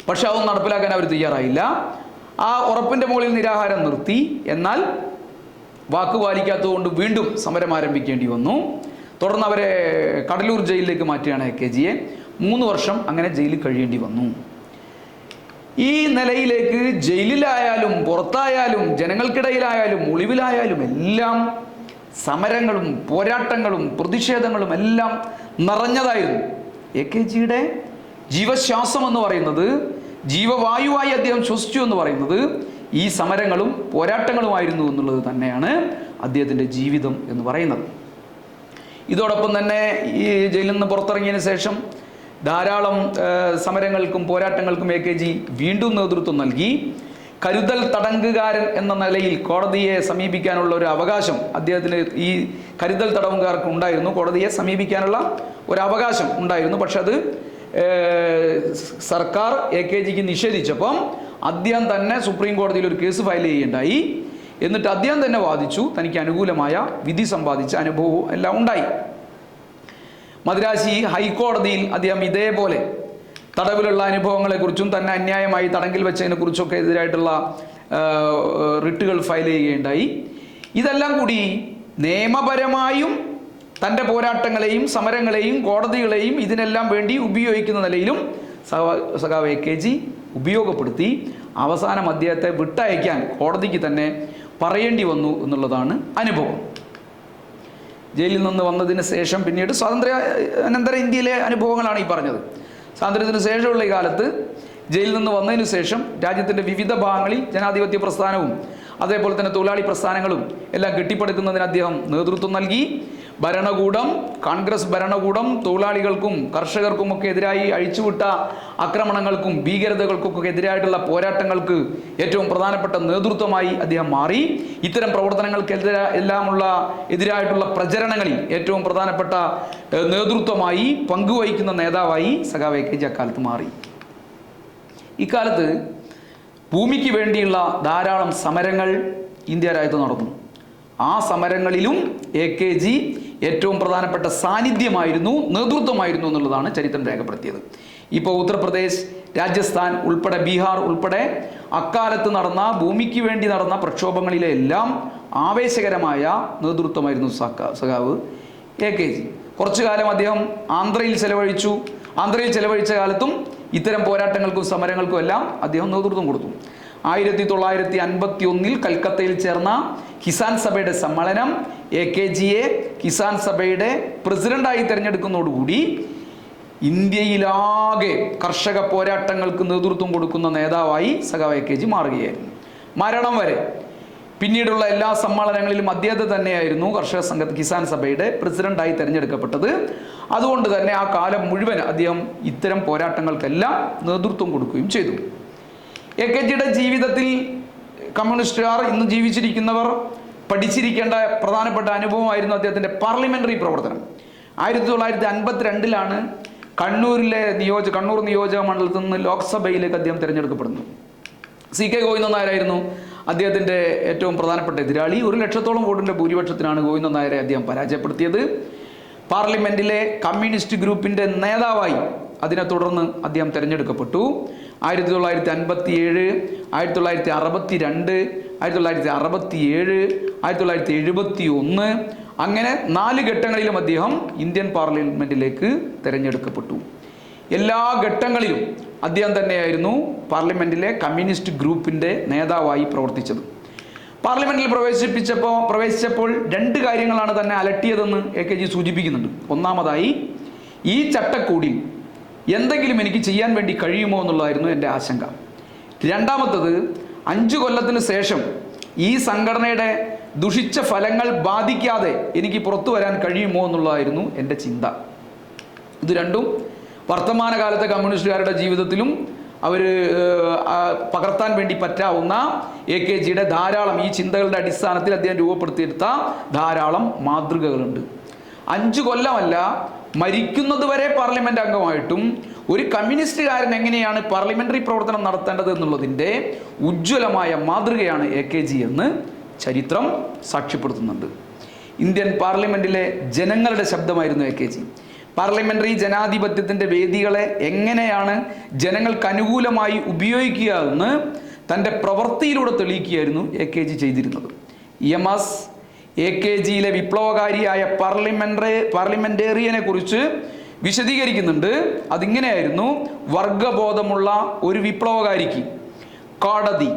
പക്ഷെ അതൊന്നും നടപ്പിലാക്കാൻ അവർ തയ്യാറായില്ല. ആ ഉറപ്പിൻ്റെ മുകളിൽ നിരാഹാരം നിർത്തി. എന്നാൽ വാക്ക് പാലിക്കാത്തതുകൊണ്ട് വീണ്ടും സമരം ആരംഭിക്കേണ്ടി വന്നു. തുടർന്ന് അവരെ കടലൂർ ജയിലിലേക്ക് മാറ്റുകയാണ് AKGയെ. 3 വർഷം അങ്ങനെ ജയിലിൽ കഴിയേണ്ടി വന്നു. ഈ നിലയിലേക്ക് ജയിലിലായാലും പുറത്തായാലും ജനങ്ങൾക്കിടയിലായാലും ഒളിവിലായാലും എല്ലാം സമരങ്ങളും പോരാട്ടങ്ങളും പ്രതിഷേധങ്ങളും എല്ലാം നിറഞ്ഞതായിരുന്നു. AKGയുടെ ജീവശ്വാസം എന്ന് പറയുന്നത്, ജീവവായുവായി അദ്ദേഹം ശ്വസിച്ചു എന്ന് പറയുന്നത് ഈ സമരങ്ങളും പോരാട്ടങ്ങളുമായിരുന്നു എന്നുള്ളത് തന്നെയാണ് അദ്ദേഹത്തിൻ്റെ ജീവിതം എന്ന് പറയുന്നത്. ഇതോടൊപ്പം തന്നെ ഈ ജയിലിൽ നിന്ന് പുറത്തിറങ്ങിയതിന് ശേഷം ധാരാളം സമരങ്ങൾക്കും പോരാട്ടങ്ങൾക്കും AKG വീണ്ടും നേതൃത്വം നൽകി. കരുതൽ തടങ്കുകാരൻ എന്ന നിലയിൽ കോടതിയെ സമീപിക്കാനുള്ള ഒരു അവകാശം അദ്ദേഹത്തിന് ഈ കരുതൽ തടവുകാർക്ക് ഉണ്ടായിരുന്നു. കോടതിയെ സമീപിക്കാനുള്ള ഒരു അവകാശം ഉണ്ടായിരുന്നു. പക്ഷെ അത് സർക്കാർ AKGക്ക് നിഷേധിച്ചപ്പം അദ്ദേഹം തന്നെ സുപ്രീം കോടതിയിൽ ഒരു കേസ് ഫയൽ ചെയ്യുകയുണ്ടായി. എന്നിട്ട് അദ്ദേഹം തന്നെ വാദിച്ചു. തനിക്ക് അനുകൂലമായ വിധി സമ്പാദിച്ച അനുഭവവും എല്ലാം ഉണ്ടായി. മദ്രാശി ഹൈക്കോടതിയിൽ അദ്ദേഹം ഇതേപോലെ തടവിലുള്ള അനുഭവങ്ങളെക്കുറിച്ചും തന്നെ അന്യായമായി തടങ്കിൽ വെച്ചതിനെ കുറിച്ചൊക്കെ എതിരായിട്ടുള്ള റിട്ടുകൾ ഫയൽ ചെയ്യുകയുണ്ടായി. ഇതെല്ലാം കൂടി നിയമപരമായും തൻ്റെ പോരാട്ടങ്ങളെയും സമരങ്ങളെയും കോടതികളെയും ഇതിനെല്ലാം വേണ്ടി ഉപയോഗിക്കുന്ന നിലയിലും സഖാവ് AKG ഉപയോഗപ്പെടുത്തി. അവസാനം അദ്ദേഹത്തെ വിട്ടയക്കാൻ കോടതിക്ക് തന്നെ പറയേണ്ടി വന്നു എന്നുള്ളതാണ് അനുഭവം. ജയിലിൽ നിന്ന് വന്നതിന് ശേഷം പിന്നീട് സ്വാതന്ത്ര്യ അനന്തര ഇന്ത്യയിലെ അനുഭവങ്ങളാണ് ഈ പറഞ്ഞത്. സ്വാതന്ത്ര്യത്തിന് ശേഷമുള്ള ഈ കാലത്ത് ജയിലിൽ നിന്ന് വന്നതിന് ശേഷം രാജ്യത്തിൻ്റെ വിവിധ ഭാഗങ്ങളിൽ ജനാധിപത്യ പ്രസ്ഥാനവും അതേപോലെ തന്നെ തൊഴിലാളി പ്രസ്ഥാനങ്ങളും എല്ലാം കെട്ടിപ്പടുക്കുന്നതിന് അദ്ദേഹം നേതൃത്വം നൽകി. ഭരണകൂടം, കോൺഗ്രസ് ഭരണകൂടം തൊഴിലാളികൾക്കും കർഷകർക്കുമൊക്കെ എതിരായി അഴിച്ചുവിട്ട ആക്രമണങ്ങൾക്കും ഭീകരതകൾക്കൊക്കെ എതിരായിട്ടുള്ള പോരാട്ടങ്ങൾക്ക് ഏറ്റവും പ്രധാനപ്പെട്ട നേതൃത്വമായി അദ്ദേഹം മാറി. ഇത്തരം എതിരായിട്ടുള്ള പ്രചരണങ്ങളിൽ ഏറ്റവും പ്രധാനപ്പെട്ട നേതൃത്വമായി പങ്കുവഹിക്കുന്ന നേതാവായി സഖാവ് AKG അക്കാലത്ത് മാറി. ഇക്കാലത്ത് ഭൂമിക്ക് വേണ്ടിയുള്ള ധാരാളം സമരങ്ങൾ ഇന്ത്യ രാജ്യത്ത് നടന്നു. ആ സമരങ്ങളിലും AKG ഏറ്റവും പ്രധാനപ്പെട്ട സാന്നിധ്യമായിരുന്നു, നേതൃത്വമായിരുന്നു എന്നുള്ളതാണ് ചരിത്രം രേഖപ്പെടുത്തിയത്. ഇപ്പോൾ ഉത്തർപ്രദേശ്, രാജസ്ഥാൻ ഉൾപ്പെടെ ബീഹാർ ഉൾപ്പെടെ അക്കാലത്ത് നടന്ന ഭൂമിക്ക് വേണ്ടി നടന്ന പ്രക്ഷോഭങ്ങളിലെ എല്ലാം ആവേശകരമായ നേതൃത്വമായിരുന്നു സഖാവ് AKG. കുറച്ചു കാലം അദ്ദേഹം ആന്ധ്രയിൽ ചെലവഴിച്ചു. ആന്ധ്രയിൽ ചെലവഴിച്ച കാലത്തും ഇത്തരം പോരാട്ടങ്ങൾക്കും സമരങ്ങൾക്കും എല്ലാം അദ്ദേഹം നേതൃത്വം കൊടുത്തു. 1951 കൽക്കത്തയിൽ ചേർന്ന കിസാൻ സഭയുടെ സമ്മേളനം AKGയെ കിസാൻ സഭയുടെ പ്രസിഡന്റായി തിരഞ്ഞെടുക്കുന്നതോടുകൂടി ഇന്ത്യയിലാകെ കർഷക പോരാട്ടങ്ങൾക്ക് നേതൃത്വം കൊടുക്കുന്ന നേതാവായി സഖാവ് AKG മാറുകയായിരുന്നു. മരണം വരെ പിന്നീടുള്ള എല്ലാ സമ്മേളനങ്ങളിലും അദ്ദേഹത്തെ തന്നെയായിരുന്നു കിസാൻ സഭയുടെ പ്രസിഡന്റായി തിരഞ്ഞെടുക്കപ്പെട്ടത്. അതുകൊണ്ട് തന്നെ ആ കാലം മുഴുവൻ അദ്ദേഹം ഇത്തരം പോരാട്ടങ്ങൾക്കെല്ലാം നേതൃത്വം കൊടുക്കുകയും ചെയ്തു. AKGയുടെ ജീവിതത്തിൽ കമ്മ്യൂണിസ്റ്റുകാർ ഇന്ന് ജീവിച്ചിരിക്കുന്നവർ പഠിച്ചിരിക്കേണ്ട പ്രധാനപ്പെട്ട അനുഭവമായിരുന്നു അദ്ദേഹത്തിൻ്റെ പാർലമെൻ്ററി പ്രവർത്തനം. 1952 കണ്ണൂർ നിയോജക മണ്ഡലത്തിൽ നിന്ന് ലോക്സഭയിലേക്ക് അദ്ദേഹം തിരഞ്ഞെടുക്കപ്പെടുന്നു. CK ഗോവിന്ദൻ നായരായിരുന്നു അദ്ദേഹത്തിൻ്റെ ഏറ്റവും പ്രധാനപ്പെട്ട എതിരാളി. 1 ലക്ഷത്തോളം വോട്ടിൻ്റെ ഭൂരിപക്ഷത്തിനാണ് ഗോവിന്ദൻ നായരെ അദ്ദേഹം പരാജയപ്പെടുത്തിയത്. പാർലമെൻറ്റിലെ കമ്മ്യൂണിസ്റ്റ് ഗ്രൂപ്പിൻ്റെ നേതാവായി അതിനെ തുടർന്ന് അദ്ദേഹം തിരഞ്ഞെടുക്കപ്പെട്ടു. 1957, 1962, 1967, 1971 അങ്ങനെ 4 ഘട്ടങ്ങളിലും അദ്ദേഹം ഇന്ത്യൻ പാർലമെൻറ്റിലേക്ക് തിരഞ്ഞെടുക്കപ്പെട്ടു. എല്ലാ ഘട്ടങ്ങളിലും അദ്ദേഹം തന്നെയായിരുന്നു പാർലമെൻറ്റിലെ കമ്മ്യൂണിസ്റ്റ് ഗ്രൂപ്പിൻ്റെ നേതാവായി പ്രവർത്തിച്ചത്. പാർലമെന്റിൽ പ്രവേശിച്ചപ്പോൾ രണ്ട് കാര്യങ്ങളാണ് തന്നെ അലട്ടിയതെന്ന് AKG സൂചിപ്പിക്കുന്നുണ്ട്. ഒന്നാമതായി, ഈ ചട്ടക്കൂടിൽ എന്തെങ്കിലും എനിക്ക് ചെയ്യാൻ വേണ്ടി കഴിയുമോ എന്നുള്ളതായിരുന്നു എൻ്റെ ആശങ്ക. രണ്ടാമത്തത്, 5 കൊല്ലത്തിന് ശേഷം ഈ സംഘടനയുടെ ദുഷിച്ച ഫലങ്ങൾ ബാധിക്കാതെ എനിക്ക് പുറത്തു വരാൻ കഴിയുമോ എന്നുള്ളതായിരുന്നു എൻ്റെ ചിന്ത. ഇത് രണ്ടും വർത്തമാനകാലത്തെ കമ്മ്യൂണിസ്റ്റുകാരുടെ ജീവിതത്തിലും അവർ പകർത്താൻ വേണ്ടി പറ്റാവുന്ന AKGയുടെ ധാരാളം, ഈ ചിന്തകളുടെ അടിസ്ഥാനത്തിൽ അദ്ദേഹം രൂപപ്പെടുത്തിയെടുത്ത ധാരാളം മാതൃകകളുണ്ട്. 5 കൊല്ലമല്ല, മരിക്കുന്നത് വരെ പാർലമെന്റ് അംഗമായിട്ടും ഒരു കമ്മ്യൂണിസ്റ്റുകാരൻ എങ്ങനെയാണ് പാർലമെന്ററി പ്രവർത്തനം നടത്തേണ്ടത് എന്നുള്ളതിൻ്റെ ഉജ്ജ്വലമായ മാതൃകയാണ് AKG എന്ന് ചരിത്രം സാക്ഷ്യപ്പെടുത്തുന്നുണ്ട്. ഇന്ത്യൻ പാർലമെന്റിലെ ജനങ്ങളുടെ ശബ്ദമായിരുന്നു AKG. പാർലമെന്ററി ജനാധിപത്യത്തിൻ്റെ വേദികളെ എങ്ങനെയാണ് ജനങ്ങൾക്ക് അനുകൂലമായി ഉപയോഗിക്കുക എന്ന് തൻ്റെ പ്രവൃത്തിയിലൂടെ തെളിയിക്കുകയായിരുന്നു AKG ചെയ്തിരുന്നത്. EMS AKGയിലെ വിപ്ലവകാരിയായ പാർലമെന്റേറിയനെ കുറിച്ച് വിശദീകരിക്കുന്നുണ്ട്. അതിങ്ങനെയായിരുന്നു: വർഗബോധമുള്ള ഒരു വിപ്ലവകാരിക്ക് കോടതി,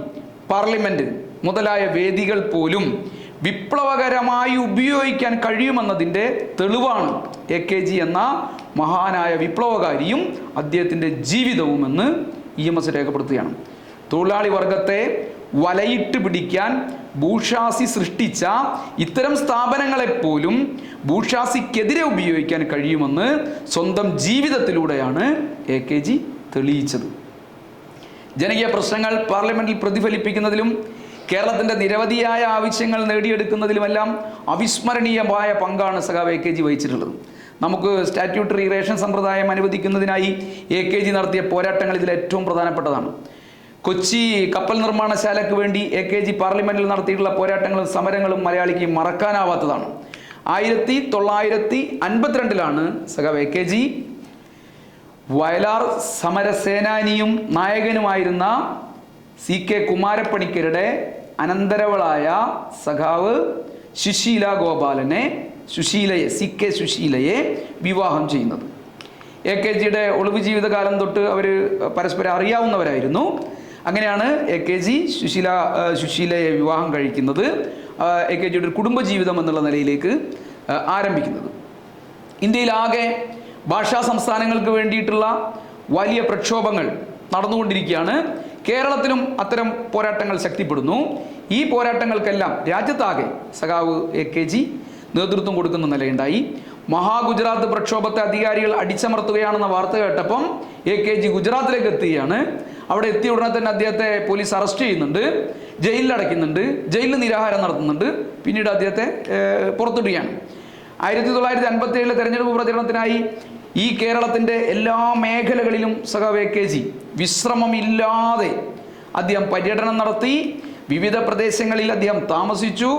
പാർലമെന്റ് മുതലായ വേദികൾ പോലും വിപ്ലവകരമായി ഉപയോഗിക്കാൻ കഴിയുമെന്നതിൻ്റെ തെളിവാണ് AKG എന്ന മഹാനായ വിപ്ലവകാരിയും അദ്ദേഹത്തിൻ്റെ ജീവിതവുമെന്ന് EMS രേഖപ്പെടുത്തുകയാണ്. തൊഴിലാളി വർഗത്തെ വലയിട്ട് പിടിക്കാൻ ബൂർഷ്വാസി സൃഷ്ടിച്ച ഇത്തരം സ്ഥാപനങ്ങളെപ്പോലും ബൂർഷ്വാസിക്കെതിരെ ഉപയോഗിക്കാൻ കഴിയുമെന്ന് സ്വന്തം ജീവിതത്തിലൂടെയാണ് AKG തെളിയിച്ചത്. ജനകീയ പ്രശ്നങ്ങൾ പാർലമെന്റിൽ പ്രതിഫലിപ്പിക്കുന്നതിലും കേരളത്തിൻ്റെ നിരവധിയായ ആവശ്യങ്ങൾ നേടിയെടുക്കുന്നതിലുമെല്ലാം അവിസ്മരണീയമായ പങ്കാണ് സഖാവ് AKG വഹിച്ചിട്ടുള്ളത്. നമുക്ക് സ്റ്റാറ്റ്യൂട്ടറി റേഷൻ സമ്പ്രദായം അനുവദിക്കുന്നതിനായി AKG നടത്തിയ പോരാട്ടങ്ങൾ ഇതിൽ ഏറ്റവും പ്രധാനപ്പെട്ടതാണ്. കൊച്ചി കപ്പൽ നിർമ്മാണശാലയ്ക്ക് വേണ്ടി AKG പാർലമെന്റിൽ നടത്തിയിട്ടുള്ള പോരാട്ടങ്ങളും സമരങ്ങളും മലയാളിക്ക് മറക്കാനാവാത്തതാണ്. 1952 സഖാവ് AKG വയലാർ സമരസേനാനിയും നായകനുമായിരുന്ന CK കുമാരപ്പണിക്കരുടെ അനന്തരവളായ സഖാവ് സുശീല ഗോപാലനെ CK സുശീലയെ വിവാഹം ചെയ്യുന്നത്. AKGയുടെ ഒളിവ് ജീവിതകാലം തൊട്ട് അവർ പരസ്പരം അറിയാവുന്നവരായിരുന്നു. അങ്ങനെയാണ് AKG സുശീലയെ വിവാഹം കഴിക്കുന്നത്. AKGയുടെ ഒരു കുടുംബജീവിതം എന്നുള്ള നിലയിലേക്ക് ആരംഭിക്കുന്നത്. ഇന്ത്യയിലാകെ ഭാഷാ സംസ്ഥാനങ്ങൾക്ക് വേണ്ടിയിട്ടുള്ള വലിയ പ്രക്ഷോഭങ്ങൾ നടന്നുകൊണ്ടിരിക്കുകയാണ്. കേരളത്തിലും അത്തരം പോരാട്ടങ്ങൾ ശക്തിപ്പെടുന്നു. ഈ പോരാട്ടങ്ങൾക്കെല്ലാം രാജ്യത്താകെ സഖാവ് AKG നേതൃത്വം കൊടുക്കുന്ന നിലയുണ്ടായി. മഹാഗുജറാത്ത് പ്രക്ഷോഭത്തെ അധികാരികൾ അടിച്ചമർത്തുകയാണെന്ന വാർത്ത കേട്ടപ്പം AKG ഗുജറാത്തിലേക്ക് എത്തുകയാണ്. അവിടെ എത്തിയ ഉടനെ തന്നെ അദ്ദേഹത്തെ പോലീസ് അറസ്റ്റ് ചെയ്യുന്നുണ്ട്, ജയിലിൽ അടയ്ക്കുന്നുണ്ട്, ജയിലിൽ നിരാഹാരം നടത്തുന്നുണ്ട്. പിന്നീട് അദ്ദേഹത്തെ പുറത്തുവിടുകയാണ്. 1957 തെരഞ്ഞെടുപ്പ് പ്രചരണത്തിനായി ഈ കേരളത്തിൻ്റെ എല്ലാ മേഖലകളിലും സഖാവ് AKG വിശ്രമമില്ലാതെ അദ്ദേഹം പര്യടനം നടത്തി. വിവിധ പ്രദേശങ്ങളിൽ അദ്ദേഹം താമസിച്ചു,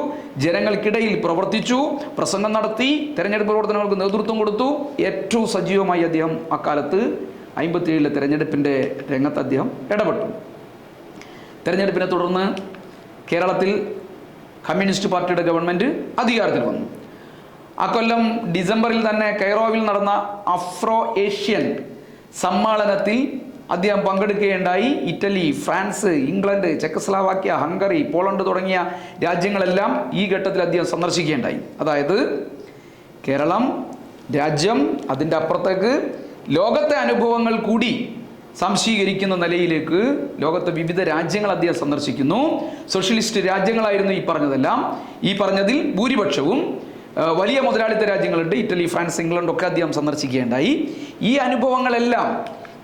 ജനങ്ങൾക്കിടയിൽ പ്രവർത്തിച്ചു, പ്രസംഗം നടത്തി, തെരഞ്ഞെടുപ്പ് പ്രവർത്തനങ്ങൾക്ക് നേതൃത്വം കൊടുത്തു. ഏറ്റവും സജീവമായി അദ്ദേഹം അക്കാലത്ത് 57 തെരഞ്ഞെടുപ്പിൻ്റെ രംഗത്ത് അദ്ദേഹം ഇടപെട്ടു. തെരഞ്ഞെടുപ്പിനെ തുടർന്ന് കേരളത്തിൽ കമ്മ്യൂണിസ്റ്റ് പാർട്ടിയുടെ ഗവൺമെൻറ് അധികാരത്തിൽ വന്നു. അക്കൊല്ലം ഡിസംബറിൽ തന്നെ കൈറോവിൽ നടന്ന അഫ്രോ ഏഷ്യൻ സമ്മേളനത്തിൽ അദ്ദേഹം പങ്കെടുക്കുകയുണ്ടായി. Italy, France, England, Czechoslovakia, Hungary, Poland തുടങ്ങിയ രാജ്യങ്ങളെല്ലാം ഈ ഘട്ടത്തിൽ അദ്ദേഹം സന്ദർശിക്കുകയുണ്ടായി. അതായത് കേരളം രാജ്യം, അതിൻ്റെ അപ്പുറത്തേക്ക് ലോകത്തെ അനുഭവങ്ങൾ കൂടി സംശീകരിക്കുന്ന നിലയിലേക്ക് ലോകത്തെ വിവിധ രാജ്യങ്ങൾ അദ്ദേഹം സന്ദർശിക്കുന്നു. സോഷ്യലിസ്റ്റ് രാജ്യങ്ങളായിരുന്നു ഈ പറഞ്ഞതെല്ലാം. ഈ പറഞ്ഞതിൽ ഭൂരിപക്ഷവും വലിയ മുതലാളിത്ത രാജ്യങ്ങളുണ്ട്, ഇറ്റലി, ഫ്രാൻസ്, ഇംഗ്ലണ്ട് ഒക്കെ അദ്ദേഹം സന്ദർശിക്കുകയുണ്ടായി. ഈ അനുഭവങ്ങളെല്ലാം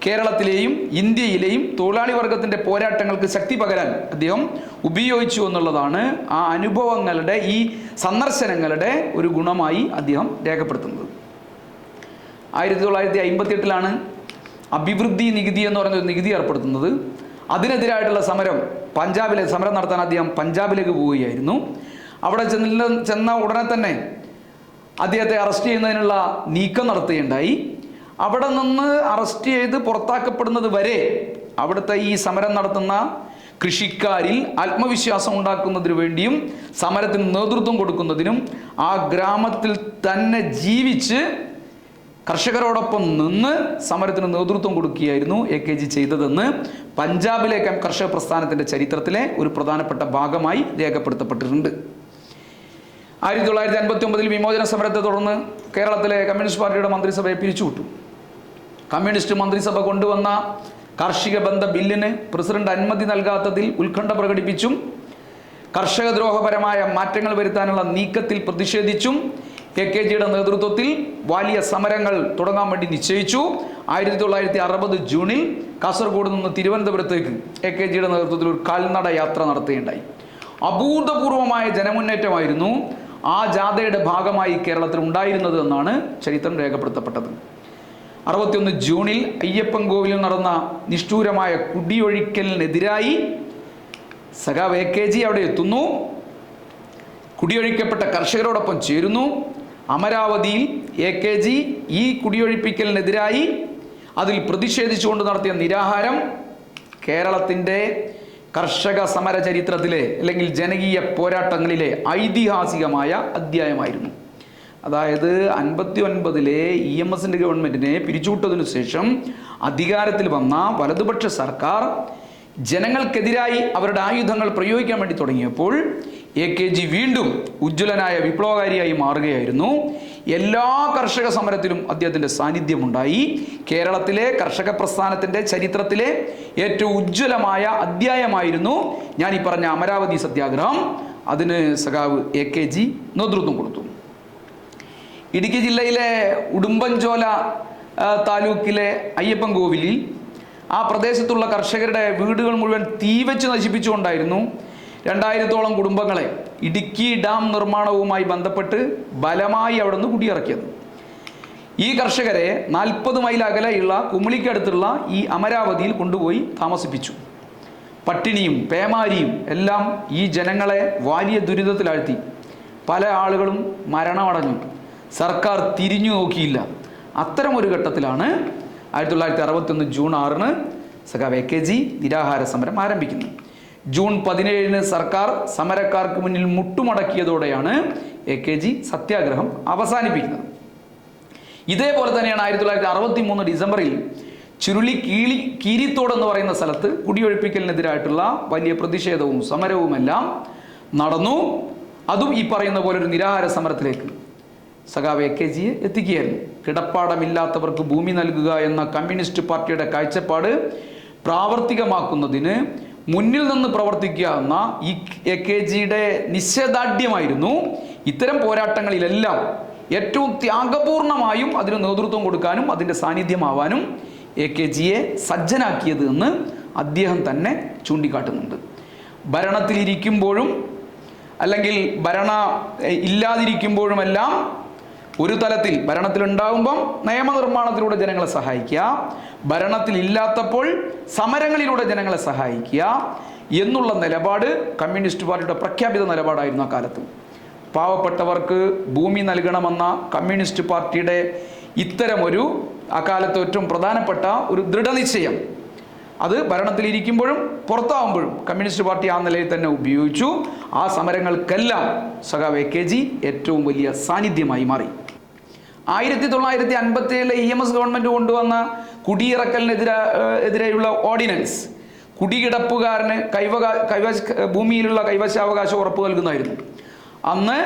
കേരളത്തിലെയും ഇന്ത്യയിലെയും തൊഴിലാളി വർഗത്തിൻ്റെ പോരാട്ടങ്ങൾക്ക് ശക്തി പകരാൻ അദ്ദേഹം ഉപയോഗിച്ചു എന്നുള്ളതാണ് ആ അനുഭവങ്ങളുടെ, ഈ സന്ദർശനങ്ങളുടെ ഒരു ഗുണമായി അദ്ദേഹം രേഖപ്പെടുത്തുന്നത്. 1958 അഭിവൃദ്ധി നികുതി എന്ന് പറയുന്ന നികുതി ഏർപ്പെടുത്തുന്നത്. അതിനെതിരായിട്ടുള്ള സമരം നടത്താൻ അദ്ദേഹം പഞ്ചാബിലേക്ക് പോവുകയായിരുന്നു. അവിടെ ചെന്ന ഉടനെ തന്നെ അദ്ദേഹത്തെ അറസ്റ്റ് ചെയ്യുന്നതിനുള്ള നീക്കം നടത്തുകയുണ്ടായി. അവിടെ നിന്ന് അറസ്റ്റ് ചെയ്ത് പുറത്താക്കപ്പെടുന്നത് വരെ അവിടുത്തെ ഈ സമരം നടത്തുന്ന കൃഷിക്കാരിൽ ആത്മവിശ്വാസം ഉണ്ടാക്കുന്നതിനു വേണ്ടിയും സമരത്തിന് നേതൃത്വം കൊടുക്കുന്നതിനും ആ ഗ്രാമത്തിൽ തന്നെ ജീവിച്ച് കർഷകരോടൊപ്പം നിന്ന് സമരത്തിന് നേതൃത്വം കൊടുക്കുകയായിരുന്നു AKG ചെയ്തതെന്ന് പഞ്ചാബിലെ കർഷക പ്രസ്ഥാനത്തിൻ്റെ ചരിത്രത്തിലെ ഒരു പ്രധാനപ്പെട്ട ഭാഗമായി രേഖപ്പെടുത്തപ്പെട്ടിട്ടുണ്ട്. 1959 വിമോചന സമരത്തെ തുടർന്ന് കേരളത്തിലെ കമ്മ്യൂണിസ്റ്റ് പാർട്ടിയുടെ മന്ത്രിസഭയെ പിരിച്ചുവിട്ടു. കമ്മ്യൂണിസ്റ്റ് മന്ത്രിസഭ കൊണ്ടുവന്ന കാർഷിക ബന്ധ ബില്ലിന് പ്രസിഡന്റ് അനുമതി നൽകാത്തതിൽ ഉത്കണ്ഠ പ്രകടിപ്പിച്ചും കർഷകദ്രോഹപരമായ മാറ്റങ്ങൾ വരുത്താനുള്ള നീക്കത്തിൽ പ്രതിഷേധിച്ചും AKGയുടെ നേതൃത്വത്തിൽ വലിയ സമരങ്ങൾ തുടങ്ങാൻ വേണ്ടി നിശ്ചയിച്ചു. 1960 ജൂണിൽ കാസർഗോഡ് നിന്ന് തിരുവനന്തപുരത്തേക്ക് AKGയുടെ നേതൃത്വത്തിൽ ഒരു കാൽനട യാത്ര നടത്തുകയുണ്ടായി. അഭൂതപൂർവമായ ജനമുന്നേറ്റമായിരുന്നു ആ ജാഥയുടെ ഭാഗമായി കേരളത്തിൽ ഉണ്ടായിരുന്നത് എന്നാണ് ചരിത്രം രേഖപ്പെടുത്തപ്പെട്ടത്. 61 ജൂണിൽ അയ്യപ്പൻ കോവിലിൽ നടന്ന നിഷ്ഠൂരമായ കുടിയൊഴിക്കലിനെതിരായി സഖാവ് AKG അവിടെ എത്തുന്നു. കുടിയൊഴിക്കപ്പെട്ട കർഷകരോടൊപ്പം ചേരുന്നു. അമരാവതിയിൽ AKG ഈ കുടിയൊഴിപ്പിക്കലിനെതിരായി അതിൽ പ്രതിഷേധിച്ചുകൊണ്ട് നടത്തിയ നിരാഹാരം കേരളത്തിൻ്റെ കർഷക സമര ചരിത്രത്തിലെ അല്ലെങ്കിൽ ജനകീയ പോരാട്ടങ്ങളിലെ ഐതിഹാസികമായ അധ്യായമായിരുന്നു. അതായത് 59-ലെ EMSൻ്റെ ഗവൺമെൻറ്റിനെ പിരിച്ചുവിട്ടതിനു ശേഷം അധികാരത്തിൽ വന്ന വലതുപക്ഷ സർക്കാർ ജനങ്ങൾക്കെതിരായി അവരുടെ ആയുധങ്ങൾ പ്രയോഗിക്കാൻ വേണ്ടി തുടങ്ങിയപ്പോൾ AKG വീണ്ടും ഉജ്ജ്വലനായ വിപ്ലവകാരിയായി മാറുകയായിരുന്നു. എല്ലാ കർഷക സമരത്തിലും അദ്ദേഹത്തിൻ്റെ സാന്നിധ്യമുണ്ടായി. കേരളത്തിലെ കർഷക പ്രസ്ഥാനത്തിൻ്റെ ചരിത്രത്തിലെ ഏറ്റവും ഉജ്ജ്വലമായ അധ്യായമായിരുന്നു ഞാൻ ഈ പറഞ്ഞ അമരാവതി സത്യാഗ്രഹം. അതിന് സഖാവ് AKG നേതൃത്വം കൊടുത്തു. ഇടുക്കി ജില്ലയിലെ ഉടുമ്പൻചോല താലൂക്കിലെ അയ്യപ്പൻ കോവിലിൽ ആ പ്രദേശത്തുള്ള കർഷകരുടെ വീടുകൾ മുഴുവൻ തീവച്ച് നശിപ്പിച്ചുകൊണ്ടായിരുന്നു 2000-ഓളം കുടുംബങ്ങളെ ഇടുക്കി ഡാം നിർമ്മാണവുമായി ബന്ധപ്പെട്ട് ബലമായി അവിടെ നിന്ന് കുടിയിറക്കിയത്. ഈ കർഷകരെ 40 മൈൽ അകലെയുള്ള കുമിളിക്കടുത്തുള്ള ഈ അമരാവതിയിൽ കൊണ്ടുപോയി താമസിപ്പിച്ചു. പട്ടിണിയും പേമാരിയും എല്ലാം ഈ ജനങ്ങളെ വലിയ ദുരിതത്തിലാഴ്ത്തി. പല ആളുകളും മരണമടഞ്ഞു. സർക്കാർ തിരിഞ്ഞു നോക്കിയില്ല. അത്തരമൊരു ഘട്ടത്തിലാണ് 1961 ജൂൺ 6-ന് സഖാവ് AKG നിരാഹാര സമരം ആരംഭിക്കുന്നത്. ജൂൺ 17-ന് സർക്കാർ സമരക്കാർക്ക് മുന്നിൽ മുട്ടുമടക്കിയതോടെയാണ് AKG സത്യാഗ്രഹം അവസാനിപ്പിക്കുന്നത്. ഇതേപോലെ തന്നെയാണ് 1963 ഡിസംബറിൽ ചുരുളി കീരിത്തോട് എന്ന് പറയുന്ന സ്ഥലത്ത് കുടിയൊഴിപ്പിക്കലിനെതിരായിട്ടുള്ള വലിയ പ്രതിഷേധവും സമരവുമെല്ലാം നടന്നു. അതും ഈ പറയുന്ന പോലെ ഒരു നിരാഹാര സമരത്തിലേക്ക് സഖാവ് AKGയെ എത്തിക്കുകയായിരുന്നു. കിടപ്പാടമില്ലാത്തവർക്ക് ഭൂമി നൽകുക എന്ന കമ്മ്യൂണിസ്റ്റ് പാർട്ടിയുടെ കാഴ്ചപ്പാട് പ്രാവർത്തികമാക്കുന്നതിന് മുന്നിൽ നിന്ന് പ്രവർത്തിക്കുക എന്ന ഈ AKGയുടെ നിശ്ചയദാർഢ്യമായിരുന്നു ഇത്തരം പോരാട്ടങ്ങളിലെല്ലാം ഏറ്റവും ത്യാഗപൂർണമായും അതിന് നേതൃത്വം കൊടുക്കാനും അതിൻ്റെ സാന്നിധ്യമാവാനും AKGയെ സജ്ജനാക്കിയത് എന്ന് അദ്ദേഹം തന്നെ ചൂണ്ടിക്കാട്ടുന്നുണ്ട്. ഭരണത്തിലിരിക്കുമ്പോഴും അല്ലെങ്കിൽ ഇല്ലാതിരിക്കുമ്പോഴുമെല്ലാം ഒരു തലത്തിൽ ഭരണത്തിലുണ്ടാകുമ്പം നിയമനിർമ്മാണത്തിലൂടെ ജനങ്ങളെ സഹായിക്കുക, ഭരണത്തിലില്ലാത്തപ്പോൾ സമരങ്ങളിലൂടെ ജനങ്ങളെ സഹായിക്കുക എന്നുള്ള നിലപാട് കമ്മ്യൂണിസ്റ്റ് പാർട്ടിയുടെ പ്രഖ്യാപിത നിലപാടായിരുന്നു ആ കാലത്ത്. പാവപ്പെട്ടവർക്ക് ഭൂമി നൽകണമെന്ന കമ്മ്യൂണിസ്റ്റ് പാർട്ടിയുടെ ഇത്തരമൊരു അക്കാലത്ത് ഏറ്റവും പ്രധാനപ്പെട്ട ഒരു ദൃഢനിശ്ചയം അത് ഭരണത്തിലിരിക്കുമ്പോഴും പുറത്താവുമ്പോഴും കമ്മ്യൂണിസ്റ്റ് പാർട്ടി ആ നിലയിൽ തന്നെ ഉപയോഗിച്ചു. ആ സമരങ്ങൾക്കെല്ലാം സഖാവ് AKG ഏറ്റവും വലിയ സാന്നിധ്യമായി മാറി. 1957 EMS ഗവൺമെൻറ് കൊണ്ടുവന്ന കുടിയിറക്കലിനെതിരെയുള്ള ഓർഡിനൻസ് കുടികിടപ്പുകാരന് ഭൂമിയിലുള്ള കൈവശാവകാശം ഉറപ്പു നൽകുന്നതായിരുന്നു. അന്ന്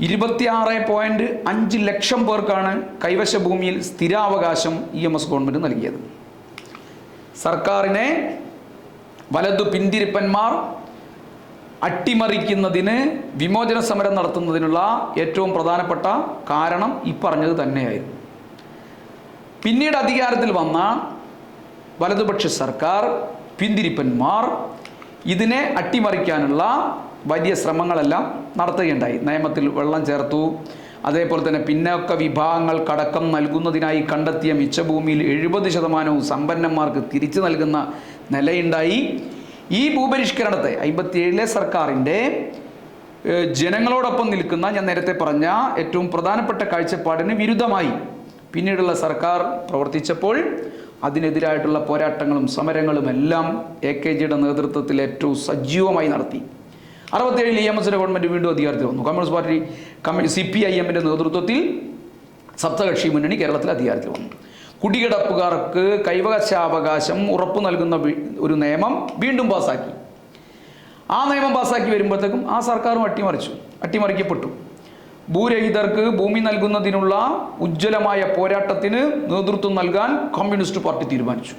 26.5 ലക്ഷം പേർക്കാണ് കൈവശ ഭൂമിയിൽ സ്ഥിരാവകാശം EMS ഗവൺമെൻറ് നൽകിയത്. സർക്കാരിനെ വലതു പിന്തിരിപ്പന്മാർ അട്ടിമറിക്കുന്നതിന് വിമോചന സമരം നടത്തുന്നതിനുള്ള ഏറ്റവും പ്രധാനപ്പെട്ട കാരണം ഈ പറഞ്ഞത് തന്നെയായിരുന്നു. പിന്നീട് അധികാരത്തിൽ വന്ന വലതുപക്ഷ സർക്കാർ പിന്തിരിപ്പന്മാർ ഇതിനെ അട്ടിമറിക്കാനുള്ള വലിയ ശ്രമങ്ങളെല്ലാം നടത്തുകയുണ്ടായി. നിയമത്തിൽ വെള്ളം ചേർത്തു. അതേപോലെ തന്നെ പിന്നോക്ക വിഭാഗങ്ങൾക്കടക്കം നൽകുന്നതിനായി കണ്ടെത്തിയ മിച്ചഭൂമിയിൽ 70% സമ്പന്നന്മാർക്ക് തിരിച്ചു നൽകുന്ന നിലയുണ്ടായി. ഈ ഭൂപരിഷ്കരണത്തെ 57-ലെ സർക്കാരിൻ്റെ ജനങ്ങളോടൊപ്പം നിൽക്കുന്ന ഞാൻ നേരത്തെ പറഞ്ഞ ഏറ്റവും പ്രധാനപ്പെട്ട കാഴ്ചപ്പാടിന് വിരുദ്ധമായി പിന്നീടുള്ള സർക്കാർ പ്രവർത്തിച്ചപ്പോൾ അതിനെതിരായിട്ടുള്ള പോരാട്ടങ്ങളും സമരങ്ങളും എല്ലാം AKGയുടെ നേതൃത്വത്തിൽ ഏറ്റവും സജീവമായി നടത്തി. 67-ൽ EMSന്റെ ഗവൺമെൻറ് വീണ്ടും അധികാരത്തിൽ വന്നു. കമ്മ്യൂണിസ്റ്റ് പാർട്ടി CPIMൻ്റെ നേതൃത്വത്തിൽ സപ്തകക്ഷി മുന്നണി കേരളത്തിൽ അധികാരത്തിൽ വന്നു. കുടികിടപ്പുകാർക്ക് കൈവകാശാവകാശം ഉറപ്പു നൽകുന്ന ഒരു നിയമം വീണ്ടും പാസ്സാക്കി. ആ നിയമം പാസ്സാക്കി വരുമ്പോഴത്തേക്കും ആ സർക്കാരും അട്ടിമറിക്കപ്പെട്ടു. ഭൂരഹിതർക്ക് ഭൂമി നൽകുന്നതിനുള്ള ഉജ്ജ്വലമായ പോരാട്ടത്തിന് നേതൃത്വം നൽകാൻ കമ്മ്യൂണിസ്റ്റ് പാർട്ടി തീരുമാനിച്ചു.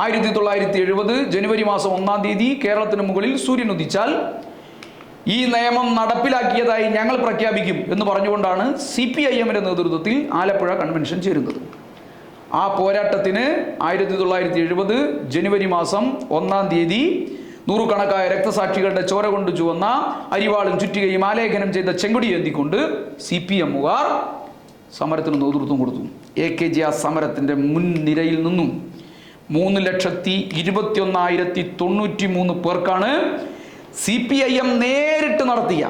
1970 ജനുവരി മാസം 1-ാം തീയതി കേരളത്തിന് മുകളിൽ സൂര്യൻ ഉദിച്ചാൽ ഈ നിയമം നടപ്പിലാക്കിയതായി ഞങ്ങൾ പ്രഖ്യാപിക്കും എന്ന് പറഞ്ഞുകൊണ്ടാണ് CPIM-ന്റെ നേതൃത്വത്തിൽ ആലപ്പുഴ കൺവെൻഷൻ ചേരുന്നത്. ആ പോരാട്ടത്തിന് 1970 ജനുവരി മാസം 1-ാം തീയതി നൂറുകണക്കായ രക്തസാക്ഷികളുടെ ചോര കൊണ്ട് ചുവന്ന അരിവാളും ചുറ്റികയും ആലേഖനം ചെയ്ത ചെങ്കൊടി ഏന്തിക്കൊണ്ട് CPM-കാർ സമരത്തിന് നേതൃത്വം കൊടുത്തു. AKG ആ സമരത്തിൻ്റെ മുൻനിരയിൽ നിന്നും 3,21,093 പേർക്കാണ് CPIM നേരിട്ട് നടത്തിയ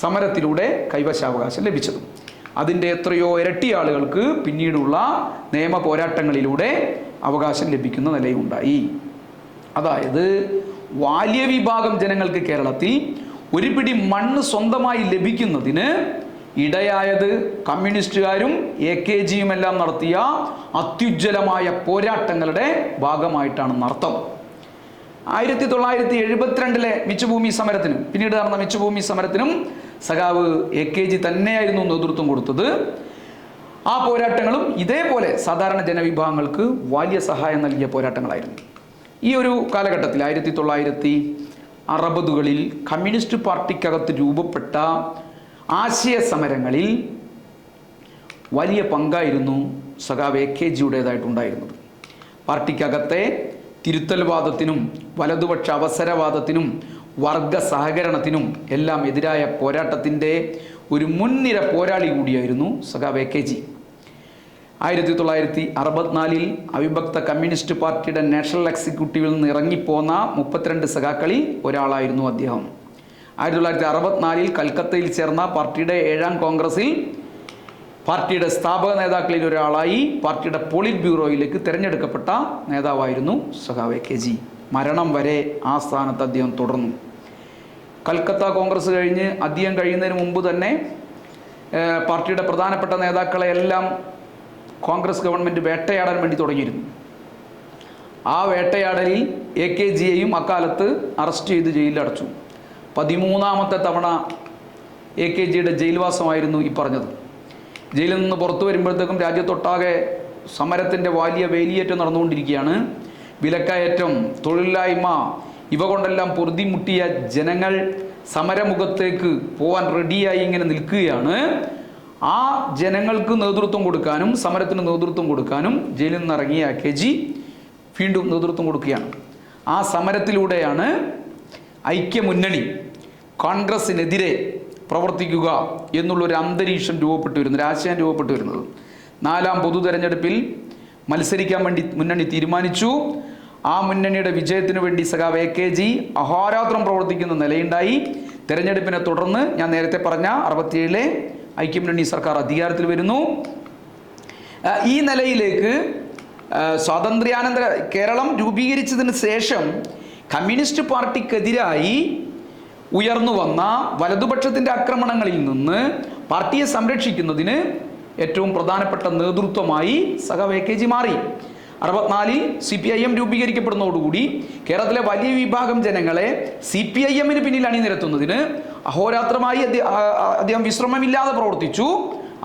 സമരത്തിലൂടെ കൈവശാവകാശം ലഭിച്ചത്. അതിൻ്റെ എത്രയോ ഇരട്ടി ആളുകൾക്ക് പിന്നീടുള്ള നിയമ പോരാട്ടങ്ങളിലൂടെ അവകാശം ലഭിക്കുന്ന നിലയുണ്ടായി. അതായത് വലിയ വിഭാഗം ജനങ്ങൾക്ക് കേരളത്തിൽ ഒരു പിടി മണ്ണ് സ്വന്തമായി ലഭിക്കുന്നതിന് ഇടയായത് കമ്മ്യൂണിസ്റ്റുകാരും AKG-യും എല്ലാം നടത്തിയ അത്യുജ്വലമായ പോരാട്ടങ്ങളുടെ ഭാഗമായിട്ടാണെന്നർത്ഥം. 1972 മിച്ചഭൂമി സമരത്തിനും പിന്നീട് നടന്ന മിച്ചഭൂമി സമരത്തിനും സഖാവ് AKG തന്നെയായിരുന്നു നേതൃത്വം കൊടുത്തത്. ആ പോരാട്ടങ്ങളും ഇതേപോലെ സാധാരണ ജനവിഭാഗങ്ങൾക്ക് വലിയ സഹായം നൽകിയ പോരാട്ടങ്ങളായിരുന്നു. ഈ ഒരു കാലഘട്ടത്തിൽ 1960കളിൽ കമ്മ്യൂണിസ്റ്റ് പാർട്ടിക്കകത്ത് രൂപപ്പെട്ട ആശയ സമരങ്ങളിൽ വലിയ പങ്കായിരുന്നു സഖാവ് AKG-യുടേതായിട്ടുണ്ടായിരുന്നത്. പാർട്ടിക്കകത്തെ തിരുത്തൽവാദത്തിനും വലതുപക്ഷ അവസരവാദത്തിനും വർഗ സഹകരണത്തിനും എല്ലാം എതിരായ പോരാട്ടത്തിൻ്റെ ഒരു മുൻനിര പോരാളി കൂടിയായിരുന്നു സഖാവ് AKG. 1964 അവിഭക്ത കമ്മ്യൂണിസ്റ്റ് പാർട്ടിയുടെ നാഷണൽ എക്സിക്യൂട്ടീവിൽ നിന്ന് ഇറങ്ങിപ്പോന്ന 32 സഖാക്കളിൽ ഒരാളായിരുന്നു അദ്ദേഹം. 1964 കൽക്കത്തയിൽ ചേർന്ന പാർട്ടിയുടെ 7ാം കോൺഗ്രസിൽ പാർട്ടിയുടെ സ്ഥാപക നേതാക്കളിൽ ഒരാളായി പാർട്ടിയുടെ പോളിറ്റ് ബ്യൂറോയിലേക്ക് തിരഞ്ഞെടുക്കപ്പെട്ട നേതാവായിരുന്നു സഖാവ് AKG. മരണം വരെ ആ സ്ഥാനത്ത് അദ്ദേഹം തുടർന്നു. കൽക്കത്ത കോൺഗ്രസ് കഴിഞ്ഞ് അധികം കഴിയുന്നതിന് മുമ്പ് തന്നെ പാർട്ടിയുടെ പ്രധാനപ്പെട്ട നേതാക്കളെ എല്ലാം കോൺഗ്രസ് ഗവൺമെൻറ് വേട്ടയാടാൻ വേണ്ടി തുടങ്ങിയിരുന്നു. ആ വേട്ടയാടലിൽ AKG-യെയും അക്കാലത്ത് അറസ്റ്റ് ചെയ്ത് ജയിലിലടച്ചു. 13ാമത്തെ തവണ AKG-യുടെ ജയിൽവാസമായിരുന്നു ഈ പറഞ്ഞത്. ജയിലിൽ നിന്ന് പുറത്തു വരുമ്പോഴത്തേക്കും രാജ്യത്തൊട്ടാകെ സമരത്തിൻ്റെ വലിയ വേലിയേറ്റം നടന്നുകൊണ്ടിരിക്കുകയാണ്. വിലക്കയറ്റം, തൊഴിലില്ലായ്മ, ഇവ കൊണ്ടെല്ലാം പൊറുതിമുട്ടിയ ജനങ്ങൾ സമരമുഖത്തേക്ക് പോകാൻ റെഡിയായി ഇങ്ങനെ നിൽക്കുകയാണ്. ആ ജനങ്ങൾക്ക് നേതൃത്വം കൊടുക്കാനും സമരത്തിന് നേതൃത്വം കൊടുക്കാനും ജയിലിൽ നിന്ന് ഇറങ്ങിയ AKG വീണ്ടും നേതൃത്വം കൊടുക്കുകയാണ്. ആ സമരത്തിലൂടെയാണ് ഐക്യമുന്നണി കോൺഗ്രസിനെതിരെ പ്രവർത്തിക്കുക എന്നുള്ളൊരു അന്തരീക്ഷം രൂപപ്പെട്ടു വരുന്നത്, ഒരു ആശയം രൂപപ്പെട്ടു വരുന്നത്. 4ാം പൊതു തെരഞ്ഞെടുപ്പിൽ മത്സരിക്കാൻ വേണ്ടി മുന്നണി തീരുമാനിച്ചു. ആ മുന്നണിയുടെ വിജയത്തിനു വേണ്ടി സഖാവ് AKG അഹോരാത്രം പ്രവർത്തിക്കുന്ന നിലയുണ്ടായി. തെരഞ്ഞെടുപ്പിനെ തുടർന്ന് ഞാൻ നേരത്തെ പറഞ്ഞ 67 ഐക്യമുന്നണി സർക്കാർ അധികാരത്തിൽ വരുന്നു. ഈ നിലയിലേക്ക് സ്വാതന്ത്ര്യാനന്തര കേരളം രൂപീകരിച്ചതിന് ശേഷം കമ്മ്യൂണിസ്റ്റ് പാർട്ടിക്കെതിരായി ഉയർന്നു വന്ന വലതുപക്ഷത്തിൻ്റെ ആക്രമണങ്ങളിൽ നിന്ന് പാർട്ടിയെ സംരക്ഷിക്കുന്നതിന് ഏറ്റവും പ്രധാനപ്പെട്ട നേതൃത്വമായി സഖാവ് AKG മാറി. 64 CPIM രൂപീകരിക്കപ്പെടുന്നതോടുകൂടി കേരളത്തിലെ വലിയ വിഭാഗം ജനങ്ങളെ CPIM-ന് പിന്നിൽ അണിനിരത്തുന്നതിന് അഹോരാത്രമായി അദ്ദേഹം വിശ്രമമില്ലാതെ പ്രവർത്തിച്ചു.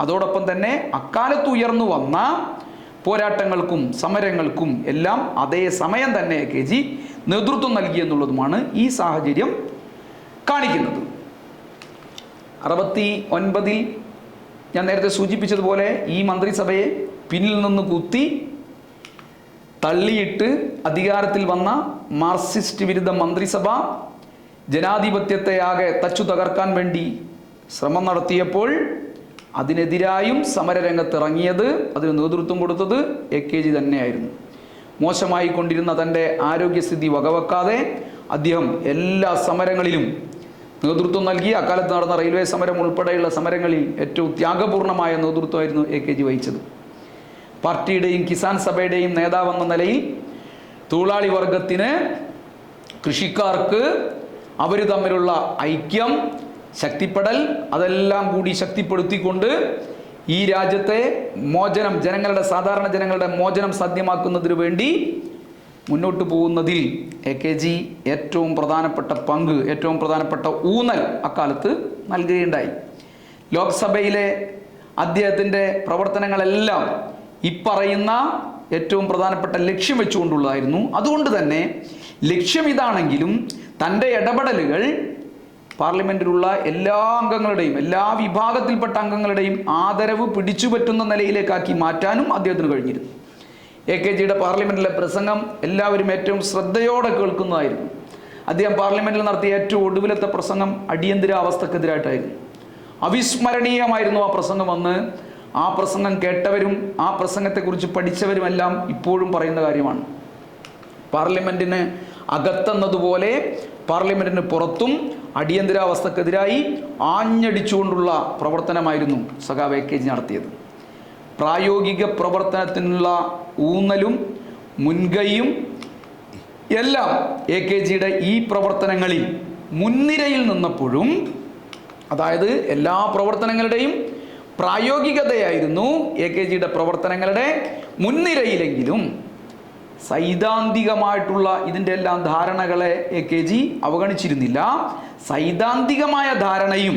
അതോടൊപ്പം തന്നെ അക്കാലത്ത് ഉയർന്നു വന്ന പോരാട്ടങ്ങൾക്കും സമരങ്ങൾക്കും എല്ലാം അതേ സമയം തന്നെ AKG നേതൃത്വം നൽകിയെന്നുള്ളതുമാണ് ഈ സാഹചര്യം കാണിക്കുന്നത്. 69 ഞാൻ നേരത്തെ സൂചിപ്പിച്ചതുപോലെ ഈ മന്ത്രിസഭയെ പിന്നിൽ നിന്ന് കുത്തി തള്ളിയിട്ട് അധികാരത്തിൽ വന്ന മാർക്സിസ്റ്റ് വിരുദ്ധ മന്ത്രിസഭ ജനാധിപത്യത്തെ ആകെ തച്ചു തകർക്കാൻ വേണ്ടി ശ്രമം നടത്തിയപ്പോൾ അതിനെതിരായും സമരരംഗത്തിറങ്ങിയത്, അതിന് നേതൃത്വം കൊടുത്തത് AKG തന്നെയായിരുന്നു. മോശമായി കൊണ്ടിരുന്ന തൻ്റെ ആരോഗ്യസ്ഥിതി വകവെക്കാതെ അദ്ദേഹം എല്ലാ സമരങ്ങളിലും നേതൃത്വം നൽകി. അക്കാലത്ത് നടന്ന റെയിൽവേ സമരം ഉൾപ്പെടെയുള്ള സമരങ്ങളിൽ ഏറ്റവും ത്യാഗപൂർണമായ നേതൃത്വമായിരുന്നു AKG വഹിച്ചത്. പാർട്ടിയുടെയും കിസാൻ സഭയുടെയും നേതാവെന്ന നിലയിൽ തൊഴിലാളി വർഗത്തിന്, കൃഷിക്കാർക്ക് അവർ തമ്മിലുള്ള ഐക്യം, ശക്തിപ്പെടൽ, അതെല്ലാം കൂടി ശക്തിപ്പെടുത്തിക്കൊണ്ട് ഈ രാജ്യത്തെ മോചനം, സാധാരണ ജനങ്ങളുടെ മോചനം സാധ്യമാക്കുന്നതിന് വേണ്ടി മുന്നോട്ട് പോകുന്നതിൽ AKG ഏറ്റവും പ്രധാനപ്പെട്ട പങ്ക്, ഏറ്റവും പ്രധാനപ്പെട്ട ഊന്നൽ അക്കാലത്ത് നൽകുകയുണ്ടായി. ലോക്സഭയിലെ അദ്ദേഹത്തിൻ്റെ പ്രവർത്തനങ്ങളെല്ലാം ഇപ്പറയുന്ന ഏറ്റവും പ്രധാനപ്പെട്ട ലക്ഷ്യം വെച്ചുകൊണ്ടുള്ളതായിരുന്നു. അതുകൊണ്ട് തന്നെ ലക്ഷ്യം ഇതാണെങ്കിലും തൻ്റെ ഇടപെടലുകൾ പാർലമെൻറ്റിലുള്ള എല്ലാ അംഗങ്ങളുടെയും, എല്ലാ വിഭാഗത്തിൽപ്പെട്ട അംഗങ്ങളുടെയും ആദരവ് പിടിച്ചുപറ്റുന്ന നിലയിലേക്കാക്കി മാറ്റാനും അദ്ദേഹത്തിന് കഴിഞ്ഞിരുന്നു. AKGയുടെ പാർലമെൻറ്റിലെ പ്രസംഗം എല്ലാവരും ഏറ്റവും ശ്രദ്ധയോടെ കേൾക്കുന്നതായിരുന്നു. അദ്ദേഹം പാർലമെൻറ്റിൽ നടത്തിയ ഏറ്റവും ഒടുവിലത്തെ പ്രസംഗം അടിയന്തരാവസ്ഥക്കെതിരായിട്ടായിരുന്നു. അവിസ്മരണീയമായിരുന്നു ആ പ്രസംഗം. അന്ന് ആ പ്രസംഗം കേട്ടവരും ആ പ്രസംഗത്തെക്കുറിച്ച് പഠിച്ചവരുമെല്ലാം ഇപ്പോഴും പറയുന്ന കാര്യമാണ്. പാർലമെൻറ്റിന് അകത്തെന്നതുപോലെ പാർലമെൻറ്റിന് പുറത്തും അടിയന്തരാവസ്ഥക്കെതിരായി ആഞ്ഞടിച്ചുകൊണ്ടുള്ള പ്രവർത്തനമായിരുന്നു സഖാവ് AKG നടത്തിയത്. പ്രായോഗിക പ്രവർത്തനത്തിനുള്ള ഊന്നലും മുൻകൈയും എല്ലാം AKGയുടെ ഈ പ്രവർത്തനങ്ങളിൽ മുൻനിരയിൽ നിന്നപ്പോഴും, അതായത് എല്ലാ പ്രവർത്തനങ്ങളുടെയും പ്രായോഗികതയായിരുന്നു AKGയുടെ പ്രവർത്തനങ്ങളുടെ മുൻനിരയിലെങ്കിലും സൈദ്ധാന്തികമായിട്ടുള്ള ഇതിൻ്റെ എല്ലാം ധാരണകളെ AKG അവഗണിച്ചിരുന്നില്ല. സൈദ്ധാന്തികമായ ധാരണയും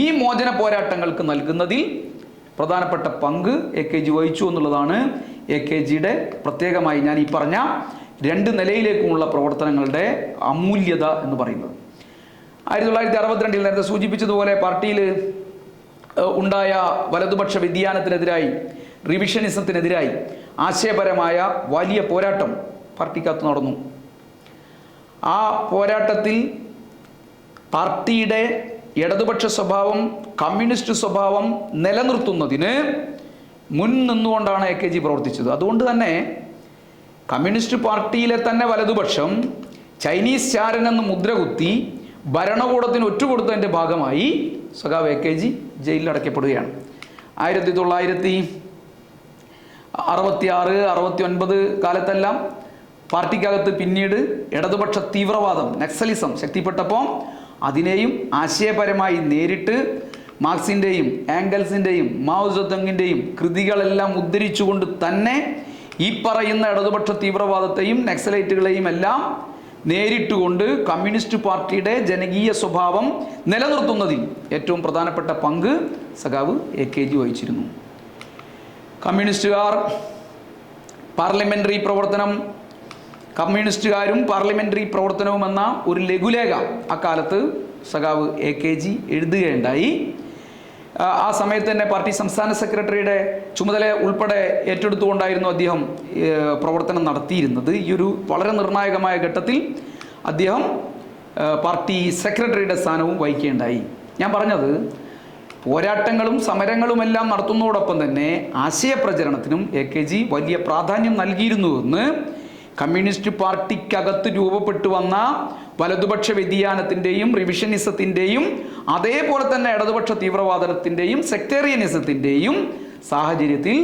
ഈ മോചന പോരാട്ടങ്ങൾക്ക് നൽകുന്നതിൽ പ്രധാനപ്പെട്ട പങ്ക് AKG വഹിച്ചു എന്നുള്ളതാണ് AKGയുടെ പ്രത്യേകമായി ഞാൻ ഈ പറഞ്ഞ രണ്ട് നിലയിലേക്കുമുള്ള പ്രവർത്തനങ്ങളുടെ അമൂല്യത എന്ന് പറയുന്നത്. 1962 നേരത്തെ സൂചിപ്പിച്ചതുപോലെ പാർട്ടിയിൽ ഉണ്ടായ വലതുപക്ഷ വ്യതിയാനത്തിനെതിരായി, റിവിഷനിസത്തിനെതിരായി ആശയപരമായ വലിയ പോരാട്ടം പാർട്ടിക്കകത്ത് നടന്നു. ആ പോരാട്ടത്തിൽ പാർട്ടിയുടെ ഇടതുപക്ഷ സ്വഭാവം, കമ്മ്യൂണിസ്റ്റ് സ്വഭാവം നിലനിർത്തുന്നതിന് മുൻ നിന്നുകൊണ്ടാണ് AKG പ്രവർത്തിച്ചത്. അതുകൊണ്ട് തന്നെ കമ്മ്യൂണിസ്റ്റ് പാർട്ടിയിലെ തന്നെ വലതുപക്ഷം ചൈനീസ് ചാരനെന്ന് മുദ്രകുത്തി ഭരണകൂടത്തിന് ഒറ്റുകൊടുത്തതിൻ്റെ ഭാഗമായി സഖാവ് AKG ജയിലിൽ അടയ്ക്കപ്പെടുകയാണ്. 1966, 69 കാലത്തെല്ലാം പാർട്ടിക്കകത്ത് പിന്നീട് ഇടതുപക്ഷ തീവ്രവാദം, നക്സലിസം ശക്തിപ്പെട്ടപ്പോൾ അതിനെയും ആശയപരമായി നേരിട്ട് മാർക്സിൻ്റെയും ആംഗൽസിൻ്റെയും മാവോ സെതൂങ്ങിൻ്റെയും കൃതികളെല്ലാം ഉദ്ധരിച്ചുകൊണ്ട് തന്നെ ഈ പറയുന്ന ഇടതുപക്ഷ തീവ്രവാദത്തെയും നക്സലൈറ്റുകളെയും എല്ലാം നേരിട്ടുകൊണ്ട് കമ്മ്യൂണിസ്റ്റ് പാർട്ടിയുടെ ജനകീയ സ്വഭാവം നിലനിർത്തുന്നതിൽ ഏറ്റവും പ്രധാനപ്പെട്ട പങ്ക് സഖാവ് AKG വഹിച്ചിരുന്നു. കമ്മ്യൂണിസ്റ്റുകാർ പാർലമെൻ്ററി പ്രവർത്തനം, കമ്മ്യൂണിസ്റ്റുകാരും പാർലമെൻ്ററി പ്രവർത്തനവും എന്ന ഒരു ലഘുലേഖ അക്കാലത്ത് സഖാവ് AKG എഴുതുകയുണ്ടായി. ആ സമയത്ത് തന്നെ പാർട്ടി സംസ്ഥാന സെക്രട്ടറിയുടെ ചുമതല ഉൾപ്പെടെ ഏറ്റെടുത്തുകൊണ്ടായിരുന്നു അദ്ദേഹം പ്രവർത്തനം നടത്തിയിരുന്നത്. ഈ ഒരു വളരെ നിർണായകമായ ഘട്ടത്തിൽ അദ്ദേഹം പാർട്ടി സെക്രട്ടറിയുടെ സ്ഥാനവും വഹിക്കുകയുണ്ടായി. ഞാൻ പറഞ്ഞത് പോരാട്ടങ്ങളും സമരങ്ങളുമെല്ലാം നടത്തുന്നതോടൊപ്പം തന്നെ ആശയപ്രചരണത്തിനും AKG വലിയ പ്രാധാന്യം നൽകിയിരുന്നുവെന്ന് കമ്മ്യൂണിസ്റ്റ് പാർട്ടിക്കകത്ത് രൂപപ്പെട്ടു വന്ന വലതുപക്ഷ വ്യതിയാനത്തിൻ്റെയും റിവിഷനിസത്തിൻ്റെയും അതേപോലെ തന്നെ ഇടതുപക്ഷ തീവ്രവാദത്തിൻ്റെയും സെക്ടേറിയനിസത്തിൻ്റെയും സാഹചര്യത്തിൽ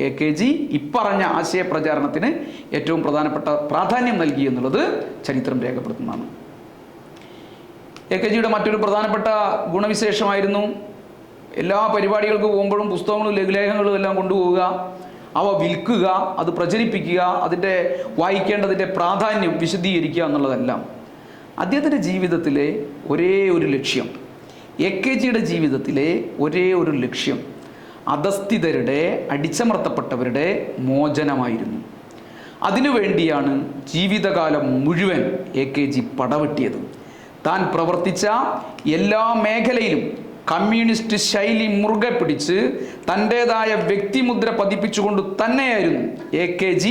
AKG ഇപ്പറഞ്ഞ ആശയപ്രചാരണത്തിന് ഏറ്റവും പ്രധാനപ്പെട്ട പ്രാധാന്യം നൽകി എന്നുള്ളത് ചരിത്രം രേഖപ്പെടുത്തുന്നതാണ്. AKGയുടെ മറ്റൊരു പ്രധാനപ്പെട്ട ഗുണവിശേഷമായിരുന്നു എല്ലാ പരിപാടികൾക്ക് പോകുമ്പോഴും പുസ്തകങ്ങളും ലഘുലേഖകളും എല്ലാം കൊണ്ടുപോവുക, അവ വിൽക്കുക, അത് പ്രചരിപ്പിക്കുക, അതിൻ്റെ വായിക്കേണ്ടതിൻ്റെ പ്രാധാന്യം വിശദീകരിക്കുക എന്നുള്ളതെല്ലാം. അദ്ദേഹത്തിൻ്റെ ജീവിതത്തിലെ ഒരേ ഒരു ലക്ഷ്യം, AKGയുടെ ജീവിതത്തിലെ ഒരേ ഒരു ലക്ഷ്യം അധസ്ഥിതരുടെ, അടിച്ചമർത്തപ്പെട്ടവരുടെ മോചനമായിരുന്നു. അതിനുവേണ്ടിയാണ് ജീവിതകാലം മുഴുവൻ AKG പടവെട്ടിയത്. താൻ പ്രവർത്തിച്ച എല്ലാ മേഖലയിലും കമ്മ്യൂണിസ്റ്റ് ശൈലി മുറുകെ പിടിച്ച് തൻ്റേതായ വ്യക്തിമുദ്ര പതിപ്പിച്ചുകൊണ്ട് തന്നെയായിരുന്നു AKG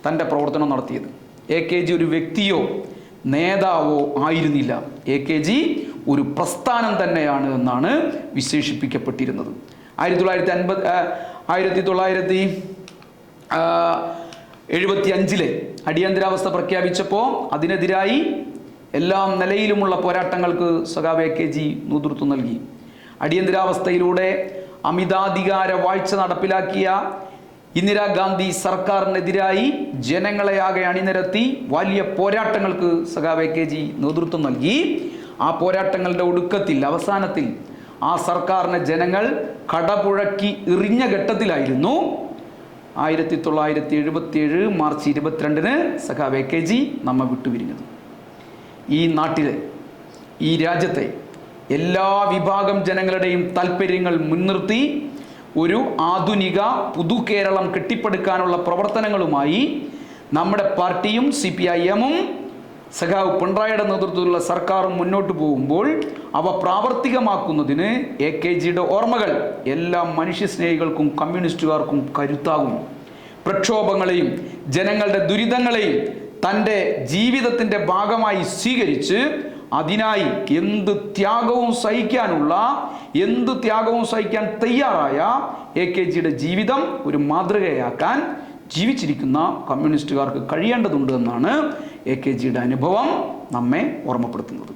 തൻ്റെ പ്രവർത്തനം നടത്തിയത്. AKG ഒരു വ്യക്തിയോ നേതാവോ ആയിരുന്നില്ല. AKG ഒരു പ്രസ്ഥാനം തന്നെയാണ് എന്നാണ് വിശേഷിപ്പിക്കപ്പെട്ടിരുന്നത്. 1975 അടിയന്തരാവസ്ഥ പ്രഖ്യാപിച്ചപ്പോൾ അതിനെതിരായി എല്ലാ നിലയിലുമുള്ള പോരാട്ടങ്ങൾക്ക് സഖാവ് AKG നേതൃത്വം നൽകി. അടിയന്തരാവസ്ഥയിലൂടെ അമിതാധികാര വാഴ്ച നടപ്പിലാക്കിയ ഇന്ദിരാഗാന്ധി സർക്കാരിനെതിരായി ജനങ്ങളെയാകെ അണിനിരത്തി വലിയ പോരാട്ടങ്ങൾക്ക് സഖാവ് AKG നേതൃത്വം നൽകി. ആ പോരാട്ടങ്ങളുടെ ഒടുക്കത്തിൽ, അവസാനത്തിൽ ആ സർക്കാരിനെ ജനങ്ങൾ കടപുഴക്കി എറിഞ്ഞ ഘട്ടത്തിലായിരുന്നു 1977 മാർച്ച് 22 സഖാവ് AKG നമ്മെ വിട്ടുപിരിഞ്ഞത്. ഈ നാട്ടിലെ, ഈ രാജ്യത്തെ എല്ലാ വിഭാഗം ജനങ്ങളുടെയും താല്പര്യങ്ങൾ മുൻനിർത്തി ഒരു ആധുനിക പുതു കേരളം കെട്ടിപ്പടുക്കാനുള്ള പ്രവർത്തനങ്ങളുമായി നമ്മുടെ പാർട്ടിയും CPIM-ഉം സഖാവ് പിണറായിയുടെ നേതൃത്വത്തിലുള്ള സർക്കാരും മുന്നോട്ട് പോകുമ്പോൾ അവ പ്രാവർത്തികമാക്കുന്നതിന് AKGയുടെ ഓർമ്മകൾ എല്ലാ മനുഷ്യസ്നേഹികൾക്കും കമ്മ്യൂണിസ്റ്റുകാർക്കും കരുത്താകും. പ്രക്ഷോഭങ്ങളെയും ജനങ്ങളുടെ ദുരിതങ്ങളെയും തൻ്റെ ജീവിതത്തിൻ്റെ ഭാഗമായി സ്വീകരിച്ച് അതിനായി എന്ത് ത്യാഗവും സഹിക്കാൻ തയ്യാറായ AKGയുടെ ജീവിതം ഒരു മാതൃകയാക്കാൻ ജീവിച്ചിരിക്കുന്ന കമ്മ്യൂണിസ്റ്റുകാർക്ക് കഴിയേണ്ടതുണ്ട് എന്നാണ് AKGയുടെ അനുഭവം നമ്മെ ഓർമ്മപ്പെടുത്തുന്നത്.